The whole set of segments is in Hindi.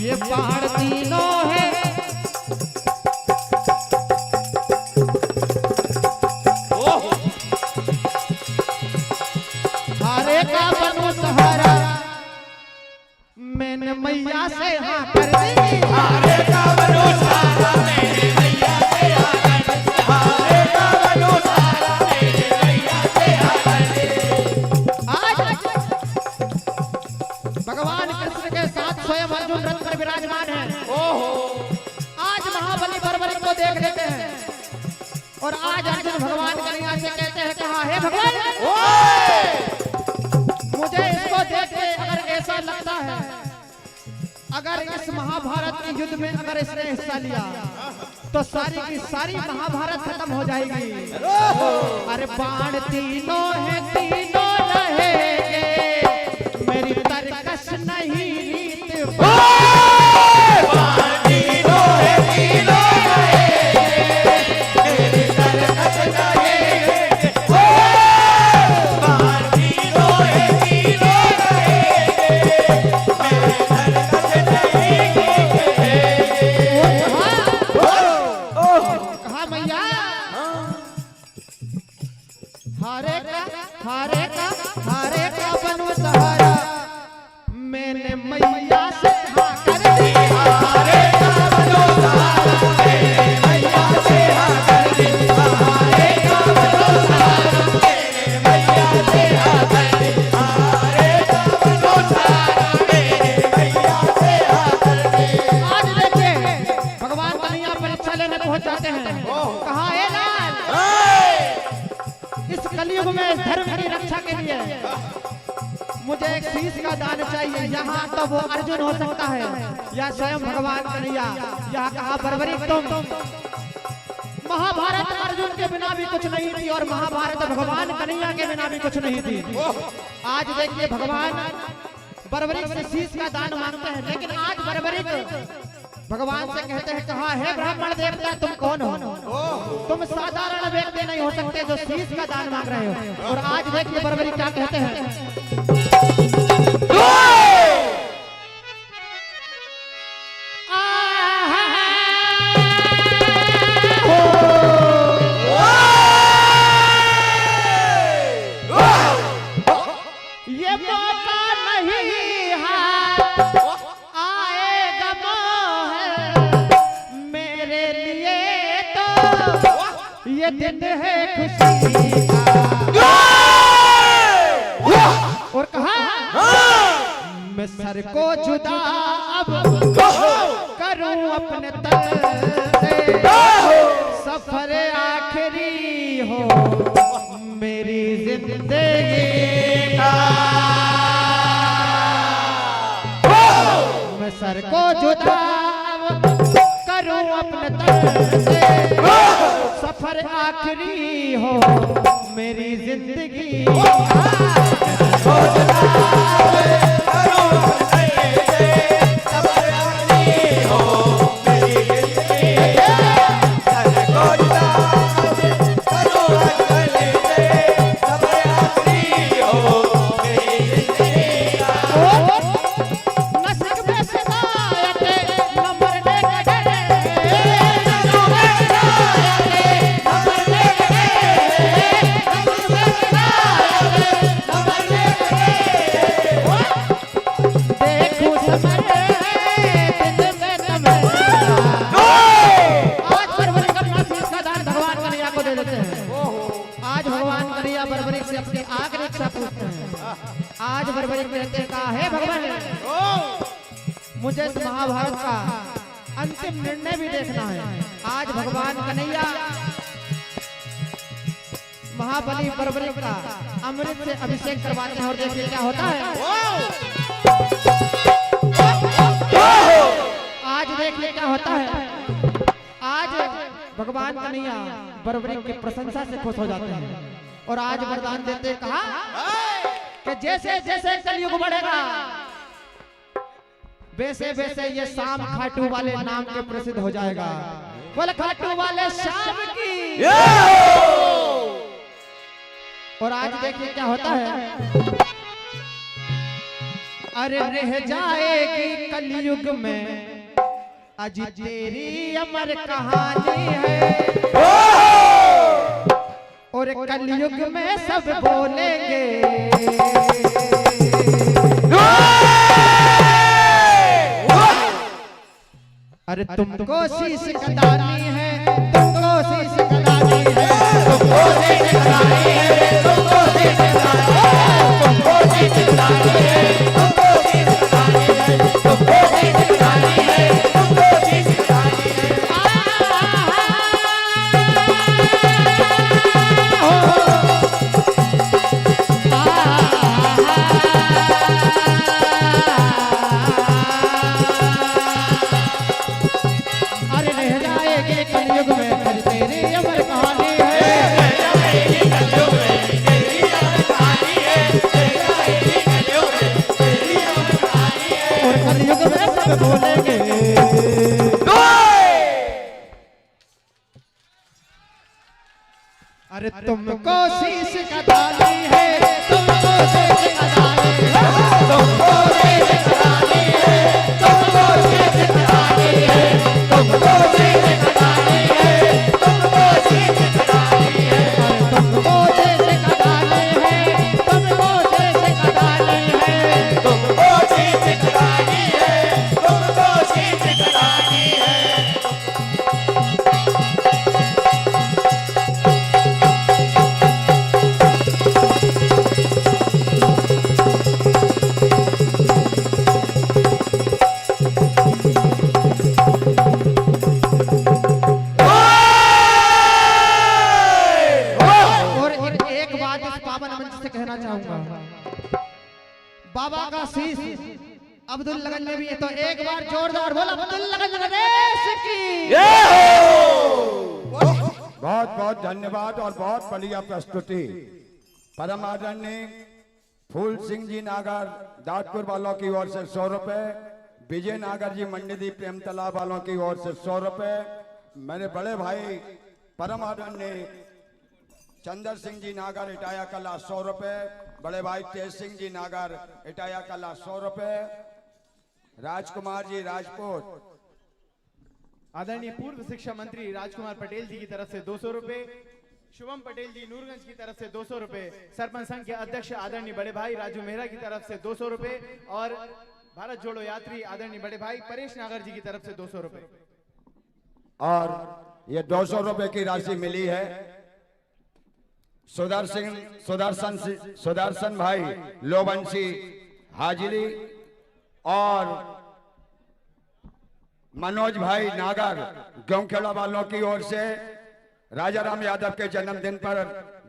ये बाण तीनों है हारे का बनू सहारा मैंने मैया से हाँ कर दी हारे का बनू सहारा मेरे मैया से हाँ कर दी हारे का बनू सहारा मेरे मैया से हाँ कर दी। आज भगवान कृष्ण के साथ स्वयं अर्जुन रथ पर विराजमान है। ओहो आज महाबली बर्बरी को देख लेते हैं और आज अर्जुन भगवान कन्हैया से कहते हैं कहा हे भगवान मुझे इसको देख के अगर ऐसा लगता है अगर इस महाभारत के युद्ध में अगर इसने हिस्सा लिया तो सारी की सारी महाभारत खत्म हो जाएगी। अरे बाण तीनों है तीनों रहेंगे मेरी तरकश नहीं रीत बाण तीनों है तीनों रहेंगे मेरी तरकश नहीं रहेंगे। बाण तीनों है तीनों रहेंगे मेरी तरकश नहीं रहेंगे। कहा मैया हारे का बनू सहारा मैंने मैया से हाँ कर दी हारे का बनू सहारा मेरे मैया से हाँ कर दी हारे का बनू सहारा मेरे मैया से हाँ कर दी हारे का बनू सहारा मेरे मैया से हाँ कर दी। आज देखिए भगवान कन्हैया परीक्षा लेने पहुंच जाते हैं। कहा हे लाल इस कलयुग में धर्म की रक्षा के लिए मुझे एक शीश का दान चाहिए। यहाँ तो वो अर्जुन हो सकता है या स्वयं भगवान कन्हैया। यहाँ कहा बर्बरी तुम महाभारत अर्जुन के बिना भी कुछ नहीं थी और महाभारत भगवान कन्हैया के बिना भी कुछ नहीं थी। आज देखिए भगवान बर्बरी से शीश का दान मांगते हैं लेकिन आज बर्बरी भगवान से कहते हैं कहा हे ब्राह्मण देवता तुम कौन हो? तुम साधारण व्यक्ति नहीं हो सकते जो शीश का दान मांग रहे हो। और आज देखिए बर्बरी क्या कहते हैं ये मौका नहीं है आएगा मोह मेरे लिए तो ये दिन है खुशी का। और कहा मैं सर को जुदा अब करूं अपने तन से सफर आखिरी हो मेरी जिंदगी का। मैं सर को जुदा अब करूं अपने तन से सफर आखिरी हो मेरी जिंदगी का। आज बर्बरी कहते कहा हे भगवान मुझे इस महाभारत का अंतिम निर्णय भी देखना है। आज भगवान कन्हैया महाबली बर्बरी का अमृत से अभिषेक करवाते हैं और देखिए क्या होता है। आज देखिए क्या होता है। आज भगवान कन्हैया बर्बरी की प्रशंसा से खुश हो जाते हैं और आज वरदान देते कहा कि जैसे जैसे कलयुग बढ़ेगा वैसे वैसे ये शाम खाटू वाले नाम के प्रसिद्ध हो जाएगा। बोले खाटू वाले शाम की। और आज देखिए क्या होता है। अरे रह जाएगी कलयुग में आज तेरी अमर कहानी है, और कलयुग में सब बोलेंगे अरे तुमको शीश कदानी है, तुमको शीश कदानी है, तुमको शीश कदानी है, तुमको शीश कदानी है, तुमको शीश कदानी है, तुमको शीश कदानी है, तुमको शीश कदानी है, तुमको शीश कदानी है। अरे रह जाएगी कलयुग में आज तेरी अमर कहानी है, रह जाएगी कलयुग में तेरी अमर कहानी है, रह जाएगी कलयुग में तेरी अमर कहानी है, और कलयुग में सब बोलेंगे अरे तुमको शीश कदानी है, तुमको शीश कदानी है, तुमको शीश कदानी है, तुमको शीश कदानी है, तुमको शीश कदानी है, तुमको शीश कदानी है, तुमको शीश कदानी है, तुमको शीश कदानी है, तुमको शीश कदानी है, तुमको शीश कदानी है। कहना चाहूंगा बाबा का शीश अब्दुल लगन ने भी है, तो एक बार जोरदार बोल अब्दुल लगन नरेश की। बहुत बहुत धन्यवाद और बहुत बढ़िया प्रस्तुति। परम आदरणीय फूल सिंह जी नागर दादपुर वालों की ओर से 100 रुपए, विजय नागर जी मंडीदीप प्रेम तालाब वालों की ओर से 100 रुपए, मेरे बड़े भाई परम आदरणीय चंदर सिंह जी नागर इटाया कला 100 रुपए, बड़े भाई तेज सिंह जी नागर इटाया कला 100 रुपए, राजकुमार जी राजपूत आदरणीय पूर्व शिक्षा मंत्री राजकुमार पटेल जी की तरफ से 200 रुपए, शुभम पटेल जी नूरगंज की तरफ से 200 रुपए, सरपंच संघ के अध्यक्ष आदरणीय बड़े भाई राजू मेहरा की तरफ से 200 रुपए, और भारत जोड़ो यात्री आदरणीय बड़े भाई परेश नागर जी की तरफ से 200 रुपए। और ये 200 रुपए की राशि मिली है सुदर्शन भाई लोबंशी हाजिरी और मनोज भाई नागर गौखेड़ा वालों की ओर से राजाराम यादव के जन्मदिन पर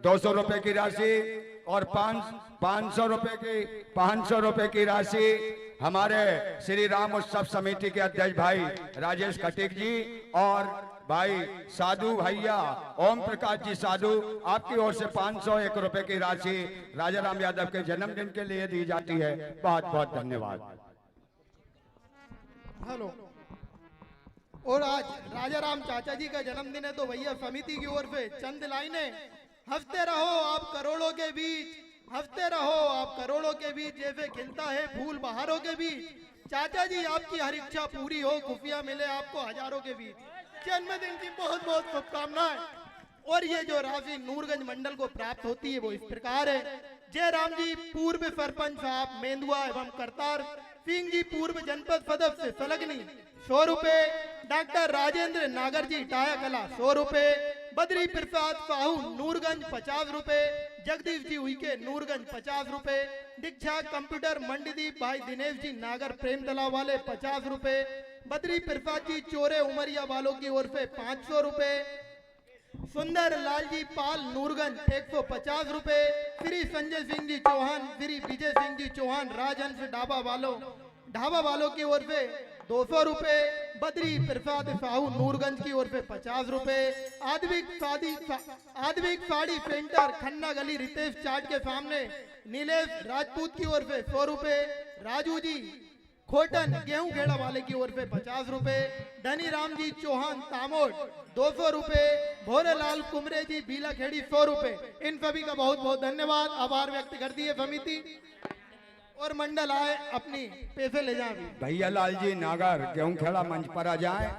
200 रुपए की राशि और 500 रुपए की राशि हमारे श्री राम उत्सव समिति के अध्यक्ष भाई राजेश खटीक जी और भाई साधु भैया ओम प्रकाश जी साधु आपकी ओर से 501 रुपए की राशि राजाराम यादव के जन्मदिन के लिए दी जाती है। बहुत बहुत धन्यवाद। हेलो। और आज राजाराम चाचा जी का जन्मदिन है, तो भैया समिति की ओर से चंद लाइनें। हंसते रहो आप करोड़ों के बीच, हंसते रहो आप करोड़ों के बीच, जैसे खिलता है फूल बहारों के बीच। चाचा जी आपकी हर इच्छा पूरी हो, खुफिया मिले आपको हजारों के बीच। जन्मदिन की बहुत बहुत शुभकामनाएं। और ये जो राशि नूरगंज मंडल को प्राप्त होती है वो इस प्रकार है। जयराम जी पूर्व सरपंच साहब मेंदुआ एवं करतार सिंह जी पूर्व जनपद सदस्य सलगनी 100 रुपए, डॉक्टर राजेंद्र नागर जी टाया कला 100 रुपए, बद्री प्रसाद साहू नूरगंज 50 रुपए, जगदीश जी उइके नूरगंज 50 रुपए, दीक्षा कंप्यूटर मंडीदीप भाई दिनेश जी नागर प्रेम तालाब वाले 50 रुपए, बद्री प्रसाद जी चोरे उमरिया वालों की ओर से 500 रुपए, सुंदर लाल जी पाल नूरगंज 150 रुपए, श्री संजय सिंह जी चौहान, श्री विजय सिंह जी चौहान राजहंस ढाबा वालों की ओर से 200 रुपए, बद्री प्रसाद साहू नूरगंज की ओर से 50 रुपए, आधविक साड़ी पेंटर खन्ना गली रितेश चाट के सामने नीलेश राजपूत की ओर से 100 रुपए, राजू जी खोटन गेहूं खेड़ा वाले की ओर पे 50 रुपए, धनी राम जी चौहान तामोट 200 रुपए, भोरेलाल कुमरे जी बीला खेड़ी 100 रुपए। इन सभी का बहुत बहुत धन्यवाद, आभार व्यक्त करती है समिति। और मंडल आए अपनी पैसे ले जाए अभी। भैया लाल जी नागर गेहूं खेड़ा मंच पर आ जाएं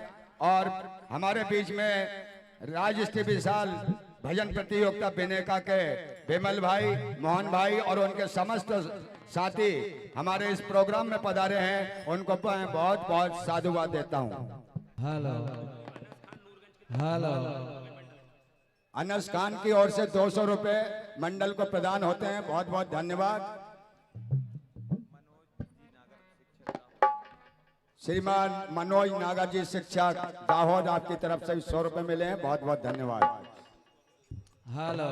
और हमारे बीच में राजश्री विशाल भजन प्रतियोगिता बिनेका के विमल भाई, मोहन भाई और उनके समस्त साथी हमारे इस प्रोग्राम में पधारे हैं, उनको मैं बहुत बहुत साधुवाद देता हूं। Hello hello. अनस खान की ओर से 200 रुपए मंडल को प्रदान होते हैं, बहुत बहुत धन्यवाद। श्रीमान मनोज नागर जी शिक्षक दाहोद, आपकी तरफ से 100 रुपए मिले हैं, बहुत बहुत धन्यवाद। हेलो।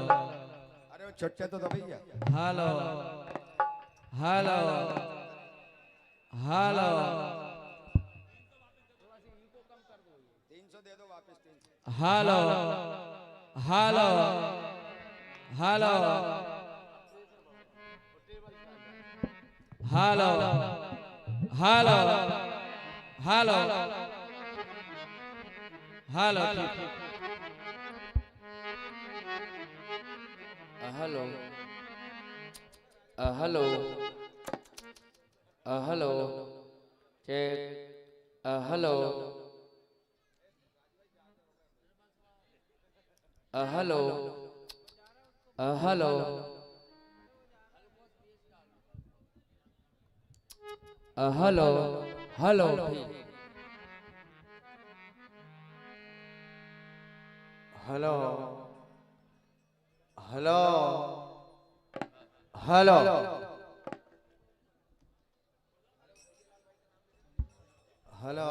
अरे वो छोटे तो भैया। Hello hello hello. 300 दे दो वापस। Hello hello hello hello hello hello hello. Hello hello hello check hello hello hello hello hello. Hello hello hello hello.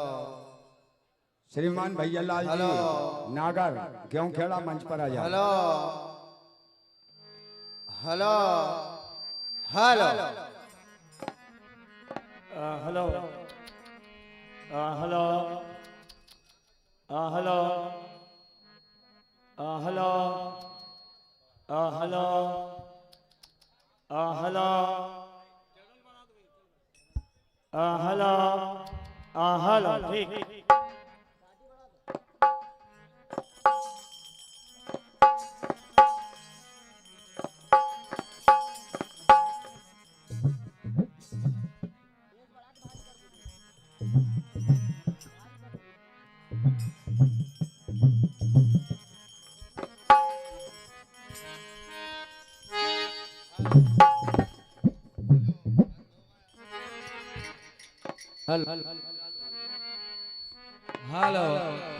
श्रीमान भैया लाल जी नागर गेहूं खेड़ा मंच पर आ जाए। Hello hello hello hello hello hello hello hello hello hello hello. ठीक। Hello hello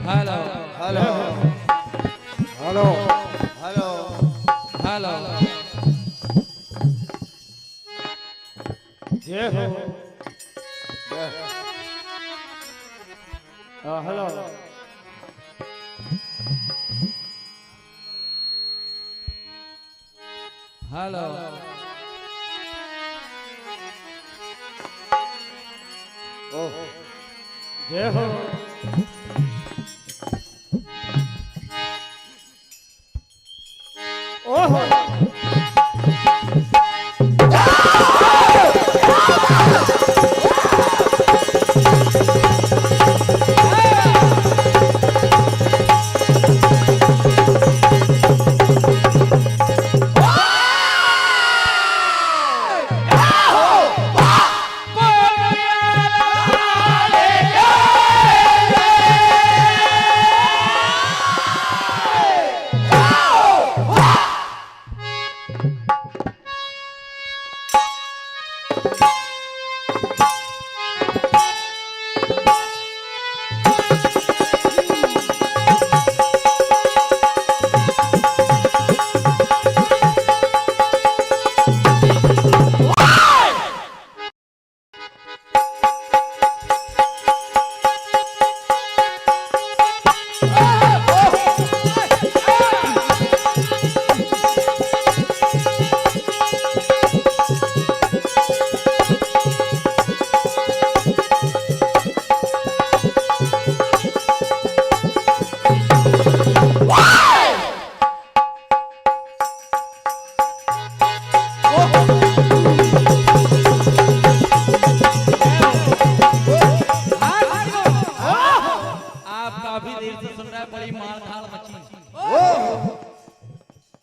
hello hello hello hello hello. जय हो। हेलो हेलो जय हो। ओहो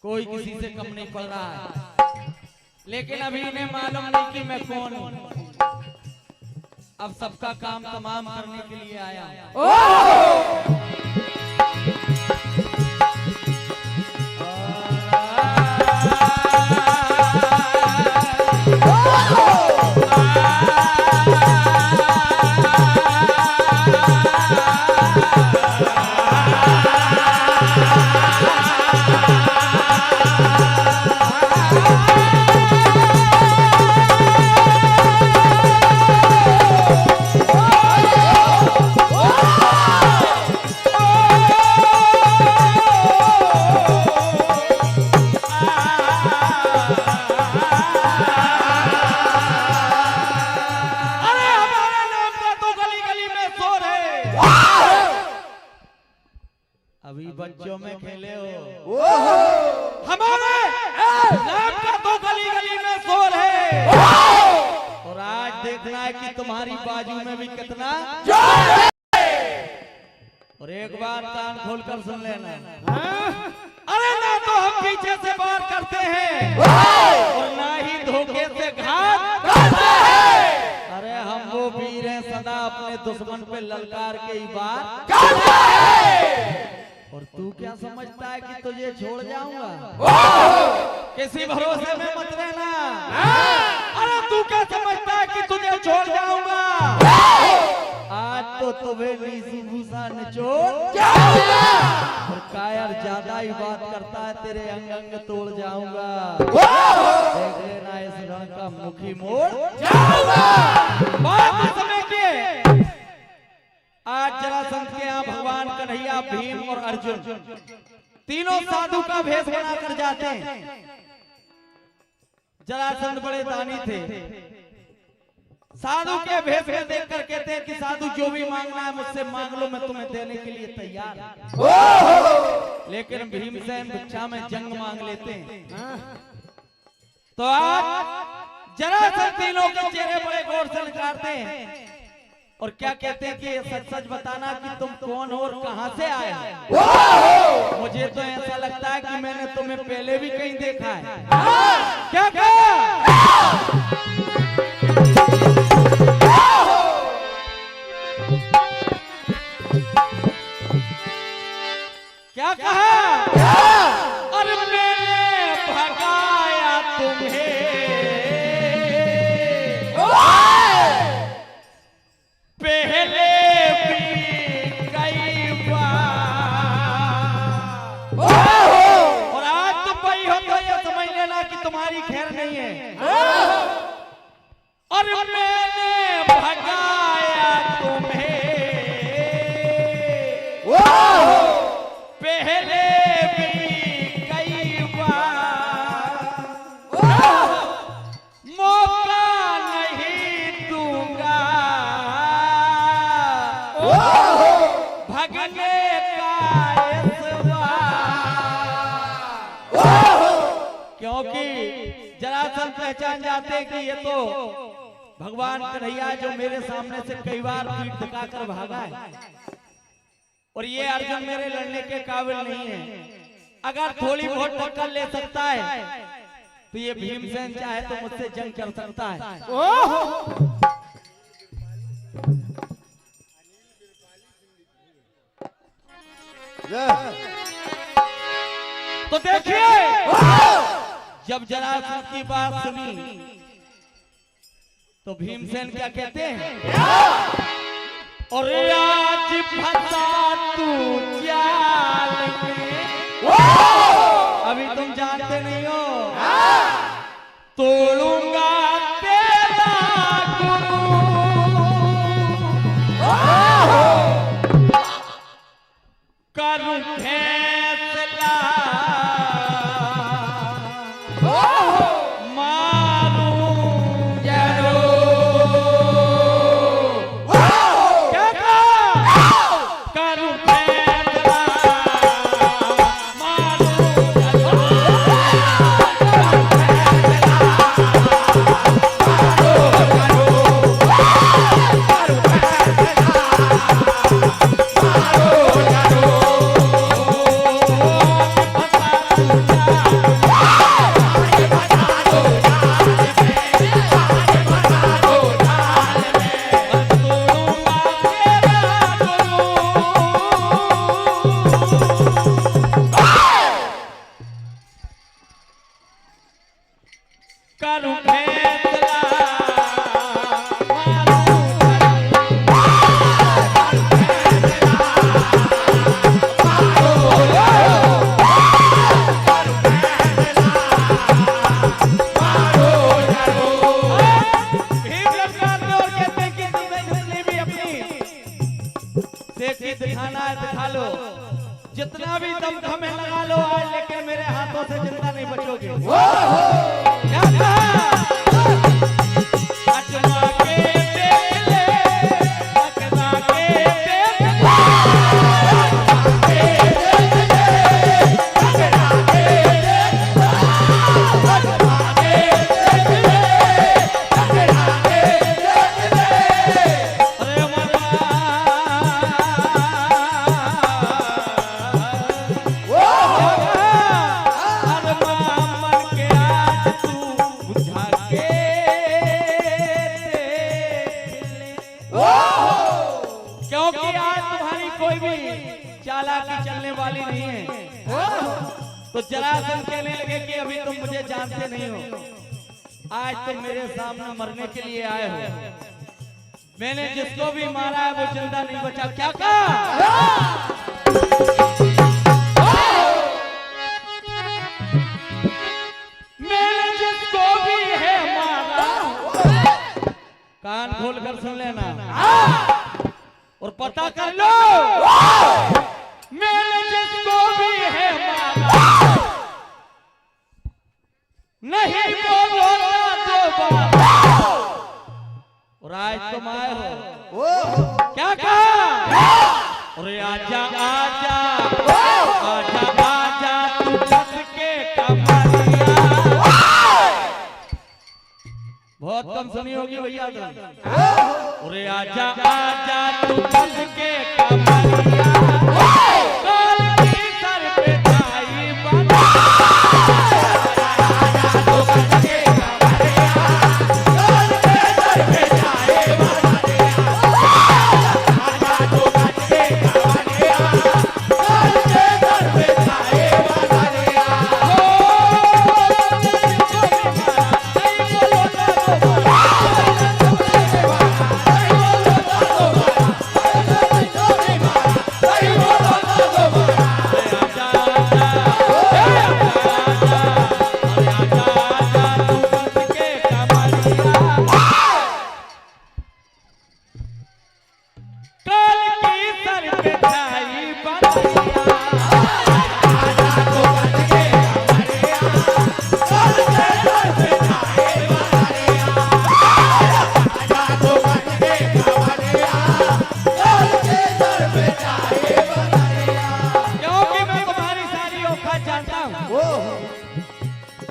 कोई किसी से कम नहीं पड़ रहा है। लेकिन अभी इन्हें मालूम नहीं कि मैं कौन हूँ। अब सबका काम तमाम करने के लिए आया हूँ। अभी बच्चों में खेले हो, हमारे नाम का तो गली गली में शोर है। और आज देखना है कि तुम्हारी बाजू में भी कितना जोर है। और एक बात कान खोलकर सुन लेना, अरे ना तो हम पीछे से वार करते हैं और ना ही धोखे से घात करते हैं। अरे हम वो वीर हैं, सदा अपने दुश्मन पे ललकार के ही वार करते हैं। और तू क्या समझता है कि तुझे छोड़ जाऊंगा? किसी भरोसे में मत रहना। अरे तू क्या समझता है कि तुझे छोड़ जाऊंगा? आज तो तुम्हें नीसी भूसा निचोड़ और कायर ज्यादा ही बात करता है, तेरे अंग अंग तोड़ जाऊंगा। देख लेना इस रण का मुखी मोड़ जाऊंगा। बात समय के आज जरासंध के यहाँ भगवान कन्हैया, भीम और अर्जुन तीनों साधु का भेष बनाकर जाते हैं। जरासंध बड़े दानी थे, साधु के भेष में देखकर कहते हैं कि साधु जो भी मांगना है मुझसे मांग लो, मैं तुम्हें देने के लिए तैयार हूं। लेकिन भीमसेन भिक्षा में जंग मांग लेते हैं। तो आज जरासंध तीनों के चेहरे बड़े गौर से निखारते हैं और क्या कहते हैं कि सच सच बताना कि तुम कौन हो और कहां से आए हो। मुझे तो ऐसा लगता है कि मैंने तुम्हें पहले भी कहीं देखा है। क्या क्या कहा? अरे मैंने भगाया तुम्हें पहले भी कई बार, और आज तुम वही हो तो ये समझ लेना कि तुम्हारी खैर नहीं है। और मैंने भगाया तुम्हें पहले भी कई बार, मौका नहीं दूंगा भगने का इस बार। क्योंकि जरासंध पहचान जाते हैं कि ये तो भगवान कन्हैया जो मेरे सामने से कई बार पीठ दिखाकर भागा है और ये अर्जुन मेरे लड़ने के काबिल नहीं है। अगर थोड़ी बहुत टक्कर ले सकता है तो ये भीमसेन चाहे तो मुझसे जंग कर सकता है। तो देखिए, जब जरासंध की बात सुनी तो भीमसेन क्या कहते हैं? और आज फंसा तू जाल में, अभी तुम जानते नहीं हो, तोड़ूंगा तेरा गुरु, करूं फैसला, मारूं जरूर। क्या कहा? करूं फैसला, मारूं जरूर। देखी दिखाना है दिखा लो, जितना भी दम में लगा लो आज, लेकिन मेरे हाथों से जिंदा नहीं बचोगे। क्या कहा? अजमा के देख ले, अजमा के देख ले, चलने वाली नहीं है। तो जरासंध कहने लगे कि अभी तुम मुझे जानते नहीं हो, आज तुम मेरे सामने मरने के लिए आए हो। मैंने जिसको भी मारा है वो जिंदा नहीं बचा। क्या कहा? मैंने जिसको भी है मारा, कान खोल कर सुन लेना और पता कर लो, मैंने जिसको भी है मारा, नहीं बोलो दोबारा। और आज तुम आए हो, क्या कहा? अरे आजा आजा आजा आजा तू छत के कमरिया। बहुत कम सुनी होगी भैया। अरे आजा आजा तू छत के कमरिया,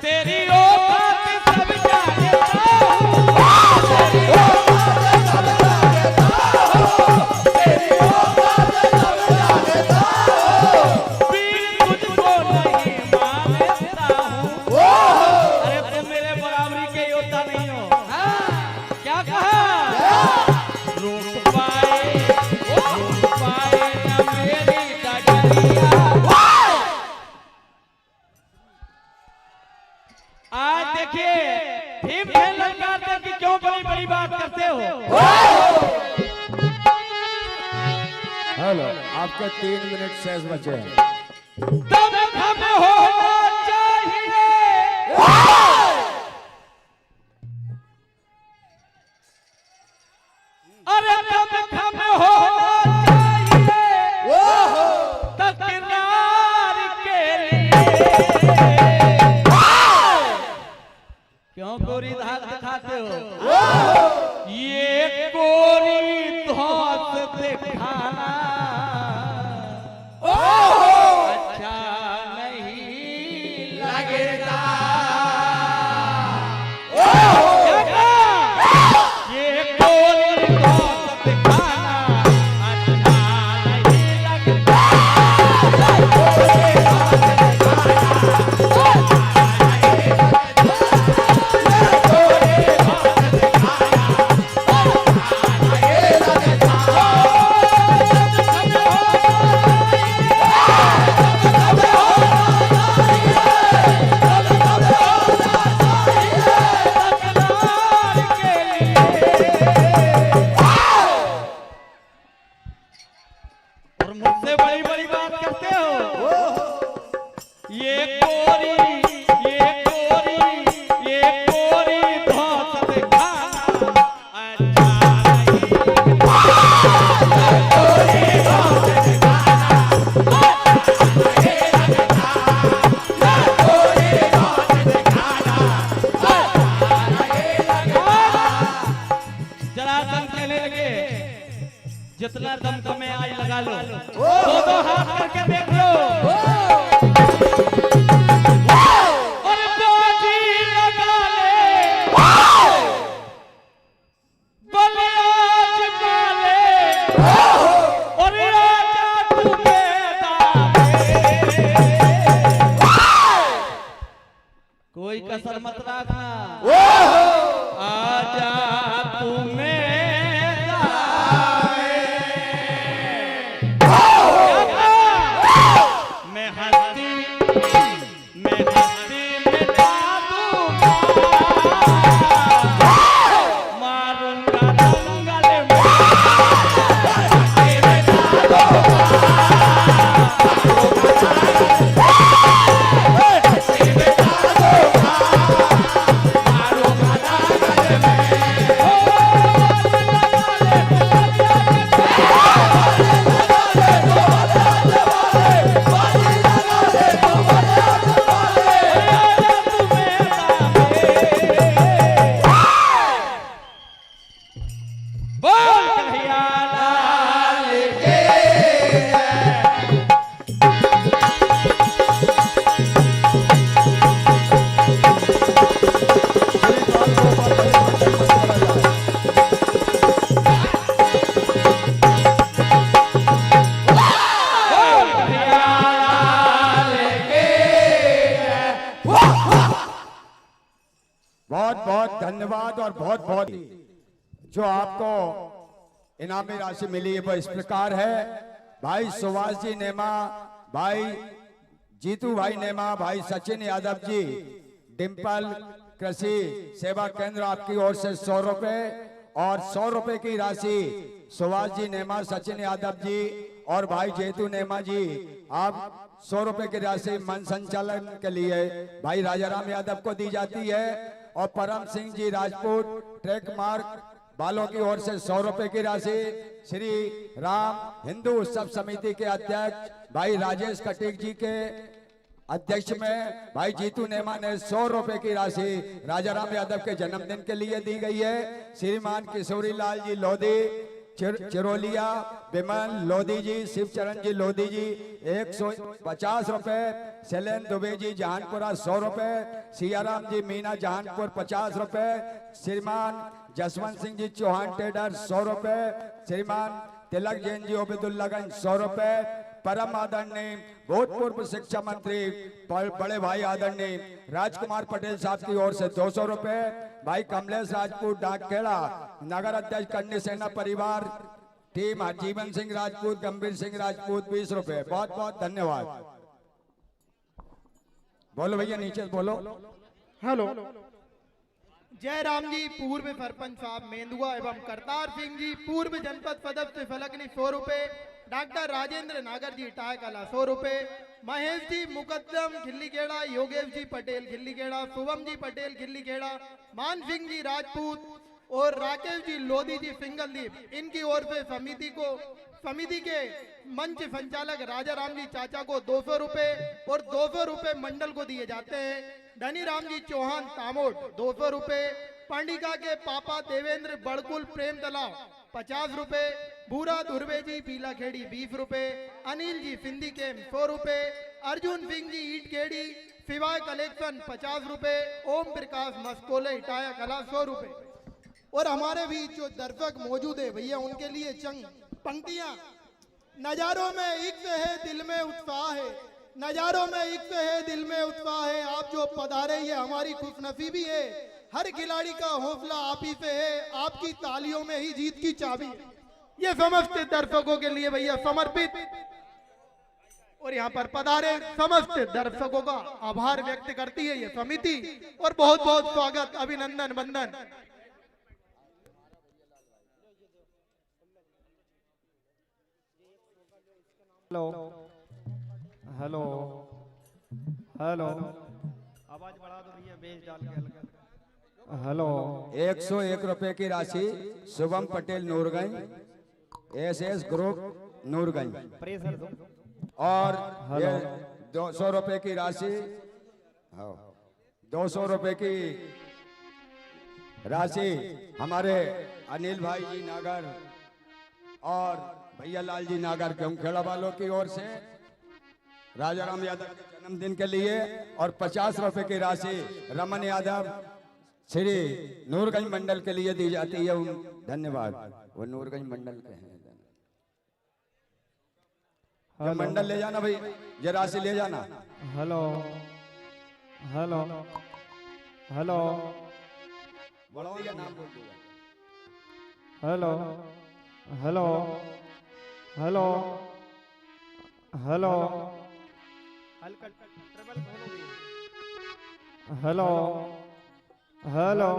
तेरी औकात सब जानता हूँ, तेरी औकात सब जानता हूँ, वीर तुझको नहीं मानता हूँ। अरे तुम मेरे बराबरी के योद्धा नहीं हो। क्या कहा? रोक पाए न मेरी डगरिया। आज देखिए भीम खेल ललकारते कि क्यों बड़ी बड़ी बात करते हो। हेलो, आपके 3 मिनट शेष बचे हैं। तब हमें होना चाहिए, अरे तब हमें होना चाहिए तकरार के लिए। क्यों गोरी धाक दिखाते हो? ये गोरी धौत दिखाना अच्छा नहीं लगता। ये गोरी धौत दिखाना अच्छा नहीं लगता। और मुझसे बड़ी बड़ी बात करते हो। ये गोरी धौत दिखाना अच्छा नहीं। भाई लगा लो, दो हाथ करके देख लो। और बाजी लगा ले, बलियाज माले, और आजा तू मैदान में। कोई कसर मत रखना, आजा तू मैदान में। मैं हस्ती में मिटा दूंगा, मारूंगा दंगल में। बोल कन्हैया लाल की बहुत बहुत धन्यवाद और बहुत बहुत जो आपको इनामी राशि मिली है वो इस प्रकार है। भाई सुभाष जी नेमा, भाई जीतू भाई नेमा, भाई सचिन यादव जी, डिम्पल कृषि सेवा केंद्र आपकी ओर से 100 रुपए और 100 रुपए की राशि सुभाष जी नेमा, सचिन यादव जी और भाई जेतू नेमा जी, आप 100 रुपए की राशि मन संचालन के लिए भाई राजाराम यादव को दी जाती है। और परम सिंह जी राजपूत ट्रैक मार्ग बालों की ओर से 100 रुपए की राशि, श्री राम हिंदू उत्सव समिति के अध्यक्ष भाई राजेश कटीक जी के अध्यक्ष में भाई जीतू नेमा ने 100 रुपए की राशि राजाराम यादव के जन्मदिन के लिए दी गई है। श्रीमान किशोरी लाल जी लोधी चिरोलिया, विमल लोधी जी, शिवचरण जी लोधी जी 150 रुपए, शैलेन दुबे जी जहानपुरा 100 रुपए, सियाराम जी मीना जहानपुर 50 रुपए, श्रीमान जसवंत सिंह जी चौहान टेडर 100 रुपए, श्रीमान तिलक जैन जी ओबेदुल्लागंज 100 रुपए, परम आदरणीय भूतपूर्व शिक्षा मंत्री बड़े भाई आदरणीय राजकुमार पटेल साहब की ओर से 200 रुपए, भाई कमलेश राजपूत डाकखेड़ा नगर अध्यक्ष कन्या सेना परिवार टीम जीवन सिंह राजपूत, गंभीर सिंह राजपूत 20 रुपए। बहुत बहुत धन्यवाद। बोलो भैया, नीचे बोलो। हेलो। जयराम जी पूर्व सरपंच साहब मेंदुआ एवं करतार सिंह जी पूर्व जनपद सदस्य फलकनी 100 रुपए, डॉक्टर राजेंद्र नागर जी टायकला 100 रुपए, महेश जी मुकद्दम खिल्लीखेड़ा, योगेश जी पटेल खिल्लीखेड़ा, शुभम जी पटेल खिल्लीखेड़ा, मान सिंह जी राजपूत और राकेश जी लोधी जी सिंगलदीप, इनकी ओर से समिति के मंच संचालक राजाराम जी चाचा को 200 रुपए और 200 रुपए मंडल को दिए जाते हैं। धनी राम जी चौहान तामोट 200 रुपए, पांडिका के पापा देवेंद्र बड़कुल प्रेम तलाव 50 रुपए, भूरा धुर्वे जी पीलाखेड़ी 20 रुपए, अनिल जी सिंधी के 100 रुपए, अर्जुन सिंह जी ईट खेड़ी सिवाय कलेक्शन 50 रुपए, ओम प्रकाश मस्कोले इटाया कला 100 रुपए। और हमारे बीच जो दर्शक मौजूद है भैया, उनके लिए चंग पंक्तियां। नजारों में इश्क है, दिल में उत्साह है, नजारों में इश्क है, दिल में उत्साह है, आप जो पधारे ये हमारी खुशनसीबी है, हर खिलाड़ी का हौसला आप ही से है, आपकी तालियों में ही जीत की चाबी है। ये समस्त दर्शकों के लिए भैया समर्पित, और यहाँ पर पधारे समस्त दर्शकों का आभार व्यक्त करती है ये समिति, और बहुत बहुत स्वागत, अभिनंदन, वंदन। हेलो हेलो हेलो, आवाज बढ़ा दो भैया, बेस डाल के अलग। हेलो। 101 रुपए की राशि Shubham Patel Nurganj, SS group Nurganj, pressure दो। और ये 200 रुपए की राशि, 200 रुपए की राशि हमारे अनिल भाई जी नागर और भैया लाल जी नागर गेहूंखेड़ा वालों की ओर से राजा राम यादव के जन्मदिन के लिए और 50 रुपए की राशि रमन यादव श्री नूरगंज मंडल के लिए दी जाती है। धन्यवाद। वो नूरगंज मंडल के हैं। जो मंडल ले जाना भाई, ये राशि ले जाना। हेलो हेलो हेलो बोलो या नाम बोल दिया। हेलो हेलो हेलो हेलो हल्का ट्रबल खोलो भी। हेलो हेलो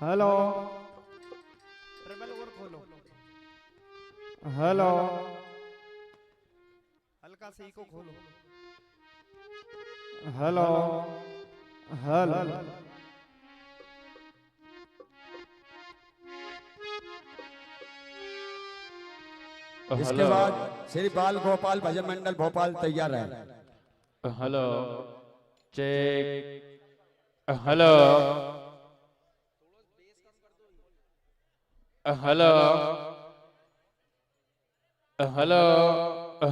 हेलो ट्रबल और खोलो। हेलो हल्का से को खोलो। हेलो हेलो इसके बाद श्री बाल गोपाल भजन मंडल भोपाल तैयार है। Hello check. Hello hello hello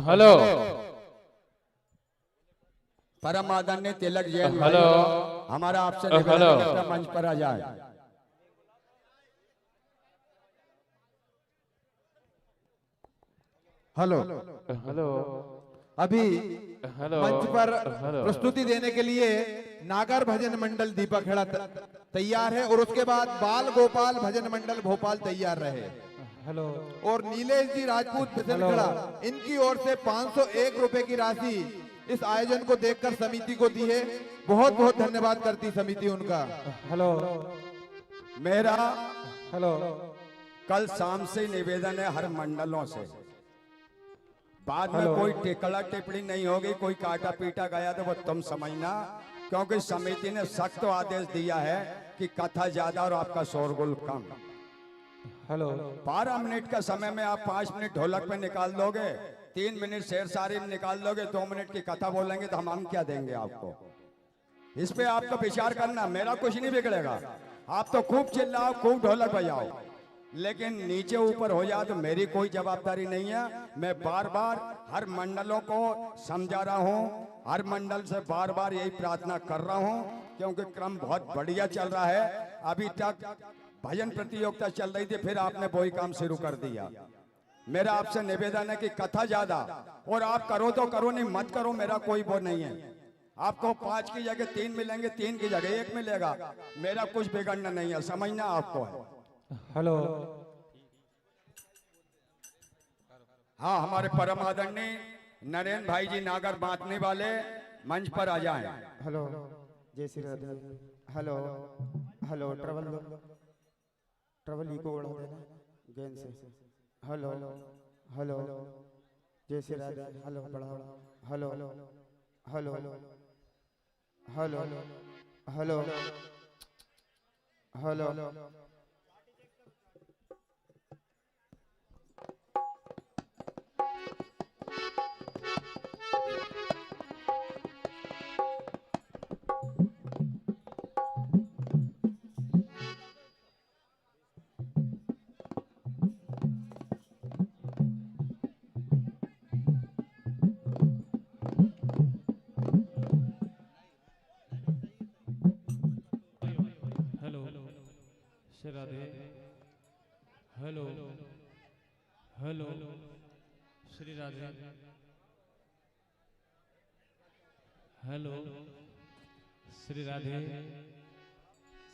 hello परम आदरणीय तिलक जैन भाई, हेलो हमारा आपसे हेलो। निवेदन है कि अपना मंच पर आ जाए। हेलो हेलो अभी हेलो मंच पर हेलो प्रस्तुति देने के लिए नागर भजन मंडल दीपखेड़ा तैयार है और उसके बाद बाल गोपाल भजन मंडल भोपाल तैयार रहे। हेलो और नीलेश जी राजपूत बिसनखड़ा इनकी ओर से 501 रुपए की राशि इस आयोजन को देखकर समिति को दी है। बहुत बहुत धन्यवाद करती समिति उनका। हेलो मेरा हेलो कल शाम से निवेदन है हर मंडलों से, बाद में कोई टिकड़ा टिप्पणी नहीं होगी, कोई काटा पीटा गया तो वो तुम समझना, क्योंकि समिति ने सख्त आदेश दिया है कि कथा ज्यादा और आपका शोरगुल कम। हेलो 12 मिनट का समय में आप 5 मिनट ढोलक पे निकाल दोगे, 3 मिनट शेर शायरी में निकाल दोगे, 2 मिनट की कथा बोलेंगे तो हम क्या देंगे आपको? इस पे आपको विचार करना। मेरा कुछ नहीं बिगड़ेगा, आप तो खूब चिल्लाओ, खूब ढोलक बजाओ, लेकिन नीचे ऊपर हो जाए तो मेरी कोई जवाबदारी नहीं है। मैं बार बार हर मंडलों को समझा रहा हूं, हर मंडल से बार बार यही प्रार्थना कर रहा हूं, क्योंकि क्रम बहुत बढ़िया चल रहा है। अभी तक भजन प्रतियोगिता चल रही थी, फिर आपने वही काम शुरू कर दिया। मेरा आपसे निवेदन है कि कथा ज्यादा, और आप करो तो करो, नहीं मत करो, मेरा कोई वो नहीं है। आपको 5 की जगह 3 मिलेंगे, 3 की जगह 1 मिलेगा, मेरा कुछ बिगड़ना नहीं है, समझना आपको है। हेलो हाँ, हमारे परम आदरणीय नरेंद्र भाई जी नागर बांटने वाले मंच पर आ जाएं। हेलो जय Shri Radhe. Hello hello trouble दो, ट्रबल को उड़ा देना गेंद से। हेलो हेलो जय श्री राधे। हेलो बढ़ाओ। Hello hello hello hello hello hello Shri Radhe. Hello hello Shri Radhe. Hello Shri Radhe.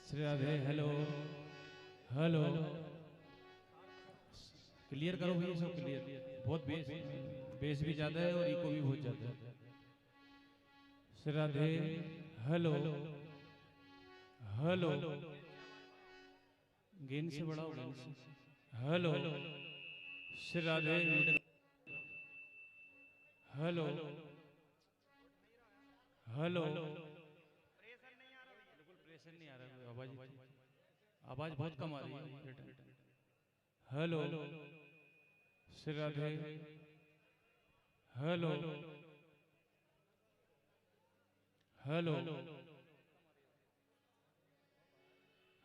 Shri Radhe. Hello hello clear करो भैया, सब क्लियर। बहुत बेस भी ज्यादा है और इको भी बहुत ज्यादा है। Shri Radhe. Hello hello gain से बढ़ाओ, गेन से। Hello Shri Radhe. Hello hello बिल्कुल प्रेशर नहीं आ रहा, आवाज बहुत कम आ रही है। Hello Shri Radhe. Hello hello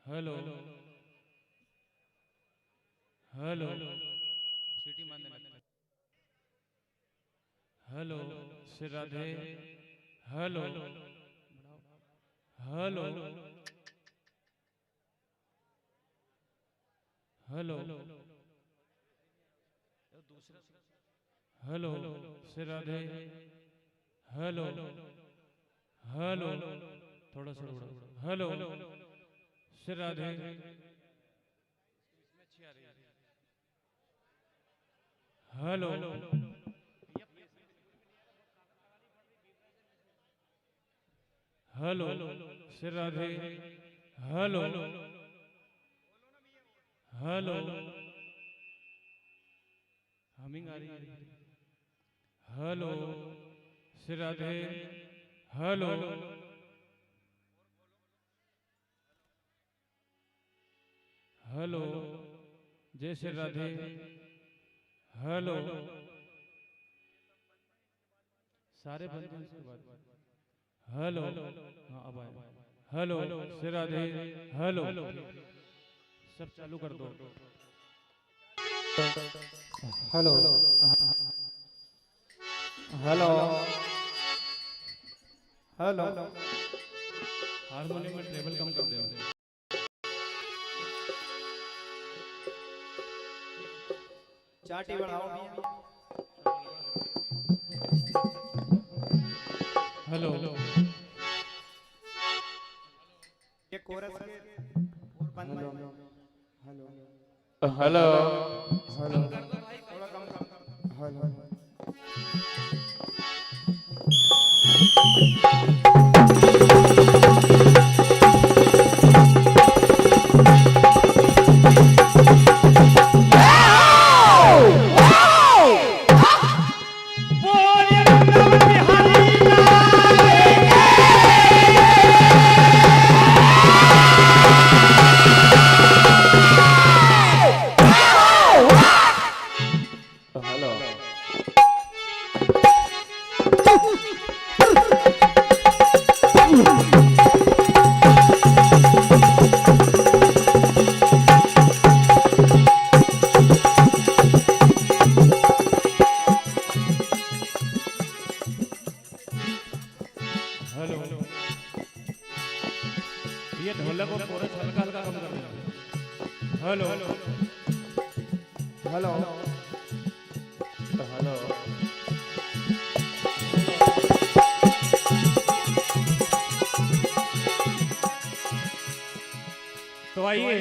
hello hello सीटी मान देना। Hello Shri Radhe. Hello hello hello hello Shri Radhe. Hello hello थोड़ा सा hello Shri Radhe. Hello hello Shri Radhe. Hello hello humming आ रही है। Hello Shri Radhe. Hello hello जय श्री राधे। हेलो सारे बंद हैं इसके बाद। हेलो हाँ अब आए। हेलो श्री राधे। हेलो सब चालू कर दो। हेलो हेलो हेलो हारमोनियम में ट्रेबल कम कर देना। चाटी बढ़ाओ। हेलो ये कोरस के और बंद हेलो हेलो थोड़ा कम हेलो ये ढोलक और कोरस हल्का हल्का कम कर देना। हेलो हेलो हेलो तो आइए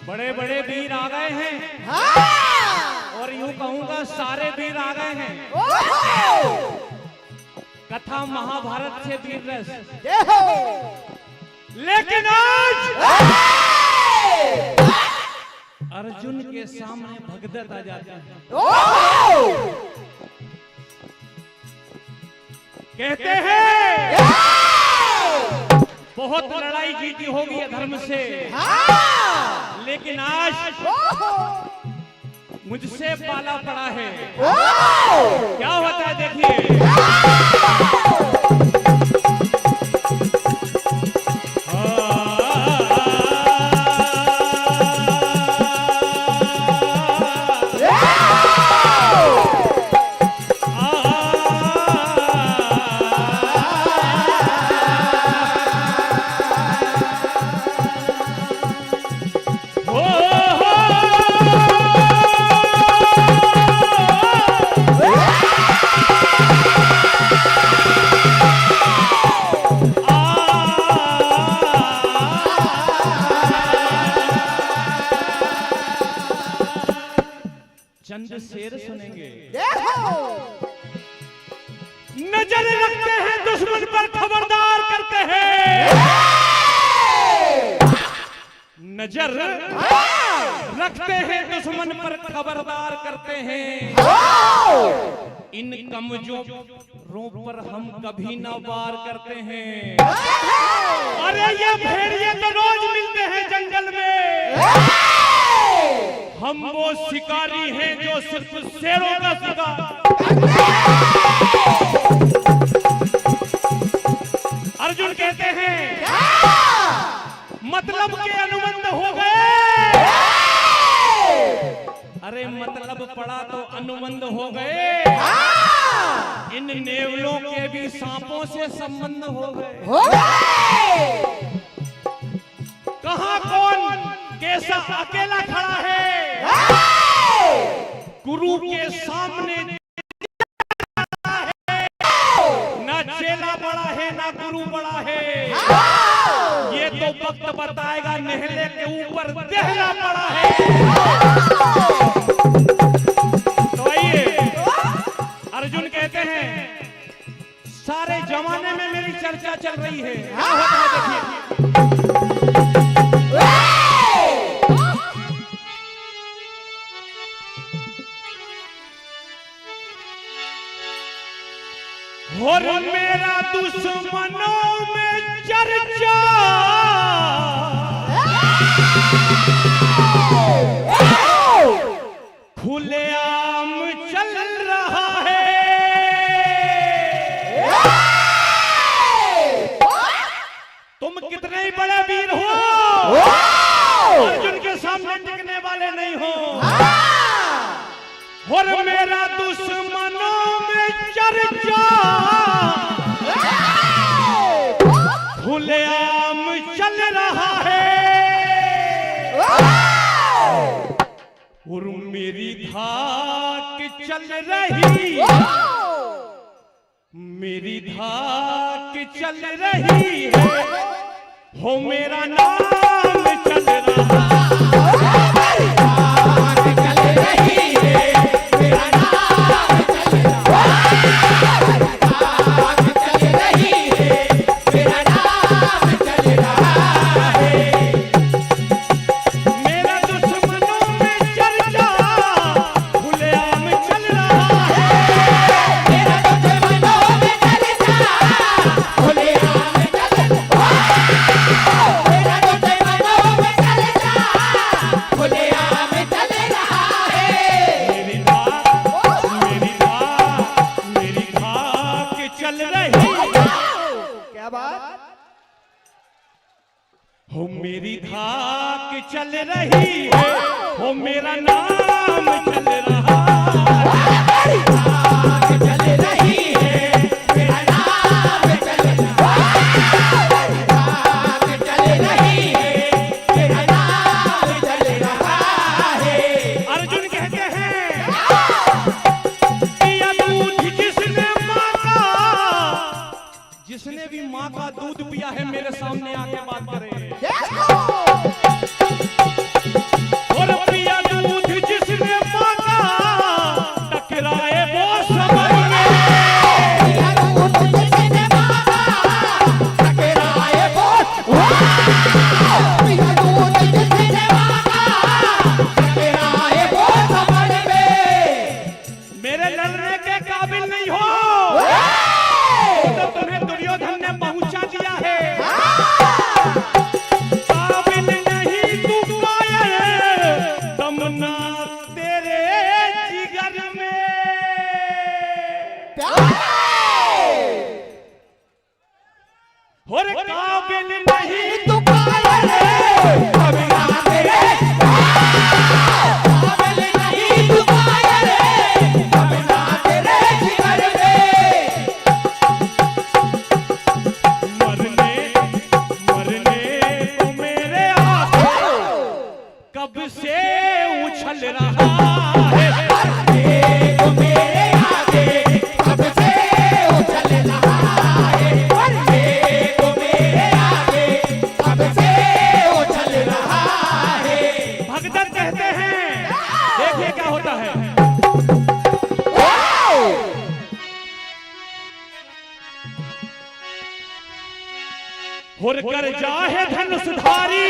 बड़े बड़े वीर आ गए हैं और यूं कहूंगा सारे वीर आ गए हैं। कथा महाभारत से वीर रस, लेकिन आज अर्जुन के सामने भगदत्त आ जाता है। कहते हैं बहुत लड़ाई जीती होगी अधर्म से, लेकिन आज मुझसे पाला पड़ा है। क्या होता है देखिए। चंद शेर सुनेंगे। नजर रखते हैं दुश्मन पर, खबरदार करते हैं। नजर रखते हैं दुश्मन पर, खबरदार करते हैं। इन कमजोरों पर हम कभी ना वार करते हैं। अरे ये भेड़िए तो रोज मिलते हैं जंगल में, हम वो शिकारी हैं जो सिर्फ शेरों का शिकार। अर्जुन कहते हैं मतलब के अनुबंध हो गए। अरे मतलब पड़ा तो अनुबंध हो गए, इन नेवलों के भी सांपों से संबंध हो गए। कहां कौन कैसा अकेला खड़ा है, गुरु के सामने ना चेला बड़ा है ना गुरु बड़ा है, ये तो वक्त बताएगा। नेहले के ऊपर देहला पड़ा है। तो आइए, अर्जुन कहते हैं सारे जमाने में मेरी चर्चा चल रही है। क्या होता है देखिए। और मेरा दुश्मनों में चर्चा, खुलेआम चल रहा है। तुम कितने ही बड़े वीर हो, अर्जुन के सामने टिकने वाले नहीं हो। और मेरा दुश्मनों में चर्चा, खुलेआम चल रहा है। और मेरी धाक चल रही, मेरी धाक चल रही है। हो मेरा नाम चल रहा चल रही है। हो मेरा नाम चल रहा है, चल रही है। मेरा नाम चल रहा है, चल रही है। मेरा नाम चल रहा है। अर्जुन कहते हैं पिया दूध जिसने माँ का, जिसने भी माँ का दूध पिया है मेरे सामने आके बात करे। और कर जाहे धनुषधारी,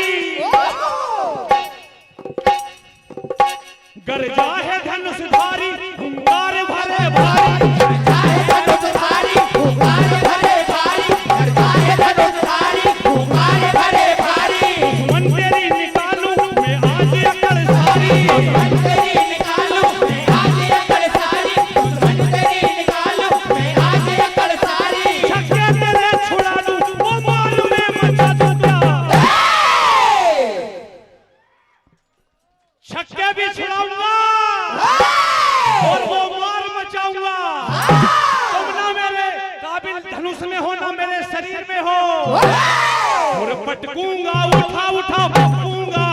कर जाहे धनुषधारी, हुंकार भरे भारी। कर जाहे धनुषधारी, हुंकार भरे भारी। कर जाहे धनुषधारी, हुंकार भरे भारी। दुश्मन तेरी निकालूं मैं आज अकड़ सारी, दुश्मन तेरी निकालूं मैं आज अकड़ सारी, दुश्मन तेरी निकालूं मैं आज अकड़ सारी। छक्के तेरे छुड़ा दूं वो मार में मचा दूंगा, छक्के भी छुड़ाऊंगा और वो मार मचाऊंगा। तुम ना मेरे काबिल धनुष में हो, ना मेरे शरीर में हो, और पटकूंगा, उठा उठा पटकूंगा।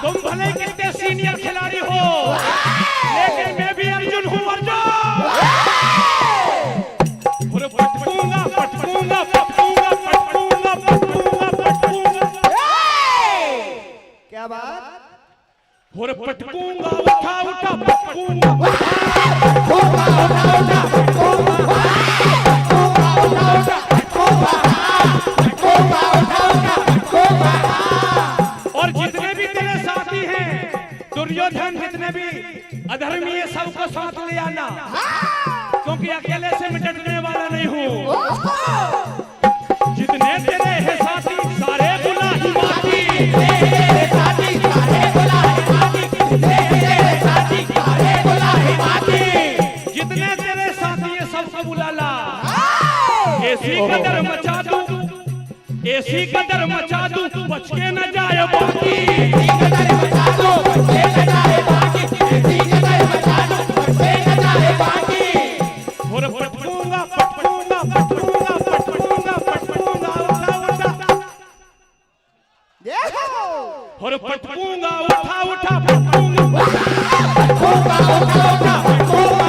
तुम भले कितने सीनियर खिलाड़ी हो, लेकिन मैं भी अर्जुन हूँ, अर्जुन। और पटकूंगा पटकूंगा पटकूंगा पटकूंगा पटकूंगा पटकूंगा। क्या बात? और पटकूंगा, उठा उठा पटकूंगा। और जितने भी तेरे साथी हैं, दुर्योधन, जितने भी अधर्मी है, सबको साथ ले आना, क्योंकि अकेले से मैं डटने वाला नहीं हूँ। जितने तेरे हैं साथी, सारे बुला हिमाती, तेरे साथी सारे बुला हिमाती, तेरे साथी सारे बुला हिमाती। जितने तेरे साथी है, सबको बुला ला। ऐसी कदर मचा दूं, ऐसी कदर मचा दूं, बच के न जाए बाकी। ऐसी कदर मचा दूं, बच के न जाए बाकी। ऐसी कदर मचा दूं, बच के न जाए बाकी। और पटकूंगा पटकूंगा पटकूंगा पटकूंगा पटकूंगा, उठा उठा। और पटकूंगा, उठा उठा पटकूंगा। पटकूंगा, उठा उठा पटकूंगा।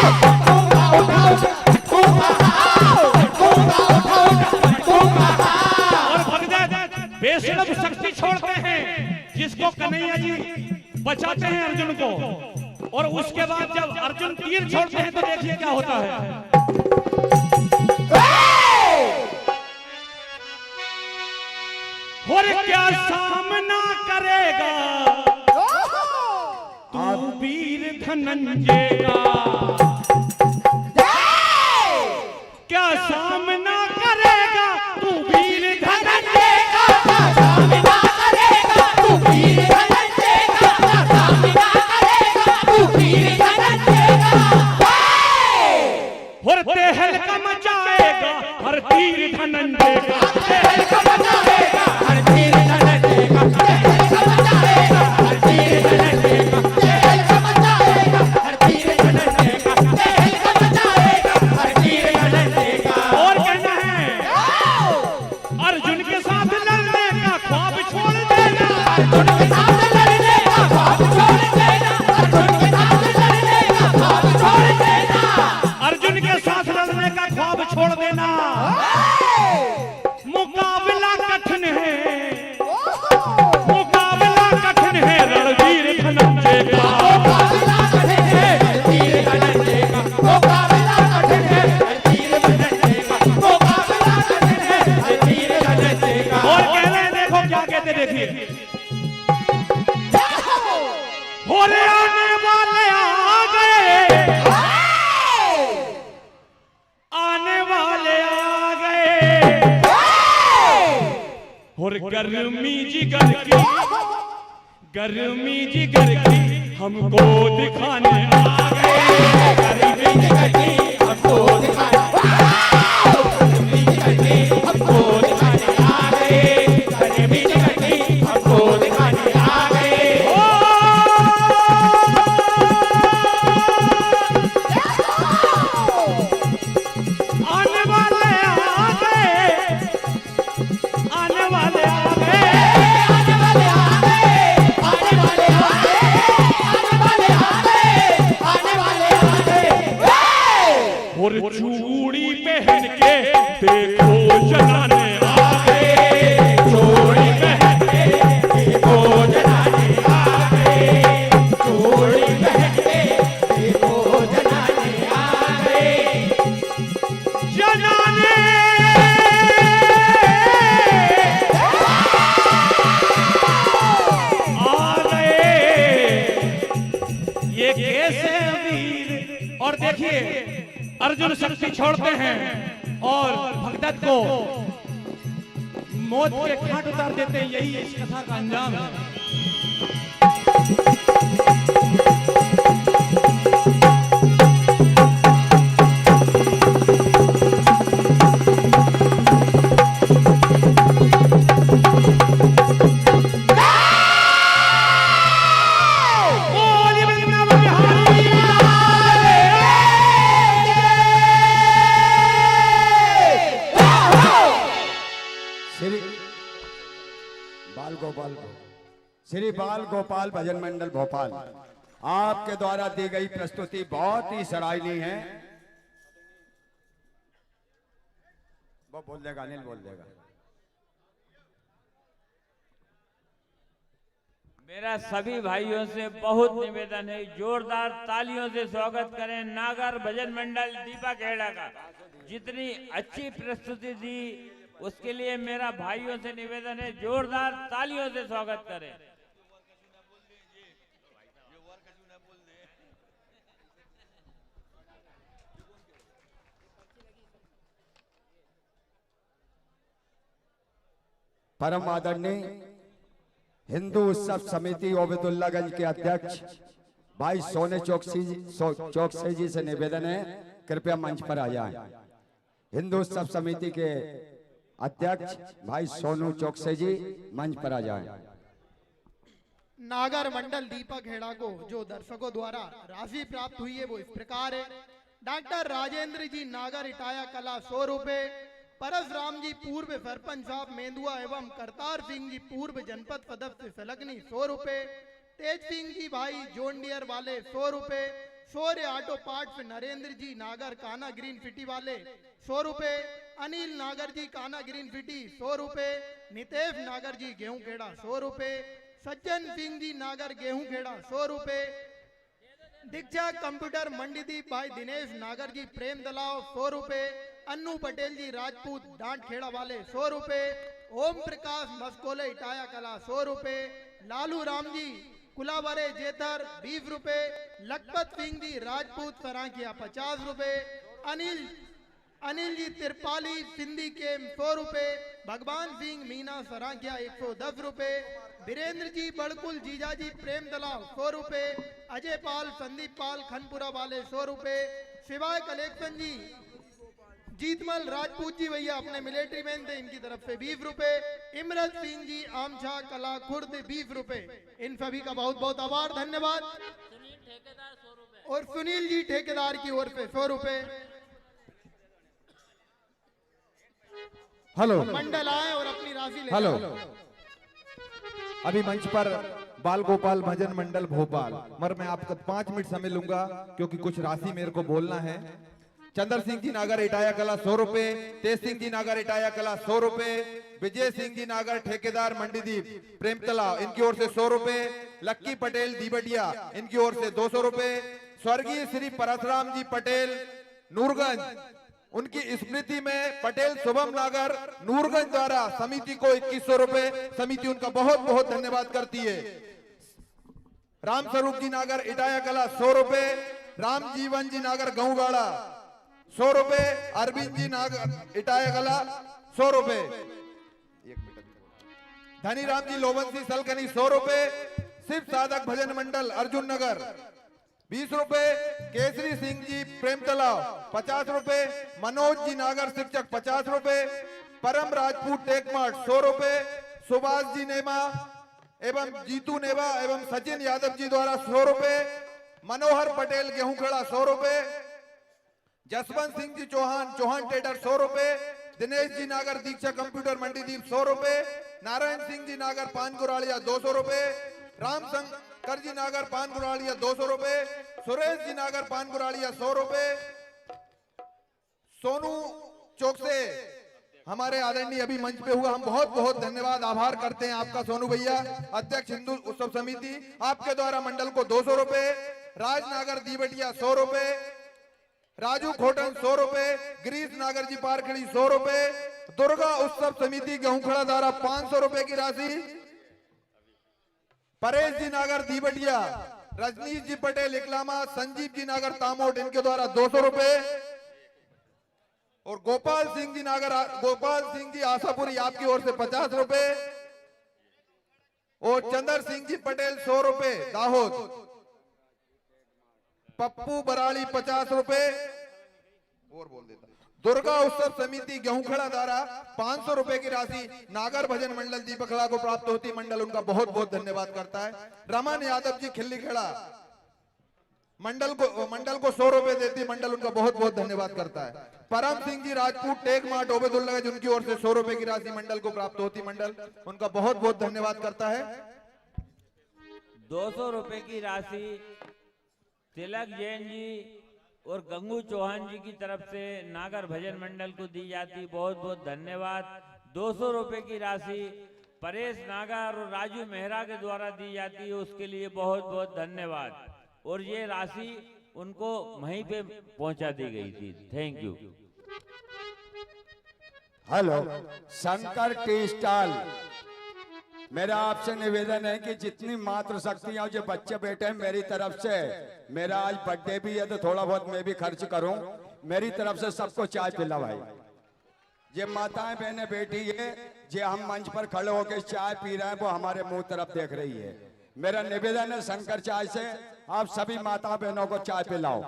पटकूंगा, उठा उठा पटकूंगा। पटकूंगा, उठा उठा पटकूंगा। और भगदत्त बेशर्म शक्ति छोड़ते हैं, जिसको कन्हैया जी बचाते हैं अर्जुन को। और उसके बाद जब अर्जुन तीर छोड़ते हैं, तो देखिए क्या होता है। और क्या सामना करेगा तू वीर धनंजय का? क्या सामना करेगा तू वीर धनंजय का? सामना करेगा तू वीर धनंजय का? सामना करेगा तू वीर धनंजय का? और तहलका मचाएगा हर तीर धनंजय का। तहलका मचाएगा हर तीर धनंजय का। तहलका मचाएगा हर तीर धनंजय का। तहलका मचाएगा हर तीर धनंजय का। तहलका मचाएगा हर तीर धनंजय का। और कहना है, अर्जुन के साथ लड़ने का ख्वाब छोड़ देना। अर्जुन के साथ लड़ने का ख्वाब छोड़ देना। अर्जुन के साथ लड़ने का ख्वाब छोड़ देना। अर्जुन के साथ लड़ने का ख्वाब छोड़ देना। मुकाबला कठिन है, मुकाबला कठिन है रणवीर धनंजय का। मुकाबला कठिन है रणवीर धनंजय का। मुकाबला कठिन है रणवीर धनंजय का। मुकाबला कठिन है रणवीर धनंजय का। और कह रहे हैं, देखो क्या कहते, देखिए। होले आने वाले आ गए, आने वाले आ गए। और गर्मी जिगर की, गर्मी जिगर की हमको दिखाने आ गए। गर्मी जिगर की हमको दिखाने, गर्मी जिगर की हमको दिखाने आ गए। गर्मी जिगर की हमको दिखाने आ गए। आने वाले आ गए, आने वाले आ गए, आने वाले आ गए, आने वाले आ गए, आने वाले आ गए, आने वाले आ गए। और चूड़ी पहन के देखो जनाने आ गए। चूड़ी पहन के देखो जनाने आ गए। चूड़ी पहन के देखो जनाने आ गए। जनाने आ गए। ये कैसे वीर। और देखिए, अर्जुन शक्ति छोड़ते हैं और भगदत्त को मौत के घाट उतार देते हैं। यही इस कथा का अंजाम है। गोपाल श्री बाल गोपाल भजन मंडल भोपाल, आपके द्वारा दी गई प्रस्तुति बहुत ही सराहनीय है। वो बोल देगा, अनिल बोल देगा। मेरा सभी भाइयों से बहुत निवेदन है, जोरदार तालियों से स्वागत करें नागर भजन मंडल दीपक हेड़ा का। जितनी अच्छी प्रस्तुति दी उसके लिए मेरा भाइयों से निवेदन है, जोरदार तालियों से स्वागत करें। परम आदरणीय हिंदू उत्सव समिति ओबेदुल्लागंज के अध्यक्ष भाई सोने चौकसी जी से निवेदन है, कृपया मंच पर आ जाएं। हिंदू उत्सव समिति के अध्यक्ष भाई सोनू चौकसी जी मंच पर आ जाएं। नागर मंडल दीपक हेड़ा को जो दर्शकों द्वारा राशि प्राप्त हुई है वो इस प्रकार है। डॉक्टर राजेंद्र जी नागर इटाया कला 100 रुपए, परसराम जी पूर्व सरपंच साहब मेंदुआ एवं करतार सिंह जी पूर्व जनपद सदस्य सलगनी 100 रुपए, तेज सिंह जी भाई जोन डियर वाले 100 रुपए, शौर्य ऑटो पार्ट्स नरेंद्र जी नागर काना ग्रीन सिटी वाले 100 रुपए, अनिल नागर जी काना ग्रीन सिटी 100 रुपए, नितेश नागर जी गेहूं खेड़ा 100 रुपए, सज्जन सिंह जी नागर गेहूं खेड़ा 100 रुपए, दीक्षा कंप्यूटर मंडीदीप भाई दिनेश नागर जी प्रेम दलाव 100 रुपए, अन्नू पटेल जी राजपूत डांट खेड़ा वाले 100 रुपए, ओम प्रकाश मस्कोले इटाया कला 100 रुपए, लालू राम जी कुलावरे जेतर 20 रुपए, लखपत सिंह जी राजपूत सरांकिया 50 रुपए, अनिल जी तिरपाली सिंधी के 100 रुपए, भगवान सिंह मीना सरांकिया 110 रुपए, वीरेंद्र जी बड़कुल जीजा जी प्रेम दलाव 100 रुपए, अजय पाल संदीप पाल खनपुरा वाले 100 रुपए, शिवाय कलेक्शन जी जीतमल राजपूत जी भैया अपने मिलिट्री मैन थे इनकी तरफ से 20 रुपए, इमरत सिंह जी आमछा कला खुर्द 20 रुपए। इन सभी का बहुत बहुत आभार, धन्यवाद। और सुनील जी ठेकेदार की ओर से 100 रुपए। हेलो मंडल आए और अपनी राशि ले हेलो जाओ। अभी मंच पर बाल गोपाल भजन मंडल भोपाल, मगर मैं आपका 5 मिनट समय लूंगा क्योंकि कुछ राशि मेरे को बोलना है। चंद्र सिंह जी नागर इटाया कला 100 रुपए, तेज सिंह जी नागर इटाया कला 100 रुपए, विजय सिंह जी नागर ठेकेदार मंडीदीप प्रेम तलाव इनकी ओर से 100 रुपए, लक्की पटेल दीबटिया इनकी ओर से 200 रुपए, स्वर्गीय श्री परसराम जी पटेल नूरगंज उनकी स्मृति में पटेल शुभम नागर नूरगंज द्वारा समिति को 2100 रुपए, समिति उनका बहुत बहुत धन्यवाद करती है। राम स्वरूप जी नागर इटाया कला 100 रुपए, राम जीवन जी नागर गऊगाड़ा 100 रुपए, अरविंद जी नागर इटाया कला 100 रुपए, धनी राम जी लोबंसी सलकनी 100 रुपए, शिव साधक भजन मंडल अर्जुन नगर 20 रुपए, केसरी सिंह जी प्रेम तलाव 50 रुपए, मनोज जी नागर शिक्षक 50 रुपए, परम राजपूत टेकमार्ट 100 रुपए, सुभाष जी नेमा एवं जीतू नेवा एवं सचिन यादव जी द्वारा 100 रुपए, मनोहर पटेल गेहूं खड़ा 100 रुपए, जसवंत सिंह जी चौहान टेडर 100 रुपए, दिनेश जी नागर दीक्षा कंप्यूटर मंडीदीप 100 रुपए, नारायण सिंह जी नागर पान गुरालिया 200 रुपए, राम शंकर जी नागर पान गुरालिया 200 रुपए, सुरेश जी नागर पान गुरालिया 100 रुपए, सोनू चौक से हमारे आदरणीय अभी मंच पे हुआ, हम बहुत बहुत धन्यवाद आभार करते हैं आपका सोनू भैया, अध्यक्ष हिंदू उत्सव समिति, आपके द्वारा मंडल को 200 रुपए, राजनागर दीबटिया 100 रुपए, राजू खोटन 100 रुपए, गिरीश नागर जी पारखड़ी 100 रुपए, दुर्गा उत्सव समिति गेहूंखड़ा द्वारा 500 रुपए की राशि, परेश जी नागर दीबटिया, रजनीश जी पटेल इकलामा, संजीव जी नागर तामोट इनके द्वारा 200 रुपए, और गोपाल सिंह जी आशापुरी आपकी ओर से 50 रुपए, और चंद्र सिंह जी पटेल 100 रुपए दाहोद, पप्पू बराड़ी 50 रुपए, और बोल देता दुर्गा उत्सव समिति गेहूंखड़ा द्वारा 500 रुपए की राशि नागर भजन मंडल दीपखड़ा को प्राप्त होती, मंडल उनका बहुत बहुत धन्यवाद करता है। रमन यादव जी खिल्ली खड़ा मंडल को 100 रुपए देती, मंडल उनका बहुत बहुत धन्यवाद करता है। परम सिंह जी राजपूत टेक मार्ट ओबेदुल्लागंज, उनकी ओर से 100 रुपए की राशि मंडल को प्राप्त होती। मंडल उनका बहुत बहुत धन्यवाद करता है। 200 रुपए की राशि तिलक जैन जी और गंगू चौहान जी की तरफ से नागर भजन मंडल को दी जाती, बहुत बहुत धन्यवाद। 200 रुपए की राशि परेश नागर और राजू मेहरा के द्वारा दी जाती है, उसके लिए बहुत बहुत धन्यवाद। और ये राशि उनको वहीं पे पहुंचा दी गई थी। Thank you. Hello, Shankar tea stall, मेरा आपसे निवेदन है कि जितनी मातृ शक्तियां जो बच्चे बैठे हैं, मेरी तरफ से, मेरा आज बर्थडे भी है तो थोड़ा बहुत मैं भी खर्च करूं, मेरी तरफ से सबको चाय पिला भाई। ये माताएं बहनें बैठी है, जो हम मंच पर खड़े होकर चाय पी रहे हैं, वो हमारे मुंह तरफ देख रही है। मेरा निवेदन है शंकर चाय से आप सभी माता बहनों को चाय पिलाओ।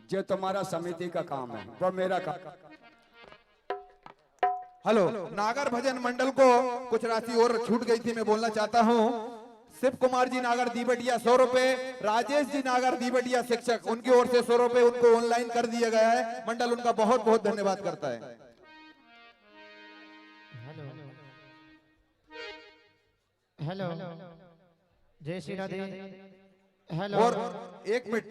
जो तुम्हारा समिति का काम है वो मेरा काम। हेलो, नागर भजन मंडल को कुछ राशि और छूट गई थी, मैं बोलना चाहता हूँ। शिव कुमार जी नागर दीबटिया 100 रुपए, राजेश जी नागर दीबटिया शिक्षक, उनकी ओर से 100 रुपए उनको ऑनलाइन कर दिया गया है। मंडल उनका बहुत बहुत धन्यवाद करता है। हेलो, जय श्री राधे। हेलो, और एक मिनट,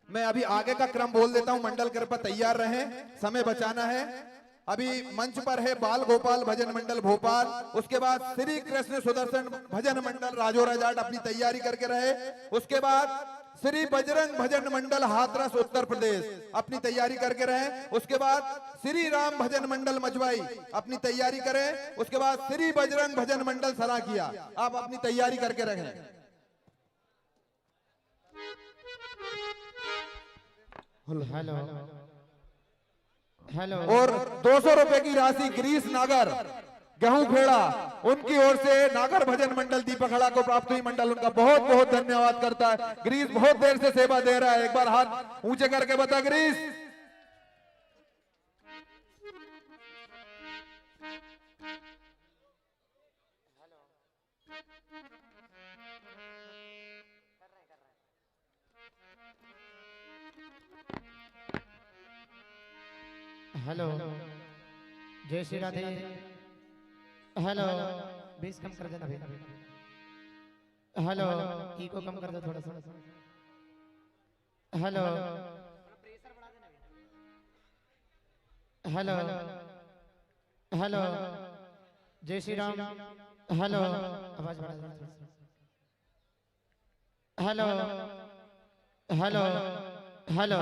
मैं अभी आगे का क्रम बोल देता हूं। मंडल कृपया तैयार रहें, समय बचाना है। अभी मंच पर है बाल गोपाल भजन मंडल भोपाल, उसके बाद श्री कृष्ण सुदर्शन भजन मंडल राजौरा जाट अपनी तैयारी करके रहे। उसके बाद श्री बजरंग भजन मंडल हाथरस उत्तर प्रदेश अपनी तैयारी करके रहे। उसके बाद श्री राम भजन मंडल मजवाई अपनी तैयारी करें। उसके बाद श्री बजरंग भजन मंडल सराकिया आप अपनी तैयारी करके रहें। Hello, hello. और 200 रुपए की राशि गिरीश नागर गेहूं खेड़ा, उनकी ओर से नागर भजन मंडल दीपखड़ा को प्राप्त हुई। मंडल उनका बहुत बहुत धन्यवाद करता है। गिरीश बहुत देर से सेवा दे रहा है, एक बार हाथ ऊंचे करके बता गिरीश। हेलो, जय श्री राधे। हेलो, 20 कम कर देना भैया। हेलो, ई को कम कर दो थोड़ा सा। हेलो, हेलो, हेलो, जय श्री राम। हेलो, आवाज बढ़ा दो थोड़ा सा। Hello, hello, hello,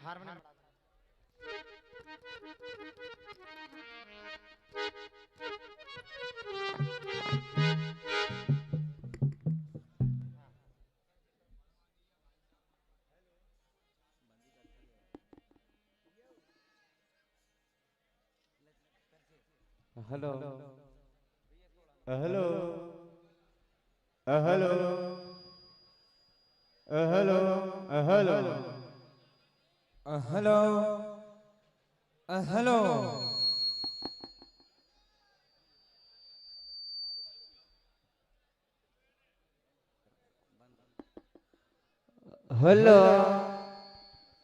harmonium. Hello, hello, hello, hello, hello, hello, hello,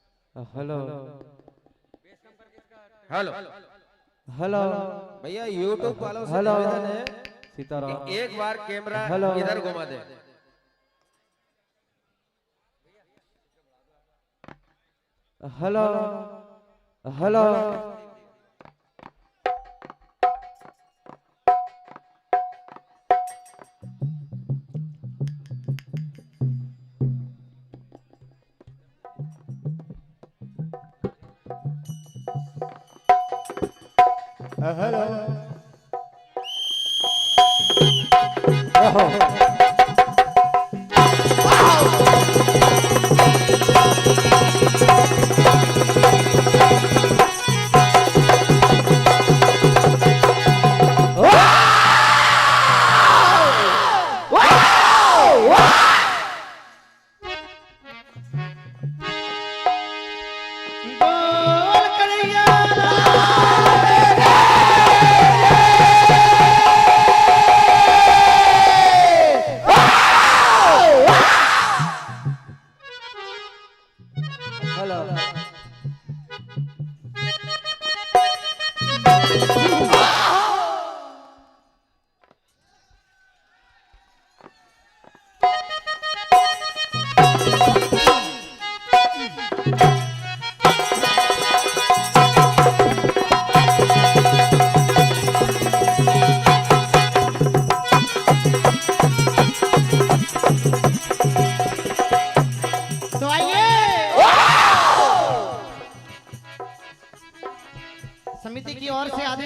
hello, hello, hello, hello भैया, यूट्यूब वालों से निवेदन है सीताराम, एक बार कैमरा इधर घुमा दे। हेलो, हेलो, हेलो,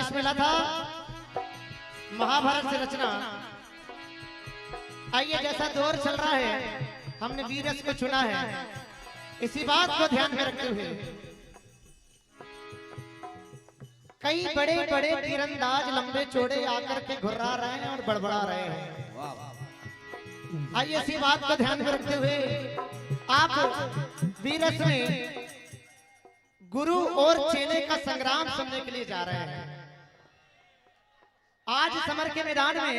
आदेश मिला था महाभारत से रचना। आइए, जैसा दौर चल रहा है हमने वीर रस को चुना है, इसी बात को ध्यान में रखते हुए कई बड़े बड़े तीरंदाज लंबे चौड़े आकर के घुर्रा रहे हैं और बड़बड़ा रहे हैं। आइए, इसी बात को ध्यान में रखते हुए आप वीरस में गुरु और चेले का संग्राम सुनने के लिए जा रहे हैं। आज समर के मैदान में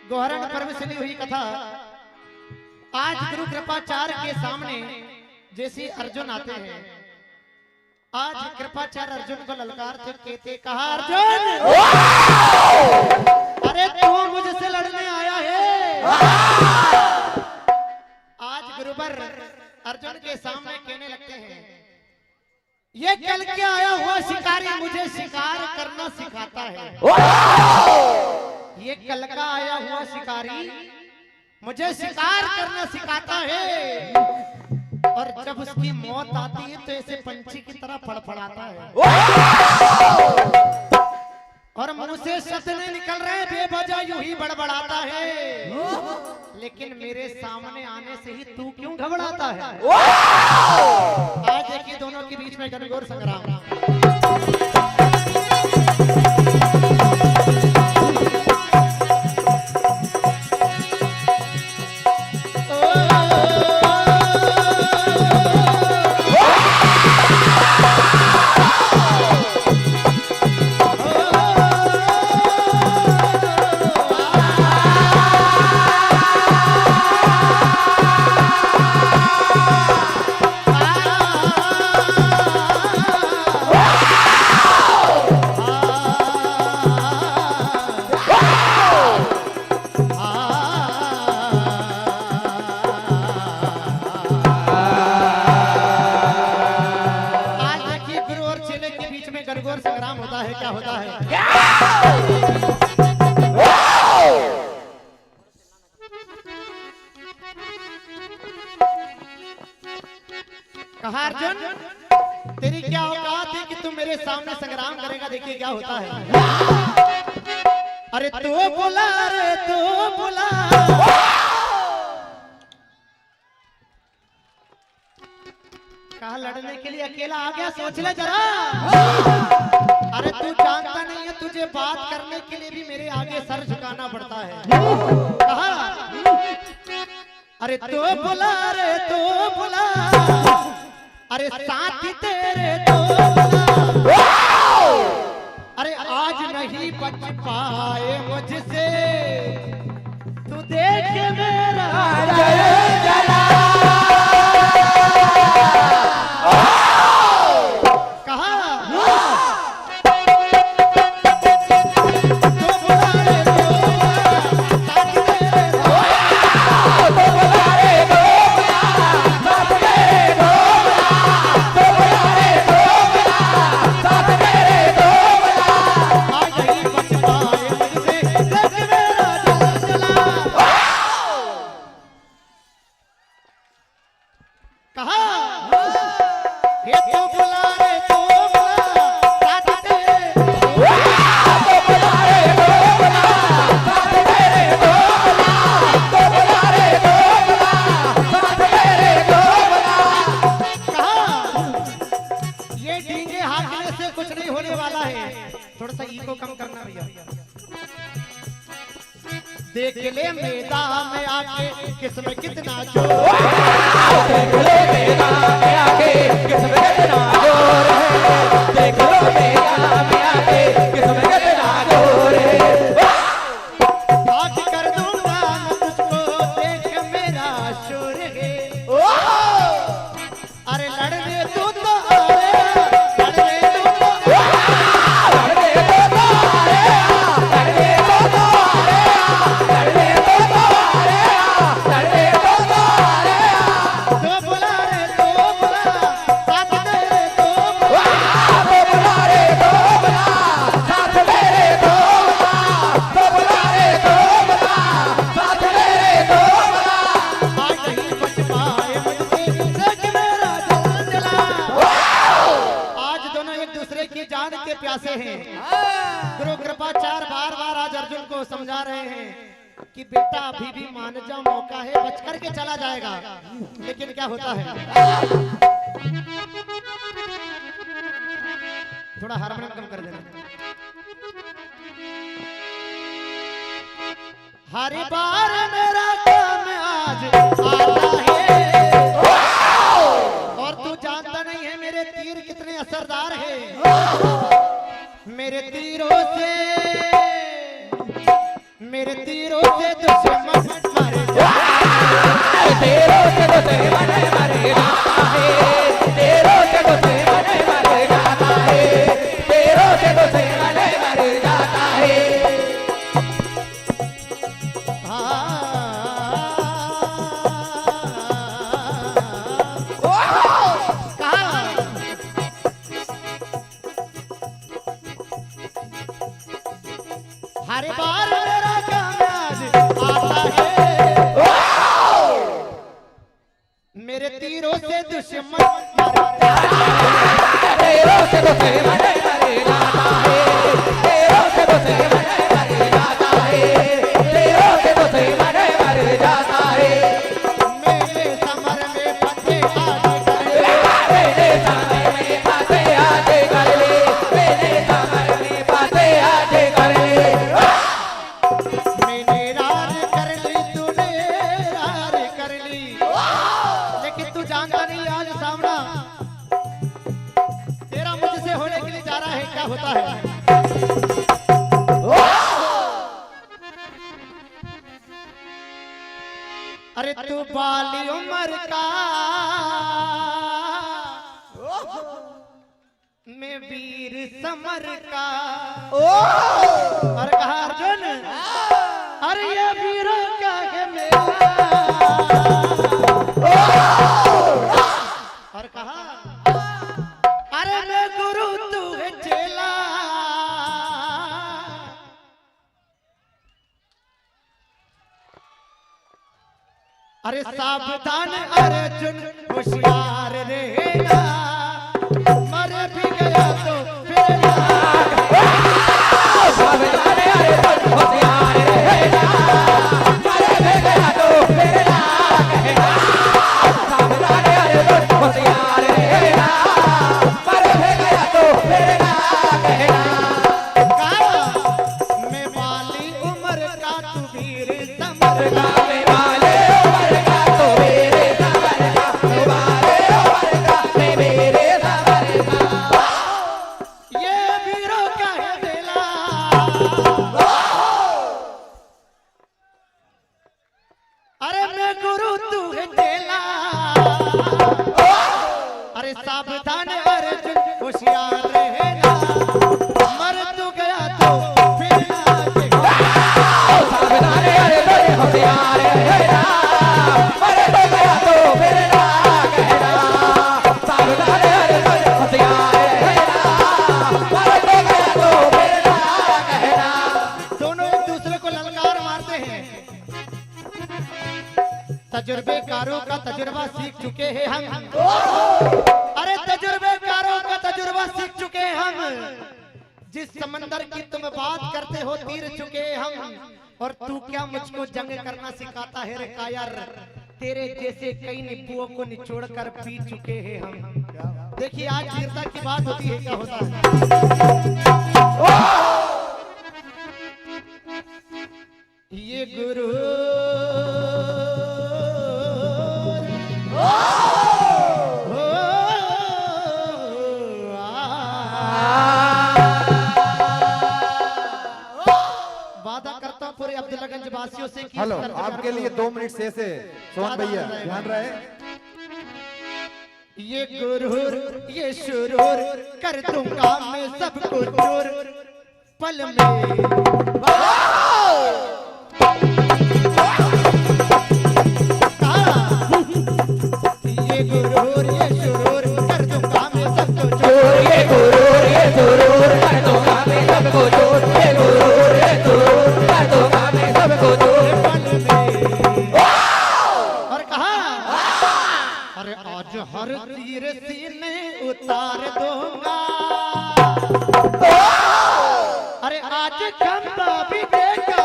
गोहरण पर्व से ली हुई कथा आज गुरु कृपाचार्य के सामने जैसे अर्जुन आते हैं। आज कृपाचार्य अर्जुन को ललकारते कहते, कहा अर्जुन, अरे तू मुझसे लड़ने आया है। आज गुरुवर अर्जुन के सामने कहने लगते हैं, ये कल के आया हुआ शिकारी मुझे शिकार करना सिखाता है। ये कल का आया हुआ शिकारी मुझे शिकार करना सिखाता है, और जब उसकी मौत आती है तो ऐसे पंछी की तरह फड़फड़ाता है और मुंह से शब्द नहीं निकल रहे, बेवजह यूं ही बड़बड़ाता है। लेकिन मेरे सामने आने से ही तू क्यों घबराता है? आज देखिए दोनों के बीच में घनघोर संग्राम। संग्राम होता है, क्या होता है? कहा अर्जुन, तेरी क्या औकात है कि तू मेरे सामने संग्राम करेगा? देखिए क्या होता है। अरे तू बुला रे तू बुला, कहा लड़ने के लिए अकेला आ गया, सोच ले जरा। अरे तू जानता नहीं है, तुझे बात करने के लिए भी मेरे आगे सर झुकाना पड़ता है। कहा अरे तू बुला रे तू बुला, अरे साथी तेरे तू बुला, अरे आज नहीं बच पाए मुझसे, तू देख मेरा जला। देख ले मैदान में आके किसमें कितना जोर, देख ले मैदान में आके किसमें कितना जोर है, देख लो मैदान में आके किसमें कितना जोर है। आज कर दूंगा तुझको, देख मेरा शोर है। अरे लड़ने तू तो लड़ने तू तो बुला को समझा रहे हैं कि बेटा अभी भी मान जा, मौका है, बच करके चला जाएगा। लेकिन क्या होता है, थोड़ा हारमोनियम कम कर देना। हर बार मेरा काम आज आता है, और तू जानता नहीं है मेरे तीर कितने असरदार हैं। मेरे तीरों से दुश्मन मर जाए, तेरों से दुश्मन मर जाता है, तेरों से दुश्मन मर जाता है, तेरों से दुश्मन मर जाता है। हर बार मेरा काम आता है, मेरे तीरों से दुश्मन मर जाता है, तेरों से दुश्मन मर जाता है, तेरों से दुश्मन मर जाता है, तेरों से दुश्मन मर जाता है। मेरे समर में फंसे आज कर ले, मेरे समर में फंसे आज कर ले, मेरे समर में फंसे आज कर ले। मैंने रार कर ली, तूने रार कर ली, लेकिन तू जानता नहीं आज सामना तेरा मुझसे होने के लिए जा रहा है। क्या होता है, अरे तू बाली उम्र का, मैं वीर समर का। और कहा अर्जुन, अरे ये वीरों का है मेला। और कहा, अरे मैं गुरु तू है चेला। अरे सावधान अर्जुन होशियार रहना, मर भी गया तो फिर सावधान अर्जुन होशियार रहना, मर भी गया तो फिर ना कहना। सावधान अर्जुन होशियार रहना, मर भी गया तो फिर ना कहना। कहा, मैं वाली उम्र का तू वीर समर का। सावधान अर्जुन होशियार रहना, मर तू गया तो फिर ना कहना। सावधान अर्जुन होशियार रहना, मर तू गया तो फिर ना कहना। सावधान अर्जुन होशियार रहना, मर तू गया तो फिर ना कहना। दोनों एक दूसरे को ललकार मारते हैं। तजुर्बेकारों का तजुर्बा सीख चुके हैं हम। अरे तजुर्बेकारों का तजुर्बा सीख चुके हैं हम। जिस समंदर की तुम बात करते हो तीर चुके हम, और तू क्या मुझको जंग करना सिखाता है रे कायर। तेरे जैसे कई निब्बुओं को निचोड़ कर पी चुके हैं हम। देखिए आज वीरता की बात होती है, क्या होता है। ये गुरु वादा करता हूँ पूरे अब्दुल्लागंज वासियों से कि हेलो, आपके लिए 2 मिनट से सोहन भैया ध्यान रहे। ये गुरूर ये शुरूर कर दूंगा मैं सबको चूर पल में। ये गुरूर ये शुरूर कर दूंगा मैं सबको चूर, ये गुरूर ये शुरूर कर दूंगा मैं सबको चूर, ये गुरूर ये शुरूर कर दूंगा मैं सबको चूर पल में। और कहा, अरे आज हर तीर सीने उतार दूंगा। अरे आज खंबा भी देखा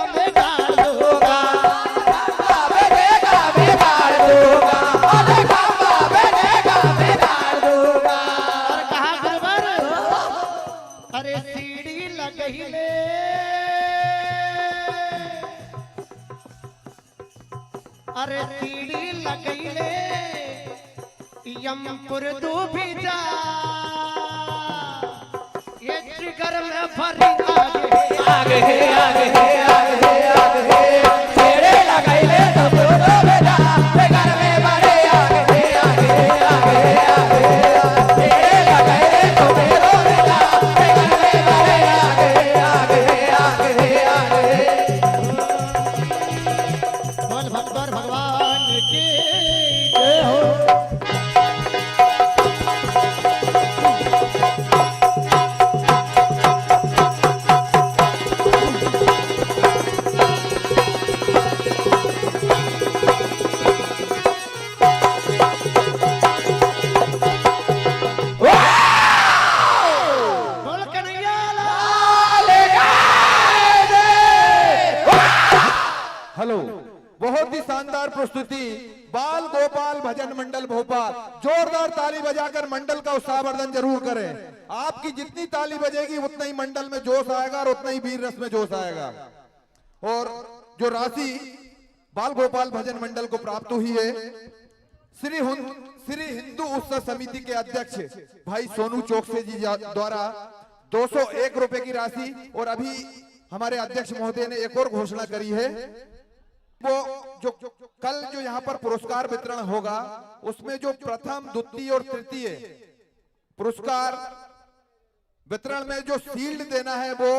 अरे तीड़ी लगैले यमपुर डूबी जा ये ट्रिगर में भरी आगे आगे आगे आगे तेरे लगैले सब डूबे जा ट्रिगर में भरे आगे आगे आगे आगे तेरे लगैले सब डूबे जा ट्रिगर में भरे आगे आगे आगे आगे बोल भगवान भगवान की जय हो। हेलो, बहुत ही शानदार प्रस्तुति बाल गोपाल भजन मंडल भोपाल। जोरदार ताली बजाकर मंडल का उत्साहवर्धन जरूर करें। आपकी जितनी ताली बजेगी उतना ही मंडल में जोश आएगा और उतना ही वीर रस में जोश आएगा। और जो राशि बाल गोपाल भजन मंडल को प्राप्त हुई है, श्री हिंदू उत्सव समिति के अध्यक्ष भाई सोनू चौकसे जी द्वारा 201 रुपए की राशि, और अभी हमारे अध्यक्ष महोदय ने एक और घोषणा करी है, वो जो कल जो यहाँ पर पुरस्कार वितरण होगा उसमें जो प्रथम द्वितीय और तृतीय पुरस्कार वितरण में जो शील्ड देना है वो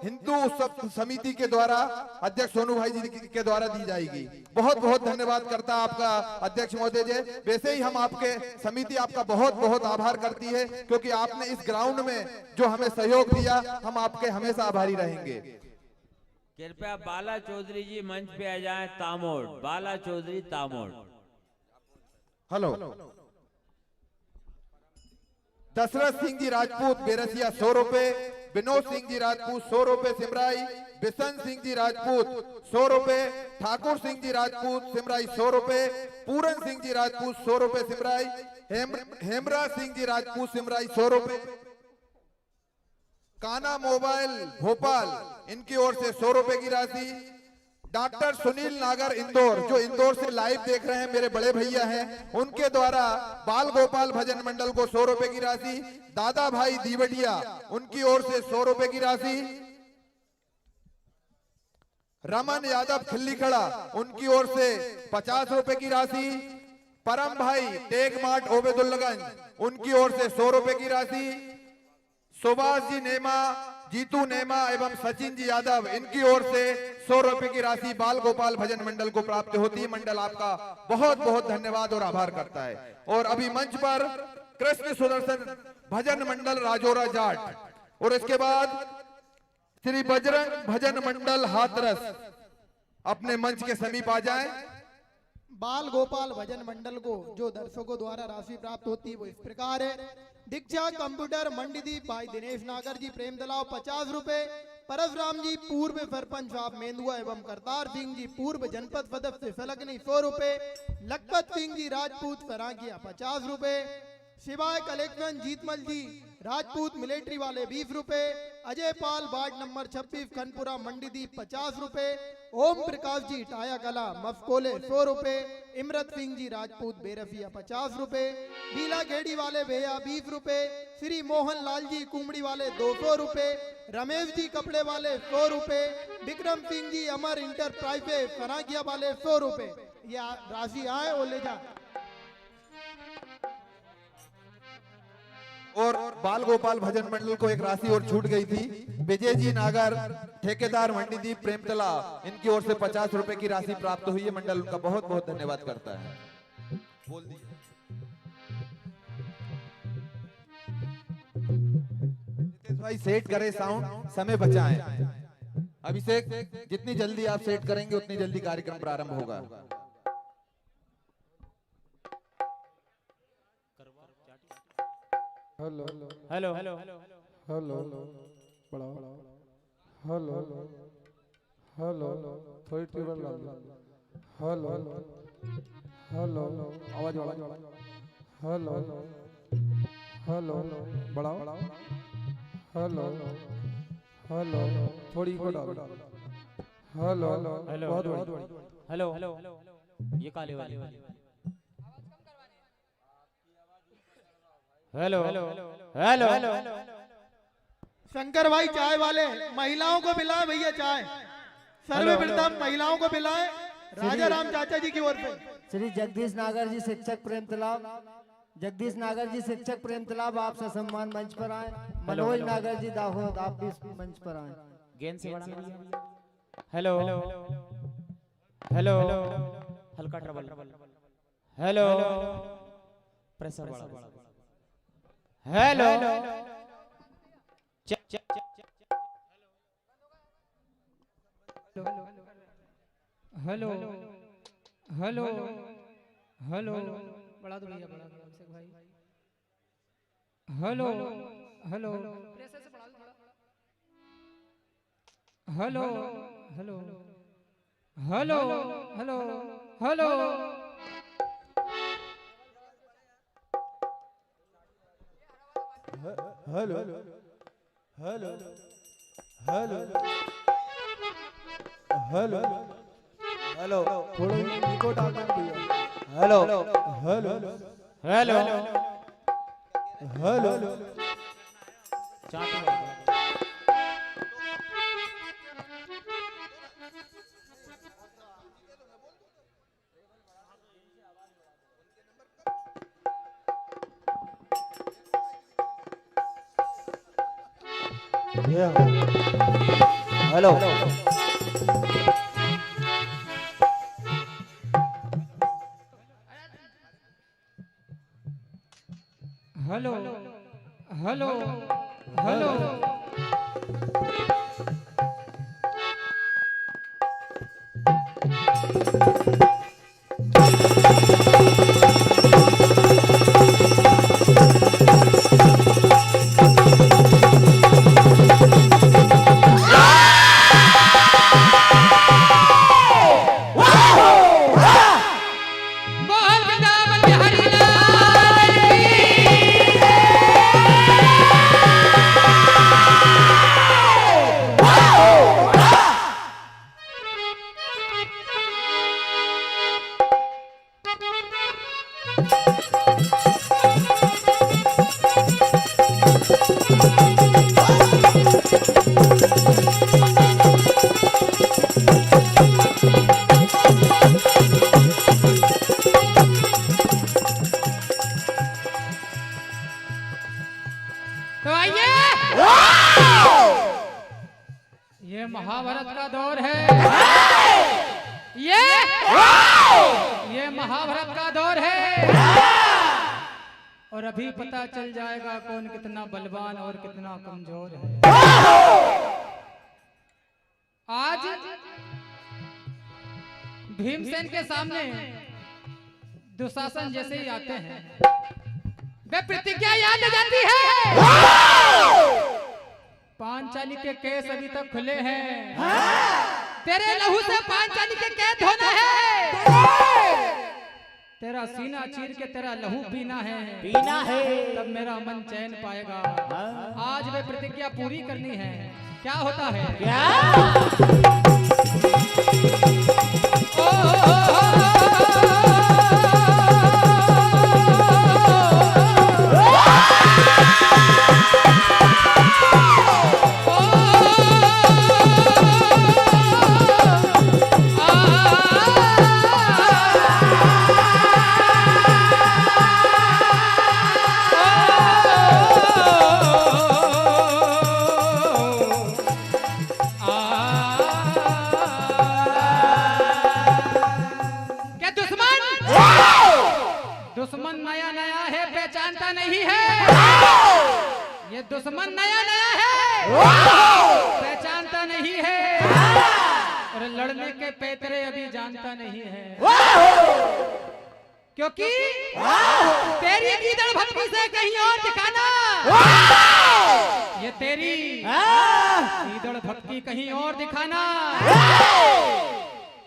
हिंदू उत्सव समिति के द्वारा अध्यक्ष सोनू भाई जी के द्वारा दी जाएगी। बहुत बहुत धन्यवाद करता आपका अध्यक्ष महोदय जी। वैसे ही हम आपके समिति आपका बहुत बहुत आभार करती है, क्योंकि आपने इस ग्राउंड में जो हमें सहयोग दिया, हम आपके हमेशा आभारी रहेंगे। कृपया बाला चौधरी जी मंच पे आ जाएं। तामोड़, बाला चौधरी तामोड़। हेलो, दशरथ सिंह जी राजपूत बेरसिया 100 रुपए, विनोद सिंह जी राजपूत 100 रुपए सिमराई, बिशन सिंह जी राजपूत 100 रुपए, ठाकुर सिंह जी राजपूत सिमराई 100 रुपए, पूरन सिंह जी राजपूत 100 रुपए सिमराई, हेमरा सिंह जी राजपूत सिमराई 100 रुपए, काना मोबाइल भोपाल इनकी ओर से 100 रुपए की राशि, डॉक्टर सुनील नागर इंदौर जो इंदौर से लाइव देख रहे हैं, मेरे बड़े भैया हैं, उनके द्वारा बाल गोपाल भजन मंडल को 100 रुपए की राशि, दादा भाई दीवटिया उनकी ओर से 100 रुपए की राशि, रमन यादव खिल्ली खड़ा उनकी ओर से 50 रुपए की राशि, परम भाई टेक मार्ट ओबेदुल्लागंज उनकी ओर से 100 रुपए की राशि, सुभाष जी नेमा, जीतू नेमा एवं सचिन जी यादव इनकी ओर से 100 रुपए की राशि बाल गोपाल भजन मंडल को प्राप्त होती है। मंडल आपका बहुत बहुत धन्यवाद और आभार करता है। और अभी मंच पर कृष्ण सुदर्शन भजन मंडल राजौरा जाट, और इसके बाद श्री बजरंग भजन मंडल हाथरस अपने मंच के समीप आ जाएं। बाल गोपाल भजन मंडल को जो दर्शकों द्वारा राशि प्राप्त होती है वो इस प्रकार है। दीक्षा कंप्यूटर मंडीदीप भाई दिनेश नागर जी प्रेम दलाव 50 रुपए, परशुराम जी पूर्व सरपंच साहब मेंदुआ एवं करतार सिंह जी पूर्व जनपद सदस्य फलकनी 100 रुपए, लखपत सिंह जी राजपूत सरागिया 50 रुपए, शिवाय कलेक्शन जीतमल जी राजपूत मिलिट्री वाले 20 रुपए, अजय पाल वार्ड नंबर 26 खनपुरा मंडीदीप 50 रुपए, ओम प्रकाश जी टाया कला मफकोले 100 रुपए, इमरत सिंह जी राजपूत बेरफिया 50 रुपए, बीला गेड़ी वाले भैया 20 रुपए, श्री मोहन लाल जी कुमड़ी वाले 200 रुपए, रमेश जी कपड़े वाले 100 रुपए, विक्रम सिंह जी अमर इंटरप्राइजेज फरागिया वाले 100 रुपए। ये राशि आए और ले जा। और बाल गोपाल भजन मंडल को एक राशि और छूट गई थी। विजय जी नागर ठेकेदार मंडीदीप प्रेमतला इनकी ओर से 50 रुपए की राशि प्राप्त हुई है। मंडल उनका बहुत बहुत धन्यवाद करता है। बोल दीजिए भाई, सेट करें साउंड, समय बचाएं। अभिषेक जितनी जल्दी आप सेट करेंगे उतनी जल्दी कार्यक्रम प्रारंभ होगा। हेलो हेलो हेलो हेलो बढ़ाओ हेलो हेलो थोड़ी ट्यूबल डाल हेलो हेलो आवाज बढ़ाओ हेलो हेलो बढ़ाओ हेलो हेलो थोड़ी को डालो हेलो हेलो बहुत बढ़िया हेलो हेलो ये काले वाली। हेलो हेलो शंकर भाई चाय वाले महिलाओं को पिलाए भैया चाय। सर्वप्रथम महिलाओं को पिलाए राजा राम चाचा जी की ओर से। श्री जगदीश नागर जी शिक्षक प्रेम तालाब, जगदीश नागर जी शिक्षक प्रेम तालाब आप सम्मान मंच पर आए। मनोज नागर जी दाहोद आप भी मंच पर आए। गेंद से बड़ा। हेलो हेलो हल्का ट्रबल। हेलो प्रेशर बड़ा। हेलो हेलो हेलो हेलो बढ़ा दो भैया, बढ़ा दो अभिषेक भाई। Hello hello hello hello hello hello hello hello hello hello hello hello थोड़ा इको डालना भैया। Hello hello hello hello hello hello hello hello तो आइए, ये महाभारत का दौर है। ये महाभारत का दौर है और अभी पता चल जाएगा कौन कितना बलवान और कितना कमजोर है। आज भीमसेन के सामने दुशासन जैसे ही आते हैं वे प्रतिज्ञा याद आ जाती है। पांचाली के केस अभी तक खुले हैं। तेरे लहू से पांचाली के कैद होना है। तेरा सीना चीर के तेरा लहू पीना है तब मेरा मन चैन पाएगा। आज वे प्रतिज्ञा पूरी करनी है। क्या होता है दुश्मन नया नया है, पहचानता नहीं है। ये दुश्मन नया नया है, पहचानता नहीं है और लड़ने के पैतरे अभी जानता नहीं है। क्योंकि तेरी गीदड़ भक्ति से कहीं और दिखाना, ये तेरी गीदड़ भक्ति कहीं और दिखाना।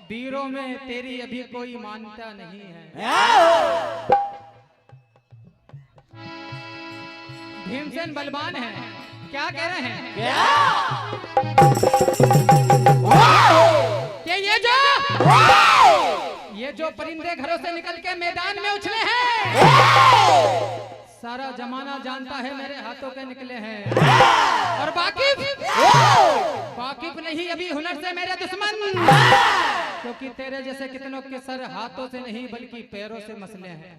वीरों में तेरी अभी कोई मान्यता नहीं है। भीमसेन बलवान है, क्या कह रहे हैं कि ये जो परिंदे घरों से निकल के मैदान में उछले हैं, सारा जमाना जानता है मेरे हाथों के निकले हैं। और वाकिफ नहीं अभी हुनर से मेरे दुश्मन, क्योंकि तेरे जैसे कितनों के सर हाथों से नहीं बल्कि पैरों से मसले हैं।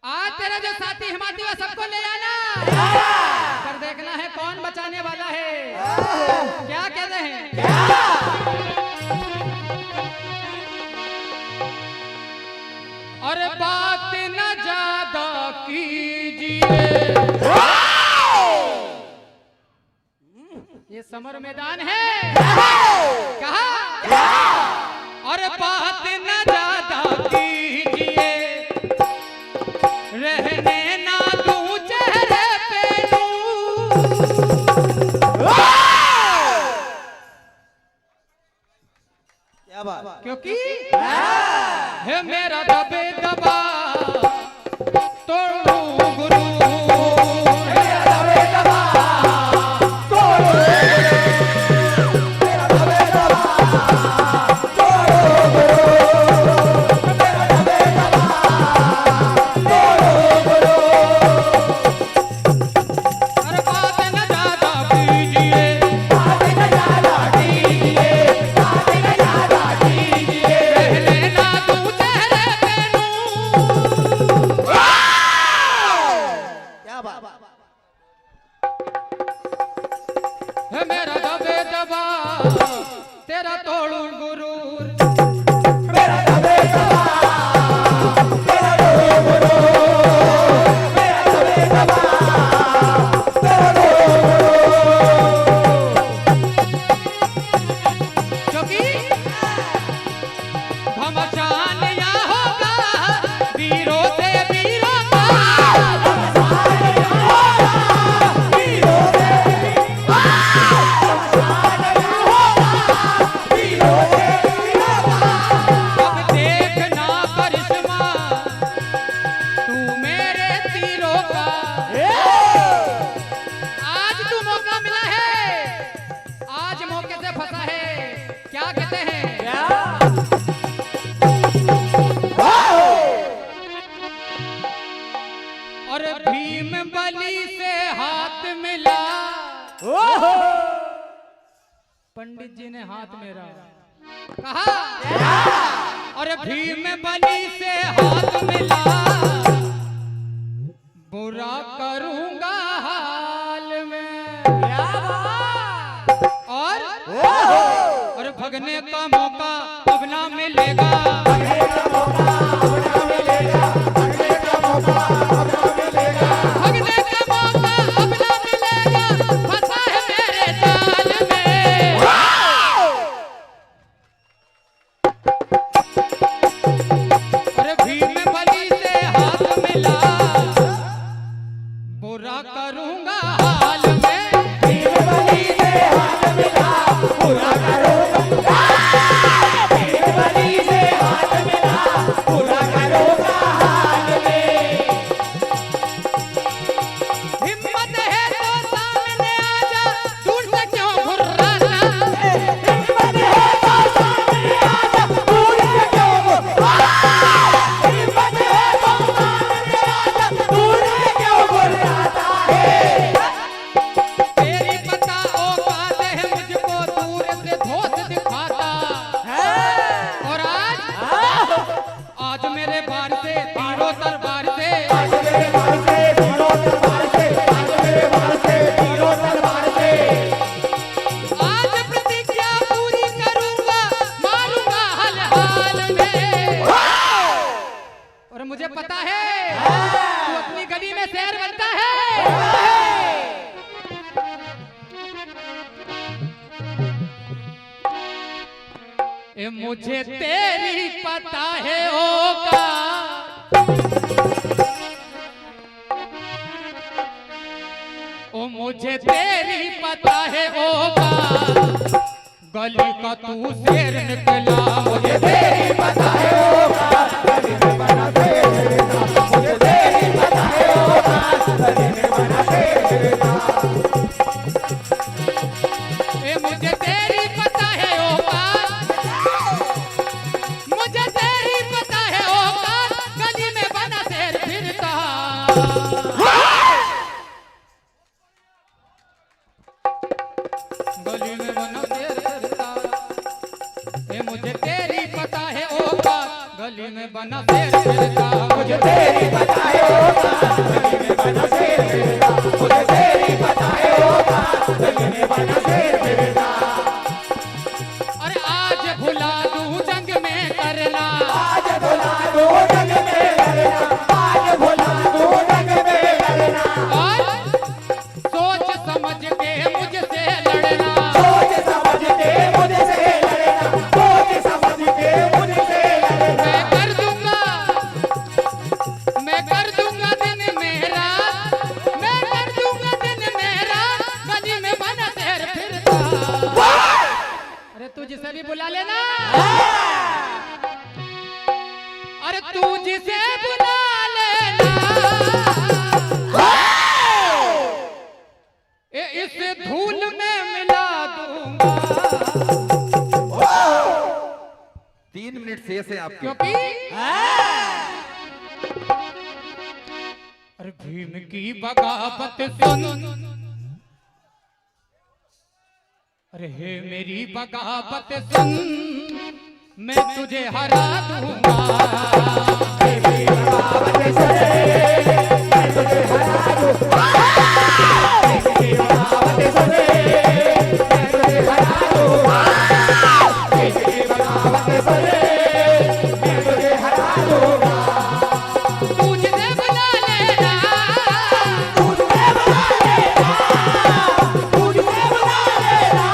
आज तेरा जो साथी हिमाती है सबको ले आना, पर देखना है कौन बचाने वाला है। क्या कह रहे हैं? और बात न ज्यादा कीजिए, ये समर मैदान है कहा। और बात न ज्यादा कीजिए, रहने ना दूं चेहरे पे क्या बात, क्योंकि है मेरा दबे दबा तोड़ू गुरु, मेरा दबे दबा तोड़ू, मेरा दबे दबा तोड़ू गुरु, मेरा दबे दबा तोड़ू गुरु। अरे बात न ज्यादा कीजिए, बात न ज्यादा कीजिए, बात न ज्यादा कीजिए, रहने ना दूं चेहरे पे नूर। क्या बात, है मेरा दबे दबा तेरा तोड़ू गुरूर, मेरा दबे दबा तेरा तोड़ू गुरूर, मेरा दबे दबा तेरा तोड़ू गुरूर। क्योंकि घमसान यहाँ होगा वीरों से वीरों का, अब देखना करिश्मा तू मेरे तीरों का। आज तू मौका मिला है, आज मौके से फंसा है। क्या कहते हैं? और भीम बली से हाथ मिला, पंडित जी ने हाथ मेरा कहा। और भीम बली से हाथ मिला, बुरा करूंगा हाल में। और भगने का मौका अब ना मिलेगा, भगने का मौका अब ना मिलेगा, भगने का मौका अब ना मिलेगा, भगने का मौका अब ना मिलेगा, फंसा है मेरे जाल में। और भीम बली से हाथ मिला, बुरा करूंगा हाल में, भीम बली से हाथ मिला, बुरा करूंगा, भीम बली से हाथ मिला, बुरा करूंगा हाल में। हिम्मत है तो सामने आजा, दूर से क्यों घुर्राना, हिम्मत है तो सामने आजा, दूर से क्यों घुर्राना, हिम्मत है तो सामने आजा, दूर से क्यों घुर्राता है। तेरी पता औकात है मुझको दूर से धोत दिखाता और आज मेरे बार से तीरों तलवार से, आज मेरे बार से तीरों तलवार से, आज मेरे बार से तीरों तलवार से, आज प्रतिज्ञा पूरी करूंगा, मारूंगा हल हाल में। और मुझे पता है तू अपनी गली में शेर बनता है। ए मुझे तेरी पता है होगा, ओ मुझे तेरी पता है होगा, गली का तू शेर निकला, मुझे तेरी पता है होगा, गली में बना शेर था, मुझे तेरी पता है होगा, गली में बना शेर था। ए मुझे तेरी पता है होगा, ये मुझे तेरी पता है औकात, गली में बना शेर फिरता। मुझे तेरी पता है औकात, गली में बना शेर फिरता। मुझे तेरी पता है औकात, गली में बना शेर फिरता। अरे आज भुला दूं जंग में करना, आज भुला दूं जंग में करना, आज भुला दूं जंग में करना। और सोच समझ के मुझसे लड़ना, सोच समझ के मुझसे लड़ना, सोच समझ के मुझसे लड़ना। मैं कर दूंगा दिन मेरा, मैं कर दूंगा दिन मेरा, गली में बना शेर फिरता। अरे तू जिसे भी बुला लेना, अरे तू जिसे बुला लेना, इस धूल में मिला दूंगा। 3 मिनट शेष है आपके। क्योंकि अरे भीम की बगावत सुन, अरे हे मेरी बगावत सुन, मैं तुझे हरा दूंगा। मेरी बगावत सुन, मैं तुझे हरा दूंगा। मेरी बगावत सुन, मैं तुझे हरा दूंगा। मेरी बगावत सुन, मैं तुझे हरा दूंगा। तू जिसे बुला लेना, तुझे बुला लेना, तुझे बुला लेना।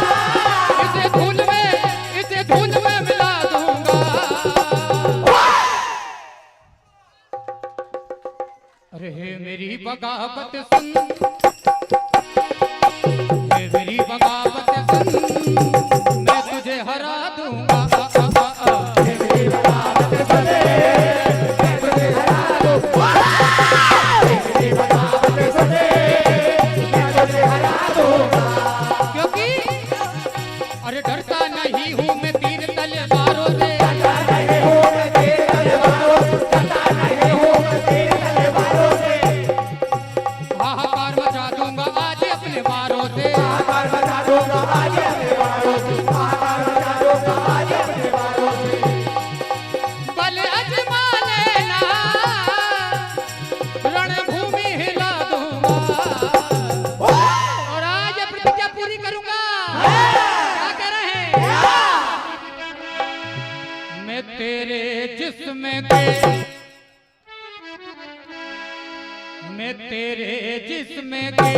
इसे धूल में मिला दूंगा। अरे हे मेरी बगावत सुन, हे मेरी बगावत सुन, मैं तुझे हरा दूंगा। मेरी बगावत सुन, मैं तुझे हरा दूंगा। मेरी बगावत सुन, मैं तुझे हरा दूंगा। क्योंकि अरे डरता नहीं हूँ मैं तीर तलवारों से, डरता नहीं हूँ मैं तेरे तलवारों से, डरता नहीं हूँ मैं तेरे तलवारों से। हाहाकार मचा दूंगा आज अपने वारों से। हाहाकार मचा दूंगा आज अपने वारों से, हाहाकार मचा दूंगा आज अपने वारों से। बल अजमा लेना, रणभूमि हिला दूंगा। और आज प्रतिज्ञा पूरी करूंगा। क्या कह रहे हैं? मैं तेरे जिस्म के, मैं तेरे जिस्म के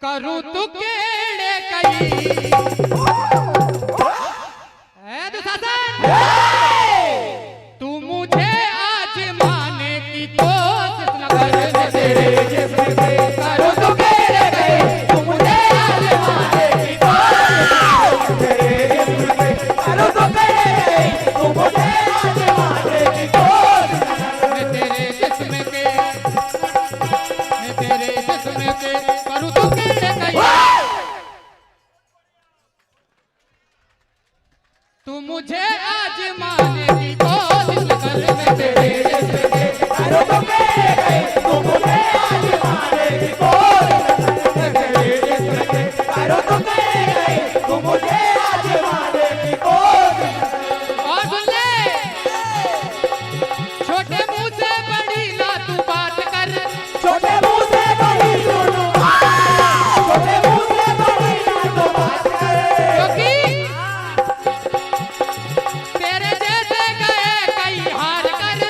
करूं तू केड़े कई। है दुशासन, तू मुझे आज माने की कोशिश न कर। तेरे जिस्म के करूं तू केड़े कई, तू मुझे आज माने की कोशिश। तेरे जिस्म के करूं तू केड़े कई, तू मुझे आज माने की कोशिश। मैं तेरे जिस्म के, मैं तेरे जिस्म के करूं तू केड़े कई। तू मुझे आज माने की कोशिश न कर। मैं तेरे जिस्म के करूं तू केड़े कई, तू मुझे आज माने की कोशिश। तेरे जिस्म के करूं तू केड़े कई, तू मुझे आज माने की कोशिश। और सुन ले, छोटे मुंह से बड़ी ना तू बात कर। छोटे मुंह से बड़ी सुनो, छोटे मुंह से बड़ी ना तो बात करे। क्योंकि तेरे जैसे गए कई हार कर,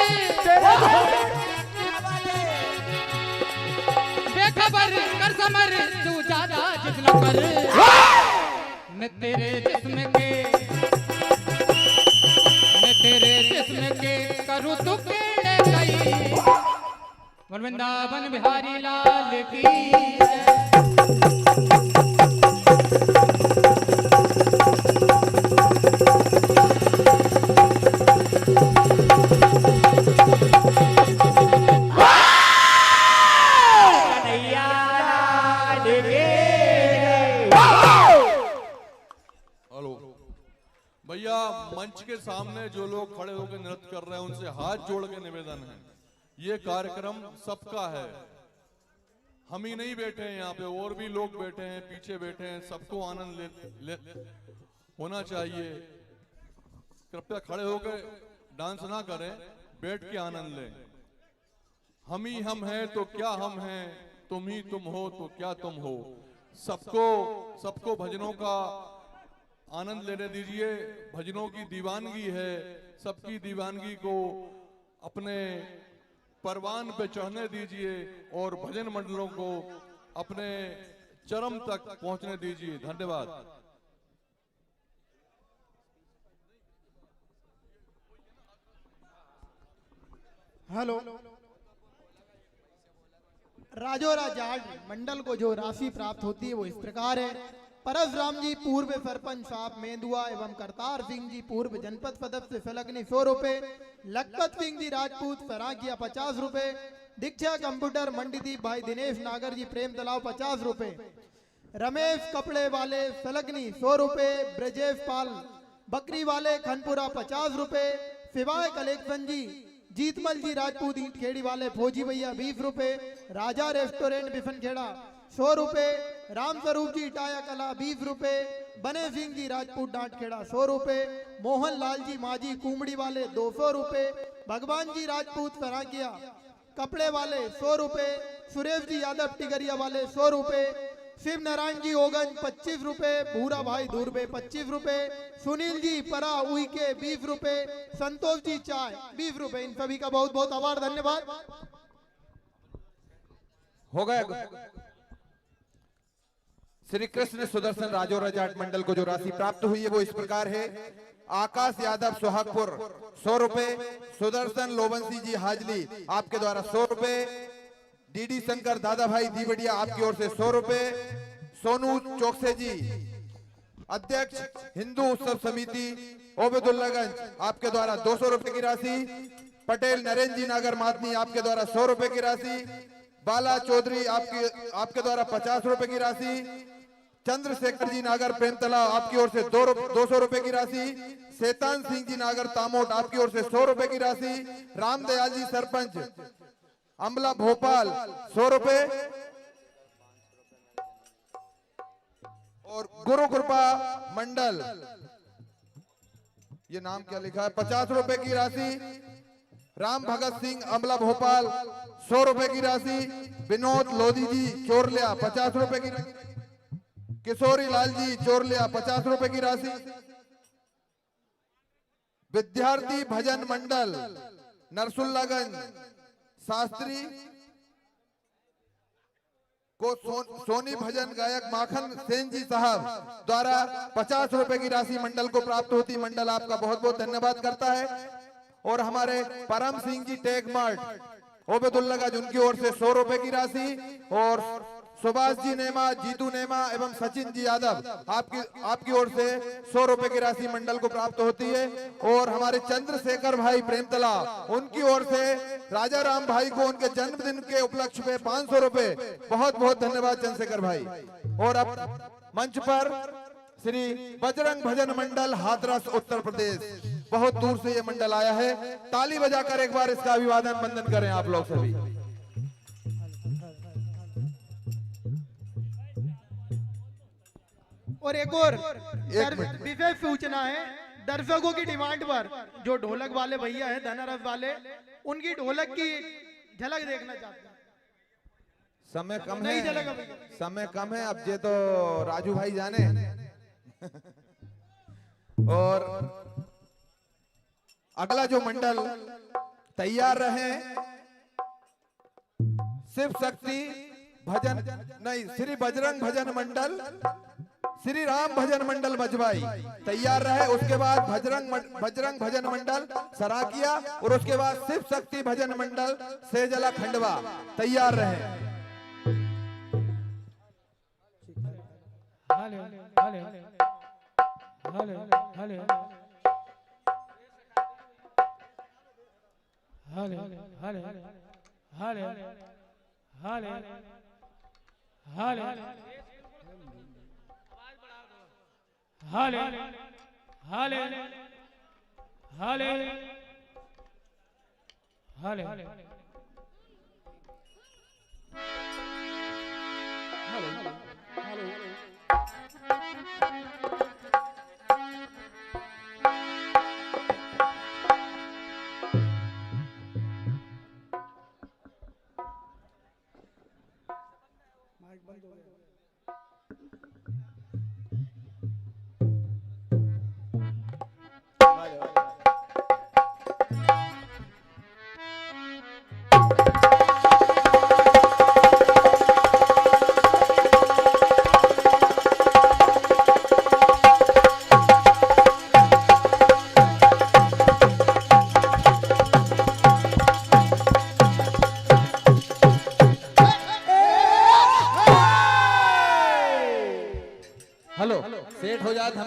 बेखबर कर समर तू ज्यादा जितना कर। मैं तेरे जिस्म के, मैं तेरे जिस्म के करूँ तू केड़े कई। वृंदावन बिहारी लाल की जय। हेलो भैया, मंच के सामने जो लोग खड़े होकर नृत्य कर रहे हैं उनसे हाथ जोड़ के निवेदन है, ये कार्यक्रम सबका है। हम ही नहीं बैठे हैं यहाँ पे, और भी लोग बैठे हैं, पीछे बैठे हैं, सबको आनंद ले होना चाहिए। कृपया खड़े होकर डांस ना करें, बैठ के आनंद लें। हम ही हम हैं तो क्या हम हैं, तुम ही तुम हो तो क्या तुम हो। सबको भजनों का आनंद लेने दीजिए। भजनों की दीवानगी है, सबकी दीवानगी को अपने परवान पे चढ़ने दीजिए और भजन मंडलों को अपने चरम तक पहुंचने दीजिए। धन्यवाद। हेलो, राजोरा जाट मंडल को जो राशि प्राप्त होती है वो इस प्रकार है। परशुराम जी पूर्व सरपंच साहब मेंदुआ एवं करतार सिंह जी पूर्व जनपद सदस्य फलकनी 100 रुपए, लखपत सिंह जी राजपूत फराकिया 50 रुपए, दीक्षा कंप्यूटर मंडीदीप भाई दिनेश नागर जी प्रेम तलाव 50 रुपए, रमेश कपड़े वाले फलकनी 100 रुपए, ब्रजेश पाल बकरी वाले खनपुरा 50 रुपए, सिवाय कलेक्शन जी जीतमल जी राजपूत ईंट खेड़ी वाले फौजी भैया 20 रुपए, राजा रेस्टोरेंट बिफन खेड़ा 100 रुपए, राम स्वरूप जी टाया कला 20 रुपए, बने सिंह जी राजपूत डांट खेड़ा 100 रुपए, मोहन लाल जी माझी कुमड़ी वाले 200 रुपए, भगवान जी राजपूत फराकिया कपड़े वाले 100 रुपए, सुरेश जी यादव टिगरिया वाले 100 रुपए, शिव नारायण जी ओगन 25 रुपए, भूरा भाई दूरबे 25 रुपए, सुनील जी परा उई के 20 रुपए, संतोष जी चाय 20 रुपए। इन सभी का बहुत बहुत आभार, धन्यवाद। हो गया। श्री कृष्ण सुदर्शन राजौरा जाट मंडल को जो राशि प्राप्त हुई है वो इस प्रकार है। आकाश यादव सुहागपुर 100 रुपए, सुदर्शन लोबंसी जी हाजली आपके द्वारा 100 रुपए, डीडी शंकर दादा भाई दीवड़िया आपकी ओर से 100 रुपए, सोनू चौकसे जी अध्यक्ष हिंदू उत्सव समिति ओबेदुल्लागंज आपके द्वारा 200 रुपए की राशि, पटेल नरेंद्र जी नागर मातनी आपके द्वारा 100 रुपए की राशि, बाला चौधरी आपके द्वारा 50 रुपए की राशि, चंद्रशेखर जी नागर प्रेमतला आपकी ओर से 200 रुपए की राशि, शैतान सिंह जी नागर तामोट आपकी ओर से 100 रुपए की राशि, रामदयाल जी सरपंच अमला भोपाल 100 रुपए और गुरु कृपा मंडल ये नाम क्या लिखा है 50 रुपए की राशि, राम भगत सिंह अमला भोपाल 100 रुपए की राशि, विनोद लोधी जी चोरलिया 50 रुपए की राशि, किशोरी लाल जी चोरलिया 50 रुपए की राशि, विद्यार्थी भजन मंडल नरसुल्लागंज शास्त्री को सोनी भजन गायक माखन सेन जी साहब द्वारा 50 रुपए की राशि मंडल को प्राप्त होती। मंडल आपका बहुत बहुत धन्यवाद करता है। और हमारे परम सिंह जी टेक मार्ट ओबेदुल्लागंज उनकी ओर से 100 रुपए की राशि और सुभाष जी नेमा, जीतू नेमा एवं सचिन जी यादव आपकी ओर से 100 रुपए की राशि मंडल को प्राप्त होती है। और हमारे चंद्रशेखर भाई प्रेमतला उनकी ओर से राजा राम भाई को उनके जन्मदिन के उपलक्ष्य में 500 रुपए, बहुत बहुत धन्यवाद चंद्रशेखर भाई। और अब मंच पर श्री बजरंग भजन मंडल हाथरस उत्तर प्रदेश, बहुत दूर से ये मंडल आया है। ताली बजाकर एक बार इसका अभिवादन वंदन करें आप लोग सभी। और एक और विशेष सूचना है, दर्शकों की डिमांड पर जो ढोलक वाले भैया हैं धनारस वाले, उनकी ढोलक की झलक देखना चाहते हैं। समय कम नहीं है, चलेगा भैया। समय कम है, अब ये तो राजू भाई जाने और अगला जो मंडल तैयार रहे, शिव शक्ति भजन नहीं, श्री बजरंग भजन मंडल, श्री राम भजन मंडल मजबाई तैयार रहे। उसके बाद बजरंग भजन मंडल सराकिया और उसके बाद शिव शक्ति भजन मंडल सेजला खंडवा तैयार रहे।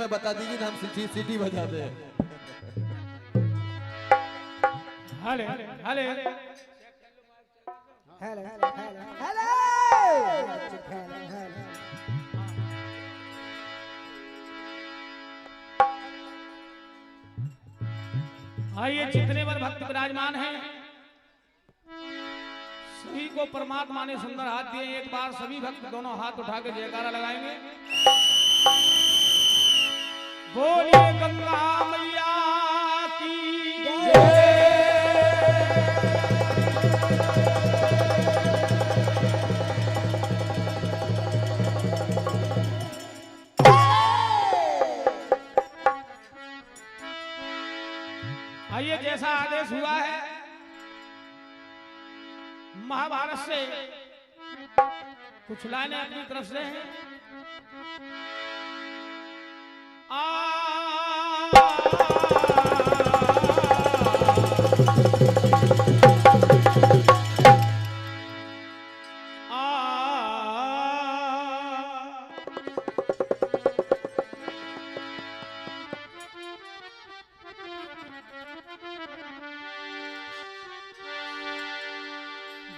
हमें बता दीजिए तो हम सीटी बजा दें। हले हले आइए, जितने वर भक्त विराजमान हैं सभी को परमात्मा ने सुंदर हाथ दिए। एक बार सभी भक्त दोनों हाथ उठा के जयकारा लगाएंगे। बोलिए गंगा मैया की जय। आइए, जैसा आदेश हुआ है महाभारत से कुछ लाइनें अपनी तरफ से हैं।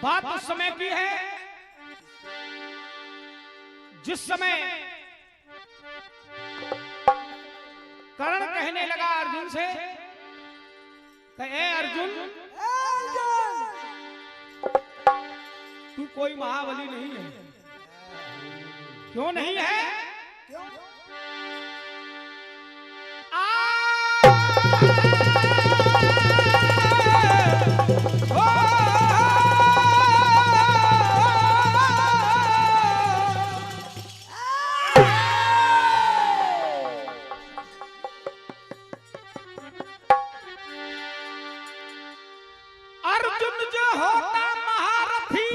बात उस समय की है जिस समय कर्ण कहने लगा अर्जुन से कि ए अर्जुन, तू कोई महाबली नहीं है। क्यों नहीं है? अर्जुन जो होता महारथी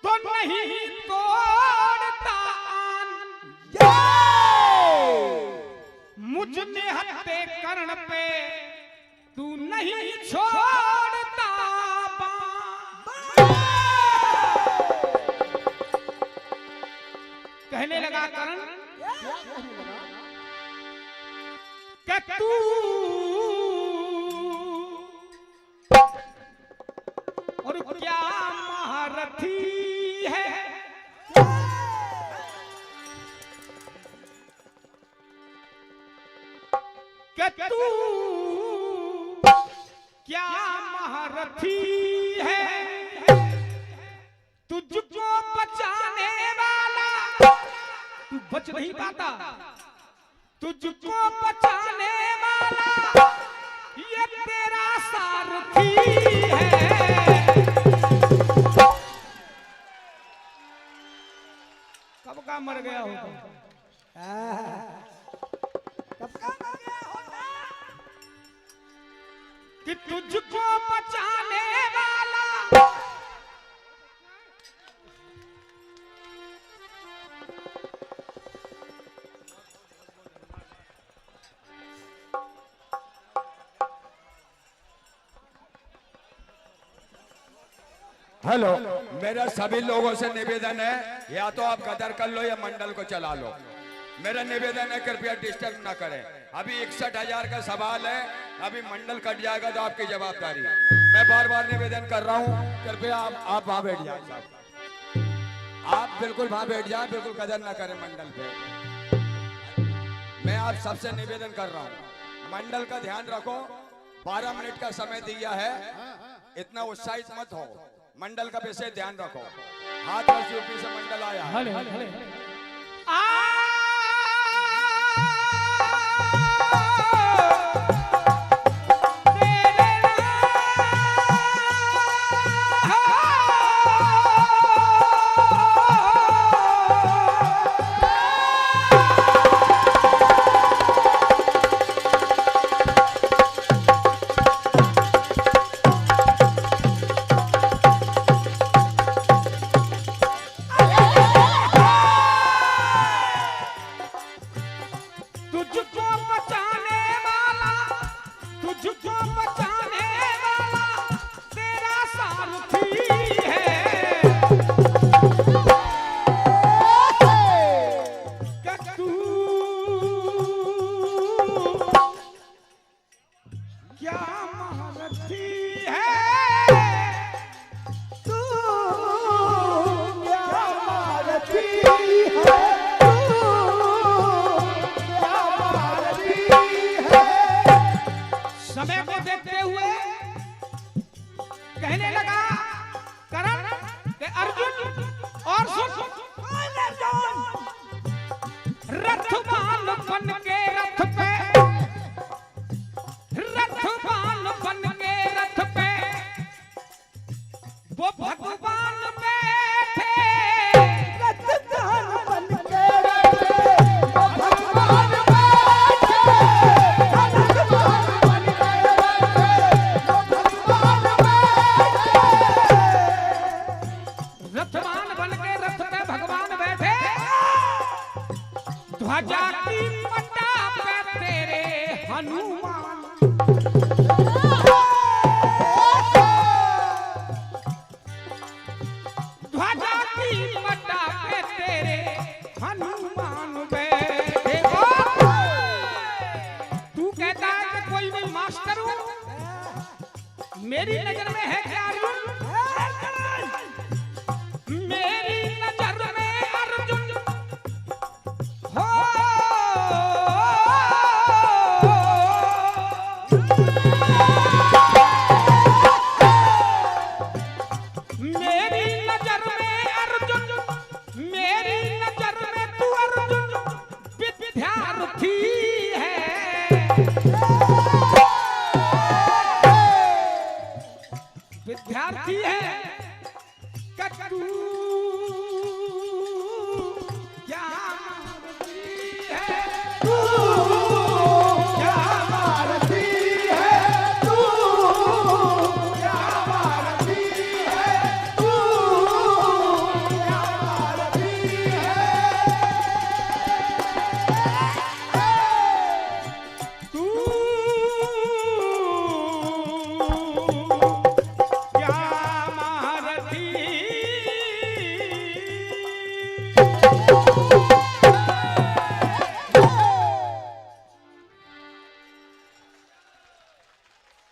तो नहीं तोड़ता आन। मुझ निहत्ते कर्ण पे तू नहीं छोड़ता बाण। कहने लगा कर्ण कि तू और क्या महारथी है। कि तू क्या महारथी है। तुझको बचाने वाला तू बच नहीं पाता। तुझको बचाने वाला ये तेरा सारथी है। कब का मर गया होता? कब का मर गया होता कि तुझको बचाने वाला हेलो, मेरा सभी लोगों से निवेदन है, या तो आप गदर कर लो या मंडल को चला लो। मेरा निवेदन है, कृपया डिस्टर्ब ना करें। अभी 61,000 का सवाल है, अभी मंडल कट जाएगा तो आपकी जवाबदारी। मैं बार बार निवेदन कर रहा हूं, कृपया आप वहां बैठ जाए साहब। आप बिल्कुल वहां बैठ जाए, बिल्कुल कदर ना करें मंडल पे। मैं आप सबसे निवेदन कर रहा हूं, मंडल का ध्यान रखो। 12 मिनट का समय दिया है, इतना उत्साहित मत हो। मंडल का विशेष ध्यान रखो। हाथ और यूपी से मंडल आया। हले हले हले समय को देखते हुए कहने लगा करण के अर्जुन और सुन रथवान बन के रथ पे, रथवान बन के रथ पे वो भगवान बैठे, रथवान बन के रथ पे वो भगवान बैठे, रथवान बन के रथ पे वो भगवान बैठे, रथवान बन के रथ पे भगवान बैठे, ध्वजा की पट्टा पे तेरे हनुमान, ध्वजा की पट्टा पे तेरे हनुमान बैठे। तू कहता है कि कोई मैं मास्टर हूँ, मेरी नजर में है क्या अर्जुन? मेरी नजर में अर्जुन हो, मेरी नजर में अर्जुन, मेरी नजर में तू अर्जुन विद्यार्थी है, विद्यार्थी है कि तू क्या मारती है, तू क्या मारती है, तू क्या मारती है, तू क्या मारती है, तू क्या मारती।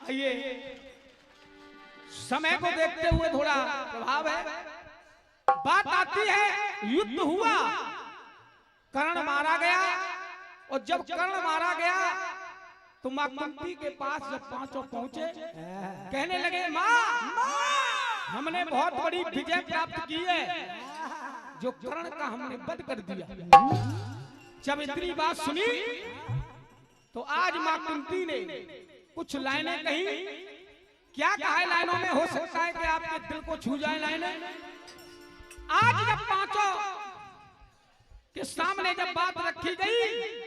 आइए, समय को देखते हुए थोड़ा प्रभाव है, बात आती है युद्ध हुआ, कर्ण मारा गया, और जब कर्ण मारा गया तो मां कुंती के पास जब पांचों पहुंचे कहने लगे मां हमने बहुत बड़ी विजय प्राप्त की है, जो कर्ण का हमने वध कर दिया। जब इतनी बात सुनी तो आज मां कुंती ने कुछ लाइनें कही, क्या कहा है लाइनों में? हो सकता है कि आपके दिल को छू जाए लाइनें। आज जब पांचों के सामने जब बात रखी गई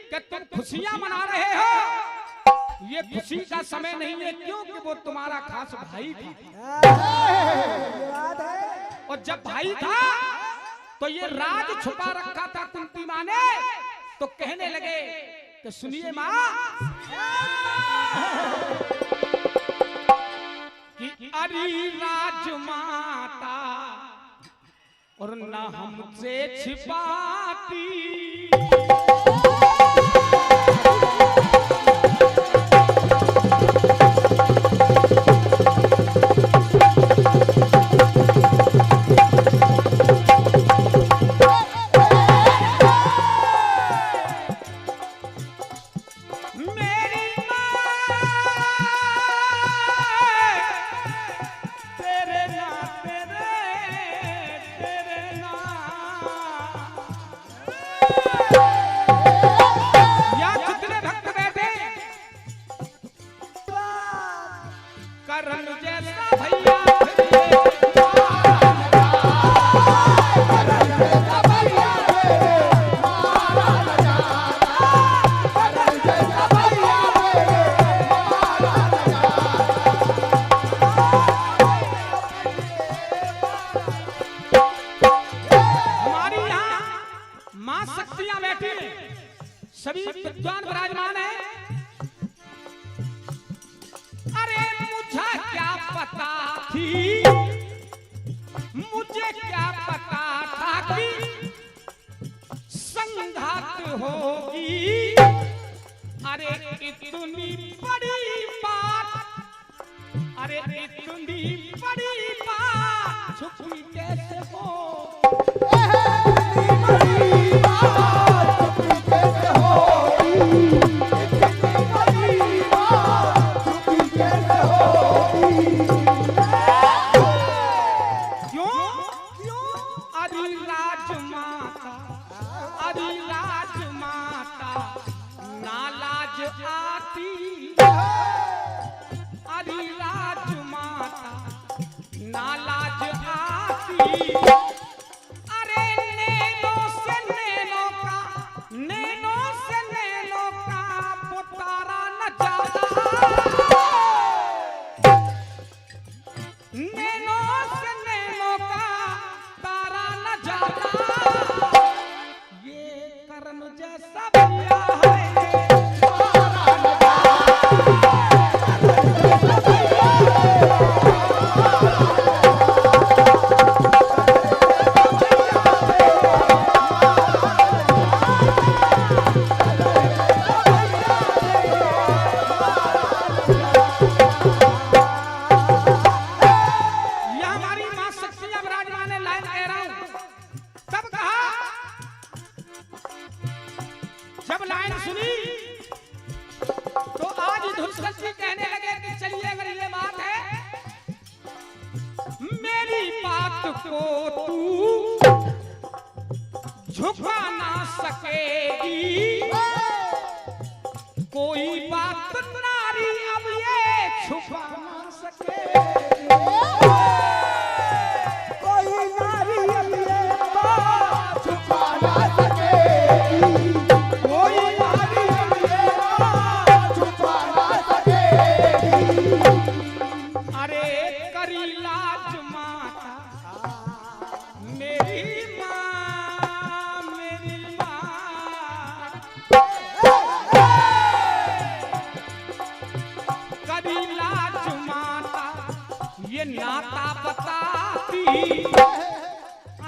कि तुम खुशियां मना रहे हो, ये खुशी का समय नहीं है, क्योंकि वो तुम्हारा खास भाई था, और जब भाई था तो ये राज छुपा रखा था कुंती मां ने, तो कहने लगे कि सुनिए मां कि अरे राजमाता और ना हमसे छिपाती, सभी विद्वान विराजमान है। अरे मुझे क्या पता थी, मुझे क्या पता था कि संघात होगी। अरे इतनी बड़ी बात, अरे इतनी बड़ी बात छुपी कैसे हो, आती अरे राजमाता नालाज आती अरे नैनों से नैनों का पुतारा न जाता नैनों से नैनों का तारा न जाता ये करण जैसा भैया है जब लाइन सुनी तो आज धुलकर जी कहने लगे कि चलिए अगर ये बात है मेरी बात को तू झुका ना सकेगी कोई बात नारी अब ये छुपा ना सकेगी कोई नारी अब ये बात छुपा ना सकेगी अरे करी लाज माता मेरी माँ करी लाज माता ये नाता बताती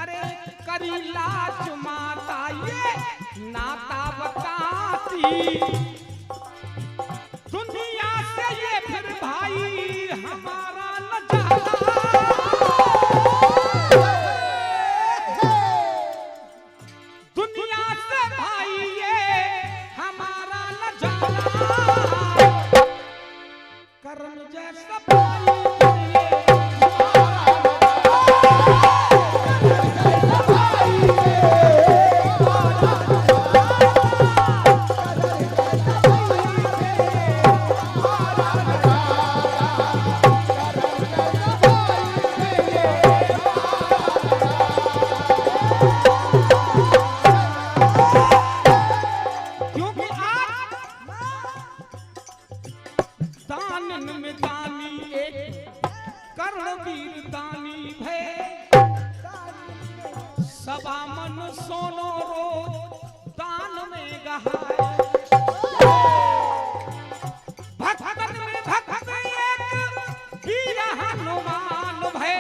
अरे करी लाज माता ये नाता बताती दुनिया से ये फिर भाई हमारा न जाता दुनिया से भाई ये हमारा न जाता करण जैसा भाई सोनो रो दान में गहाए भक्तन में भक्त एक वीर हनुमान भय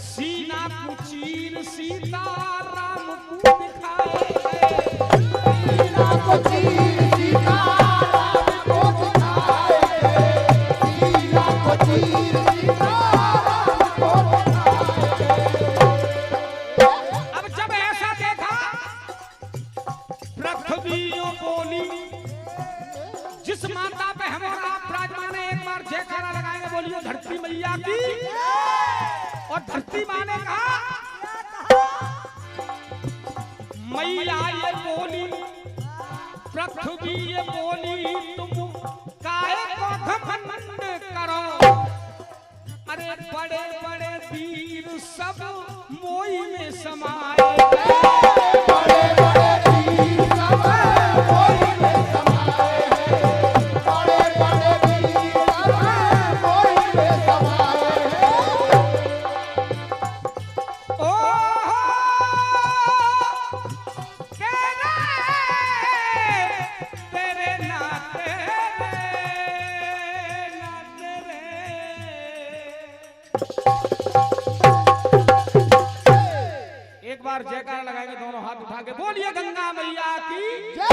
सीना कुचीर सीता राम को दिखाए सीना कुचीर सीता राम को दिखाए सीना कुचीर सीता जिस माता पे हम और आप विराजमान एक बार जयकारा लगाएंगे बोलिए धरती मैया की और धरती माँ ने कहा मैया ये बोली पृथ्वी ये बोली तुम काहे को घमंड करो अरे बड़े बड़े वीर सब मोई में समाए बड़े बड़े वीर सब मोई में समाए एक बार जयकारा लगाएंगे दोनों हाथ उठा के बोलिए गंगा मैया की जय।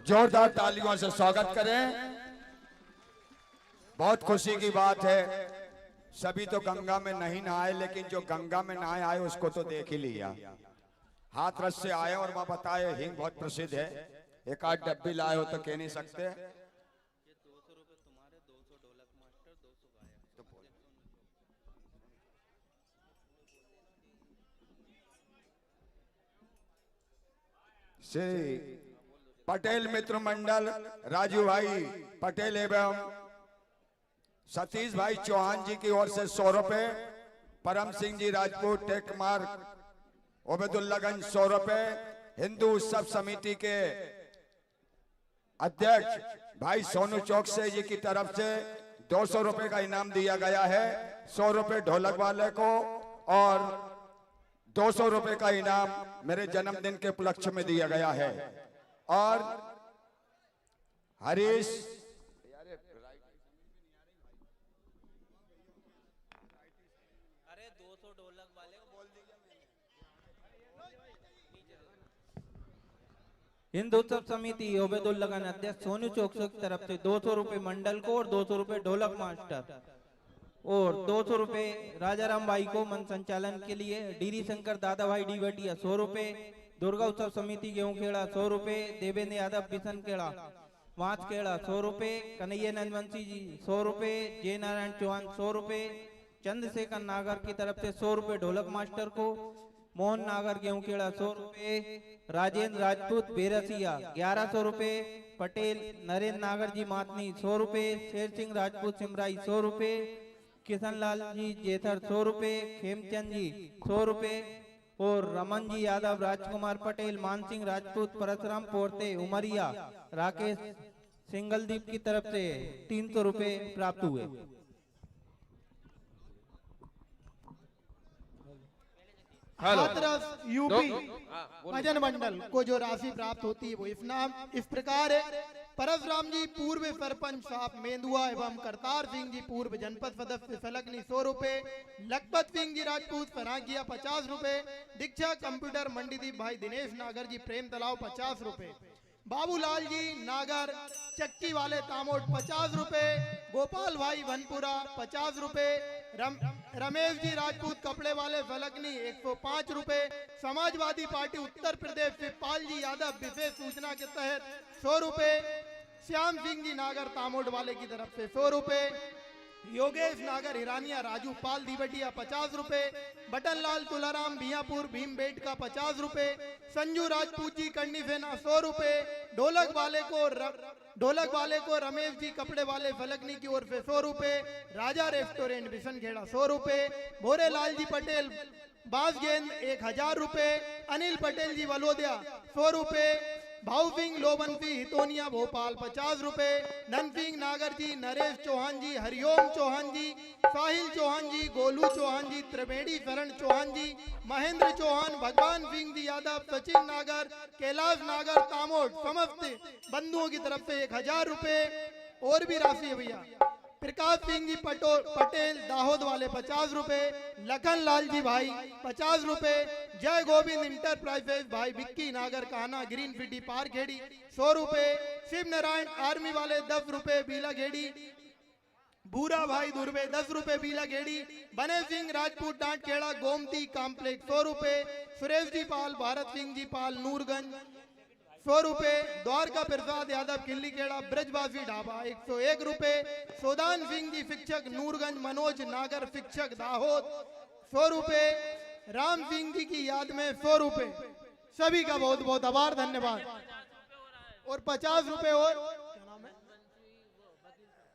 जोरदार तालियों से स्वागत करें। बहुत खुशी की बात है, सभी तो गंगा में नहीं नहाए, लेकिन जो गंगा में नहाए आए उसको तो देख ही लिया। हाथरस से आए और वहां बताए हिंग बहुत प्रसिद्ध है, एक आध डब्बी लाए हो तो कह नहीं सकते। श्री पटेल मित्र मंडल राजू भाई पटेल एवं सतीश भाई चौहान जी की ओर से 100 रुपए, परम सिंह जी राजपूत टेक मार्ग ओबेदुल्लागंज 100 रुपए, हिंदू उत्सव समिति के अध्यक्ष भाई सोनू चौकसे जी की तरफ से 200 रुपए का इनाम दिया गया है। 100 रुपए ढोलक वाले को और 200 रुपए का इनाम मेरे जन्मदिन के उपलक्ष्य में दिया गया है। और हरीश हिंदू उत्सव समिति ओबेदुल्लागंज अध्यक्ष सोनू चौकसे की तरफ से 200 रुपए मंडल को और 200 रुपए ढोलक मास्टर और 200 रुपए राजाराम भाई को मन संचालन के लिए, डीरी शंकर दादा भाई डीबटिया 100 रुपए, दुर्गा उत्सव समिति गेहूं खेड़ा 100 रुपए, देवेंद्र यादव बिशन खेड़ा वाँच खेड़ा 100 रुपए, कन्हैया नंदवंशी जी 100 रुपए, जय नारायण चौहान 100 रुपए, चंद्रशेखर नागर की तरफ से 100 रुपए ढोलक मास्टर को, मोहन नागर गेहूं खेड़ा 100 रुपए, राजेंद्र राजपूत बेरसिया 1100 रुपए, पटेल नरेंद्र नागर जी मातनी 100 रुपए, शेर सिंह राजपूत सिमराई 100 रुपए, किशन लाल जी जेथर 100 रुपए, खेमचंद जी 100 रुपए और रमन जी यादव, राजकुमार पटेल, मानसिंह राजपूत, परशुराम पोरते, उमरिया, राकेश सिंगलदीप की तरफ से 300 रुपए प्राप्त हुए। हाथरस यूपी भजन मंडल को जो राशि प्राप्त होती है वो इस प्रकार है। परशुराम जी पूर्व सरपंच साहब मेंदुआ एवं करतार सिंह जी पूर्व जनपद सदस्य फलकनी 100 रुपए, लखपत सिंह जी राजपूत फराकिया 50 रुपए, दीक्षा कंप्यूटर मंडीदीप भाई दिनेश नागर जी प्रेम तालाब 50 रुपए, बाबूलाल जी नागर चक्की वाले तामोट 50 रुपए, गोपाल भाई वनपुरा 50 रुपए, रमेश जी राजपूत कपड़े वाले फलकनी 105 रुपए, समाजवादी पार्टी उत्तर प्रदेश से पाल जी यादव विशेष सूचना के तहत 100 रुपए, श्याम सिंह जी नागर तामोट वाले की तरफ से 100 रुपए, योगेश नागर हिरानिया राजू पाल दीवटिया 50 रुपए, बटन लाल तुलाराम बियापुर भीमबेट का 50 रुपए, संजू राजपूत जी करनी सेना 100 रुपए, ढोलक वाले को रमेश जी कपड़े वाले फलकनी की ओर से 100 रुपए, राजा रेस्टोरेंट बिशनखेड़ा 100 रुपए, भोरे लाल जी पटेल बास गेंद 1000 रुपए, अनिल पटेल जी वलोदिया 100 रुपए, भाऊ सिंह लोबंती हितोनिया भोपाल 50 रुपए, नन सिंह नागर जी, नरेश चौहान जी, हरिओम चौहान जी, साहिल चौहान जी, गोलू चौहान जी, त्रिवेणी शरण चौहान जी, महेंद्र चौहान, भगवान सिंह जी यादव, सचिन नागर, कैलाश नागर तामोट समस्त बंधुओं की तरफ से 1000 रुपए और भी राशि है भैया। प्रकाश सिंह जी पटेल दाहोद वाले 50 रुपए, लखन लाल जी भाई 50 रुपए, जय गोविंद इंटरप्राइजेज भाई विक्की नागर काना ग्रीन सिटी पार्क खेड़ी 100 रुपए, शिव नारायण आर्मी वाले 10 रुपए बीला घेड़ी, भूरा भाई दुर्वे 10 रुपए बीला घेड़ी, बने सिंह राजपूत डांट खेड़ा गोमती कॉम्प्लेक्स 100 रुपए, सुरेश जी पाल भारत सिंह जी पाल नूरगंज 100 रुपए, द्वारका प्रसाद यादव किल्ली खेड़ा ब्रजवासी ढाबा 101 रुपए, सोदान सिंह जी शिक्षक नूरगंज, मनोज नागर शिक्षक दाहोद 100 रुपए, राम सिंह जी की याद में 100 रुपए। सभी का बहुत बहुत आभार धन्यवाद। और 50 रुपए और क्या नाम है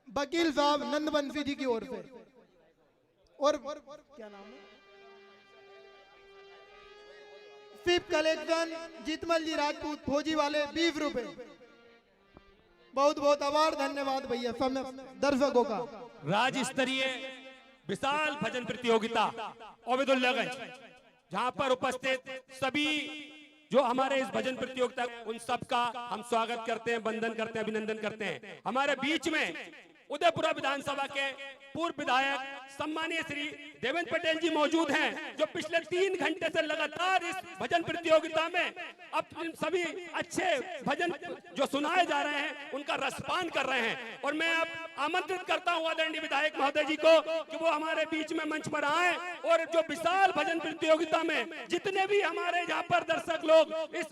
वकील साहब नंदबंशी जी की ओर से, और क्या नाम है सिप कलेक्शन जीतमल जी राजपूत फौजी वाले 20 रुपए। बहुत बहुत आभार धन्यवाद भैया सब दर्शकों का। राज्य स्तरीय विशाल भजन प्रतियोगिता ओबेदुल्लागंज, जहां पर उपस्थित सभी जो हमारे इस भजन प्रतियोगिता उन सब का हम स्वागत करते हैं, वंदन करते हैं, अभिनंदन करते हैं। हमारे बीच में उदयपुरा विधानसभा के पूर्व विधायक सम्मानीय श्री देवेंद्र पटेल जी मौजूद हैं, जो पिछले 3 घंटे से लगातार इस भजन प्रतियोगिता में अब सभी अच्छे भजन जो सुनाए जा रहे हैं उनका रसपान कर रहे हैं। और मैं अब आमंत्रित करता हूं आदरणीय विधायक महोदय जी को कि वो हमारे बीच में मंच पर आए और जो विशाल भजन प्रतियोगिता में जितने भी हमारे यहाँ पर दर्शक लोग इस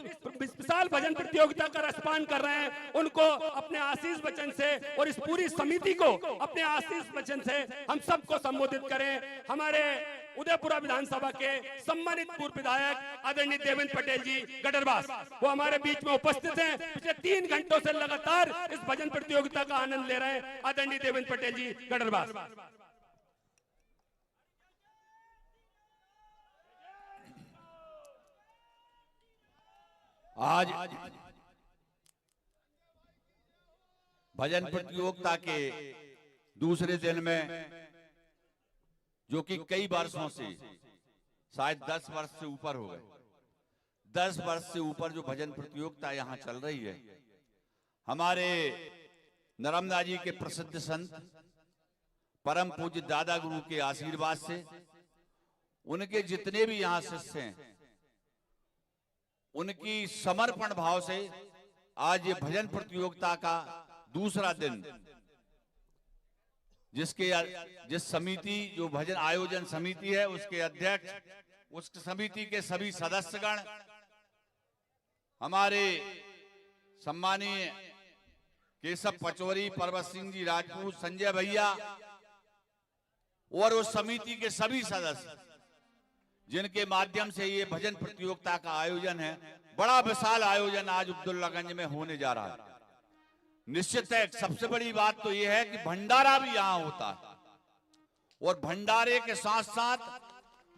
विशाल भजन प्रतियोगिता का रसपान कर रहे हैं, उनको अपने आशीष वचन से और इस पूरी समिति को अपने आशीष वचन से हम सबको संबोधित करें। हमारे उदयपुरा विधानसभा के सम्मानित पूर्व विधायक आदरणीय देवेंद्र पटेल जी गडरवास, वो हमारे बीच में उपस्थित हैं। पिछले 3 घंटों से लगातार इस भजन प्रतियोगिता का आनंद ले रहे हैं आदरणीय देवेंद्र पटेल जी गडरवास। आज भजन प्रतियोगिता के दूसरे दिन में, जो कि कई वर्षों से, शायद 10 वर्ष से ऊपर हो गए, 10 वर्ष से ऊपर जो भजन प्रतियोगिता यहाँ चल रही है, हमारे नर्मदा जी के प्रसिद्ध संत परम पूज्य दादा गुरु के आशीर्वाद से, उनके जितने भी यहाँ शिष्य हैं, उनकी समर्पण भाव से आज ये भजन प्रतियोगिता का दूसरा दिन, जिस समिति, जो भजन आयोजन समिति है, उसके अध्यक्ष, उस समिति के सभी सदस्यगण, हमारे सम्मानीय केशव पचौरी, पर्वत सिंह जी राजपूत, संजय भैया और उस समिति के सभी सदस्य, जिनके माध्यम से ये भजन प्रतियोगिता का आयोजन है, बड़ा विशाल आयोजन आज अब्दुल्लागंज में होने जा रहा है। निश्चित है, सबसे बड़ी बात तो ये है कि भंडारा भी यहाँ होता है और भंडारे के साथ साथ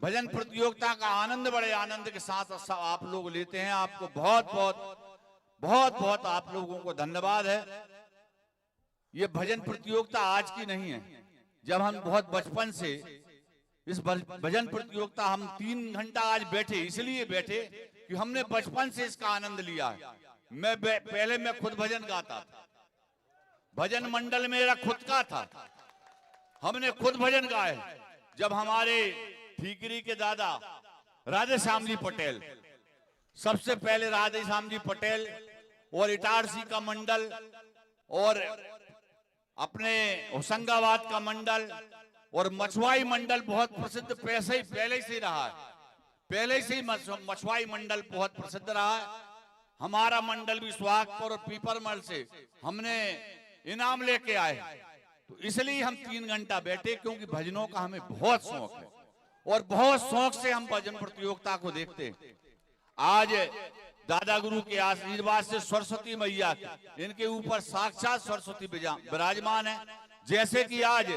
भजन प्रतियोगिता का आनंद बड़े आनंद के साथ आप लोग लेते हैं। आपको बहुत बहुत आप लोगों को धन्यवाद है। ये भजन प्रतियोगिता आज की नहीं है, जब हम बहुत बचपन से इस भजन प्रतियोगिता, हम 3 घंटा आज बैठे, इसलिए बैठे कि हमने बचपन से इसका आनंद लिया है। पहले मैं खुद भजन गाता था, भजन मंडल मेरा खुद का था, हमने खुद भजन गाए। जब हमारे ठीकरी के दादा राधे श्याम जी पटेल, सबसे पहले राधे श्याम जी पटेल और इटारसी का मंडल और अपने होशंगाबाद का मंडल और मछुआई मंडल बहुत प्रसिद्ध पहले से रहा है, पहले से ही मछुआई मंडल बहुत प्रसिद्ध रहा है। हमारा मंडल भी सुहागपुर और पीपरमल से हमने इनाम लेके आए, तो इसलिए हम 3 घंटा बैठे, क्योंकि भजनों का हमें बहुत शौक है और बहुत शौक से हम भजन प्रतियोगिता को देखते हैं। आज दादा गुरु के आशीर्वाद से सरस्वती मैया, इनके ऊपर साक्षात सरस्वती विराजमान है। जैसे कि आज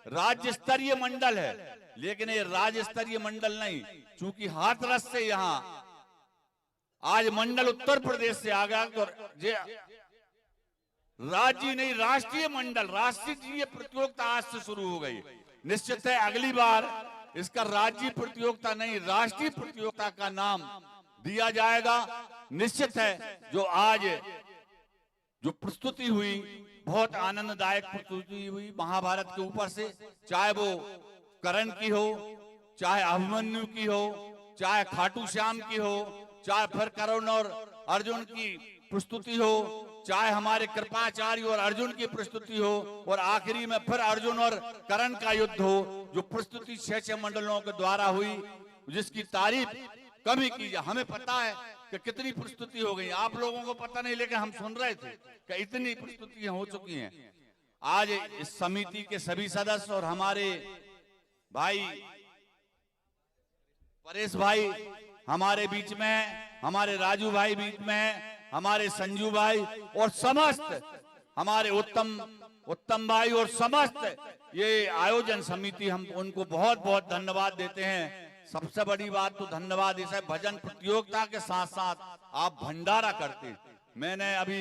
राज्य स्तरीय मंडल है, लेकिन ये राज्य स्तरीय मंडल नहीं, चूंकि हाथरस से यहाँ आज मंडल उत्तर प्रदेश से आ गया, तो राज्य नहीं, राष्ट्रीय मंडल, राष्ट्रीय प्रतियोगिता आज से शुरू हो गई। निश्चित है अगली बार इसका राज्य प्रतियोगिता नहीं, राष्ट्रीय प्रतियोगिता का नाम दिया जाएगा। निश्चित है जो आज जो प्रस्तुति हुई, बहुत आनंददायक प्रस्तुति हुई महाभारत के ऊपर से, चाहे वो कर्ण की हो, चाहे अभिमन्यु की हो, चाहे खाटू श्याम की हो, चाहे फिर कर्ण और अर्जुन की प्रस्तुति हो, चाहे हमारे कृपाचार्य और अर्जुन की प्रस्तुति हो, और आखिरी में फिर अर्जुन और कर्ण का युद्ध हो, जो प्रस्तुति 6 मंडलों के द्वारा हुई, जिसकी तारीफ कभी की जाए। हमें पता है कि कितनी प्रस्तुति हो गई, आप लोगों को पता नहीं, लेकिन हम सुन रहे थे कि इतनी प्रस्तुतियां हो चुकी हैं। आज इस समिति के सभी सदस्य और हमारे भाई परेश भाई हमारे बीच में, हमारे राजू भाई बीच में, हमारे संजू भाई और समस्त हमारे उत्तम भाई और समस्त ये आयोजन समिति, हम उनको बहुत बहुत धन्यवाद देते हैं। सबसे बड़ी बात तो धन्यवाद इस भजन प्रतियोगिता के साथ साथ आप भंडारा करते। मैंने अभी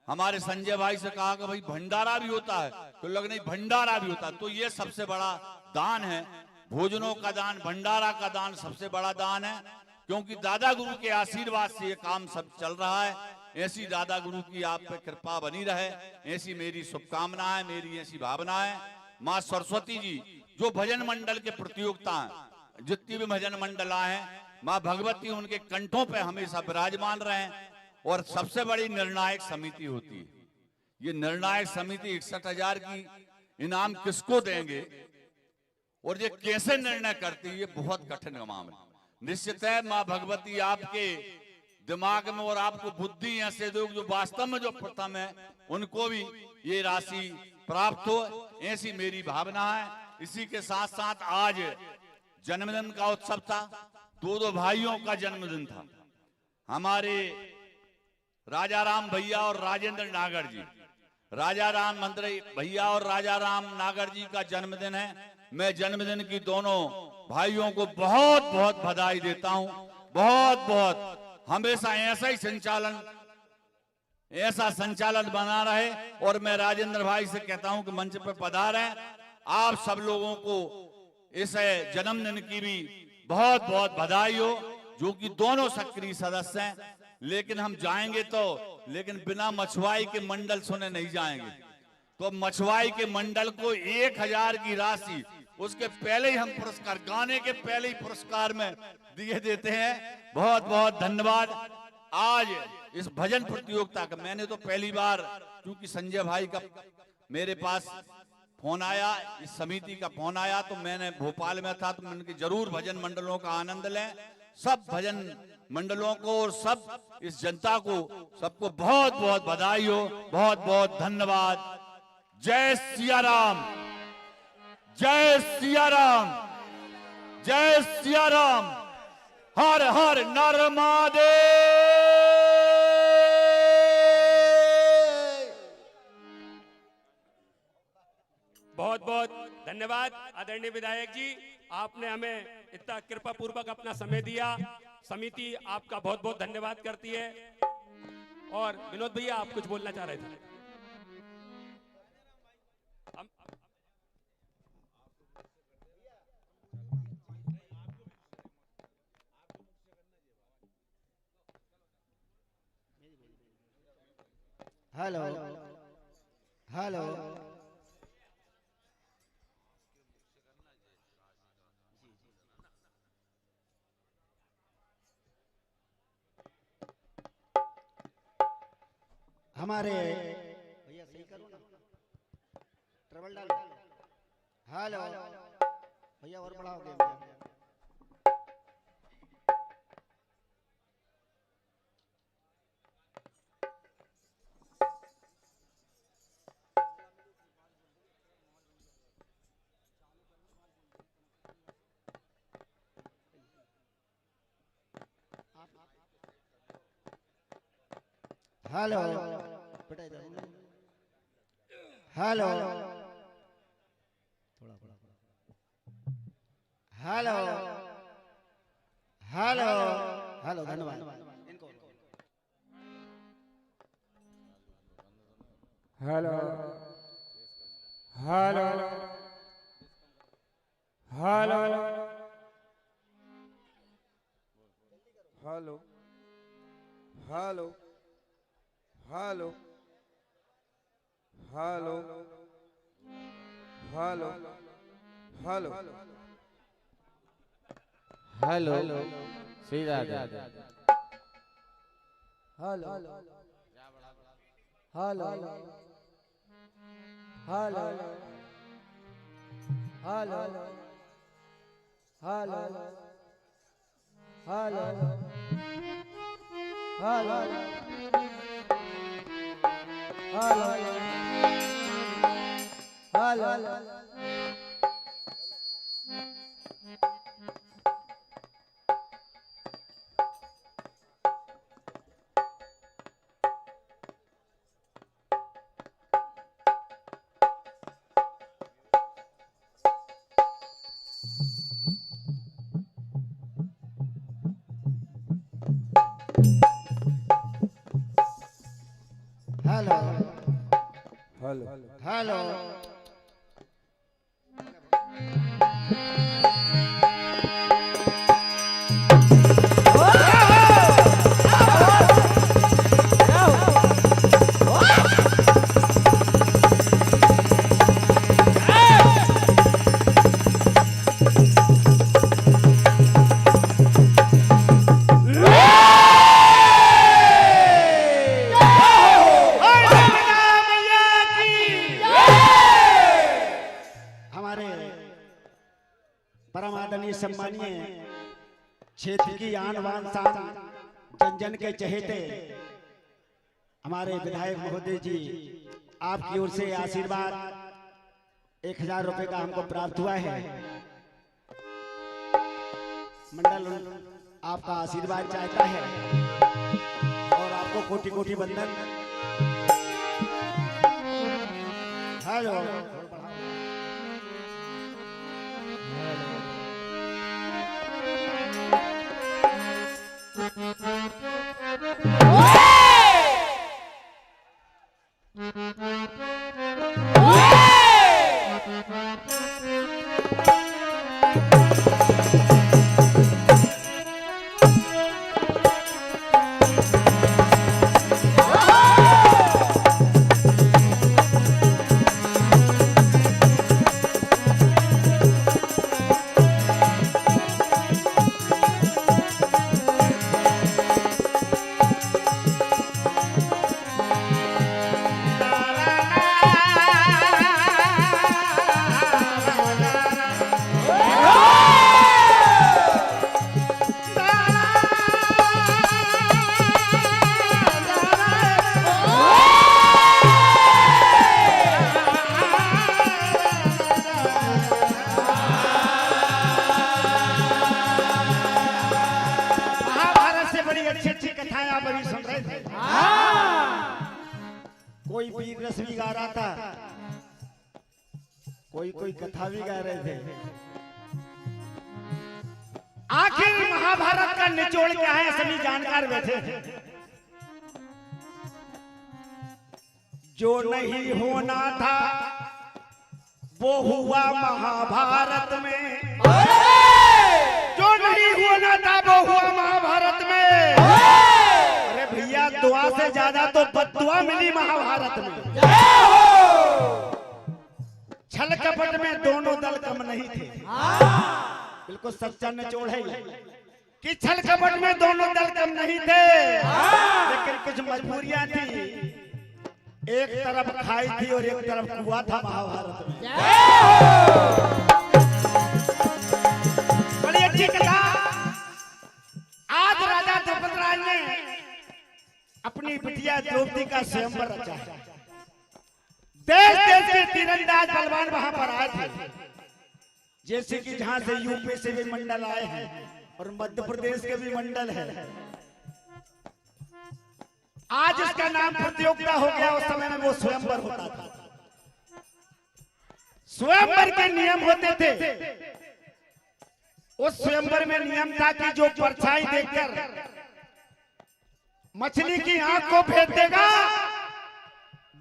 हमारे संजय भाई से कहा कि भाई भंडारा भी होता है, तो लग नहीं भंडारा भी होता है, तो ये सबसे बड़ा दान है। भोजनों का दान, भंडारा का दान सबसे बड़ा दान है, क्योंकि दादा गुरु के आशीर्वाद से ये काम सब चल रहा है। ऐसी दादा गुरु की आप पे कृपा बनी रहे, ऐसी मेरी शुभकामना है, मेरी ऐसी भावना है। माँ सरस्वती जी जो भजन मंडल के प्रतियोगिता हैं, जितनी भी भजन मंडल आए हैं, माँ भगवती उनके कंठों पे हमेशा विराजमान रहे। और सबसे बड़ी निर्णायक समिति होती है, ये निर्णायक समिति 61,000 की इनाम किसको देंगे और ये कैसे निर्णय करती है, ये बहुत कठिन मामला। निश्चित है माँ भगवती आपके दिमाग में और आपको बुद्धि ऐसे दो जो वास्तव में जो प्रथम है उनको भी ये राशि प्राप्त हो, ऐसी मेरी भावना है। इसी के साथ साथ आज जन्मदिन का उत्सव था, दो भाइयों का जन्मदिन था। हमारे राजाराम भैया और राजेंद्र नागर जी, राजाराम मंत्री भैया और राजाराम नागर जी का जन्मदिन है। मैं जन्मदिन की दोनों भाइयों को बहुत बहुत बधाई देता हूं। बहुत बहुत हमेशा ऐसा संचालन बना रहे। और मैं राजेंद्र भाई से कहता हूं कि मंच पर पधारें। आप सब लोगों को इस जन्मदिन की भी बहुत बहुत बधाई हो, जो कि दोनों सक्रिय सदस्य हैं। लेकिन हम जाएंगे तो, लेकिन बिना मछुआई के मंडल सुने नहीं जाएंगे। तो मछुआई के मंडल को 1000 की राशि उसके पहले ही हम पुरस्कार, गाने के पहले ही पुरस्कार में दिए देते हैं। बहुत बहुत धन्यवाद। आज इस भजन प्रतियोगिता का मैंने तो पहली बार, क्योंकि संजय भाई का मेरे पास फोन आया, इस समिति का फोन आया, तो मैंने भोपाल में था, तो मैंने जरूर भजन मंडलों का आनंद लें। सब भजन मंडलों को और सब इस जनता को, सबको बहुत बहुत बधाई हो, बहुत बहुत धन्यवाद। जय सिया राम, जय सिया राम, जय सिया राम। हर हर नर महादेव। बहुत बहुत धन्यवाद आदरणीय विधायक जी, आपने हमें इतना कृपा पूर्वक अपना समय दिया। समिति आपका बहुत बहुत धन्यवाद करती है। और विनोद भैया, आप कुछ बोलना चाह रहे थे? हेलो हेलो, हमारे भैया सही करो ना, ट्रबल डाल। हेलो भैया, और बढ़ाओगे भैया? Hello hello, hello hello hello, धन्यवाद। Hello hello hello hello hello hello hello hello hello hello सीधा hello hello hello hello hello hello hello hello hello hello. Hello hello hello परम आदरणीय सम्मानीय क्षेत्र की आन बान शान जन जन के चहेते हमारे विधायक महोदय जी, आपकी ओर से आशीर्वाद 1000 रुपए का हमको प्राप्त हुआ है। मंडल आपका आशीर्वाद चाहता है और आपको कोटि कोटि वंदन। हेलो कोई वीर रस भी गा रहा था, कोई कथा भी गा रहे थे। आखिर महाभारत का निचोड़ क्या है, सभी जानकार बैठे थे। जो नहीं होना था वो हुआ महाभारत में, जो नहीं होना था वो हुआ महाभारत में। अरे भैया, दुआ से ज्यादा तो बद्दुआ मिली महाभारत में। छल कपट में दोनों दल कम नहीं थे। बिल्कुल सच्चा निचोड़ है कि छल कपट में दोनों दल कम नहीं थे, लेकिन कुछ मजबूरियां थी। एक तरफ खाई थी और एक तरफ कुआं था महाभारत में। बड़ी अच्छी कथा। आज राजा द्रौपदराज ने अपनी बिटिया द्रौपदी का स्वयंवर रचा है। देश देश के तीरंदाज बलवान वहां पर आए थे, जैसे कि जहां से यूपी से भी मंडल आए हैं और मध्य प्रदेश के भी मंडल है। आज इसका नाम प्रतियोगिता हो गया, उस समय में वो स्वयंवर होता था। स्वयंवर के नियम होते थे। उस स्वयंवर में नियम था कि जो परछाई देखकर मछली की आंख को फेंक देगा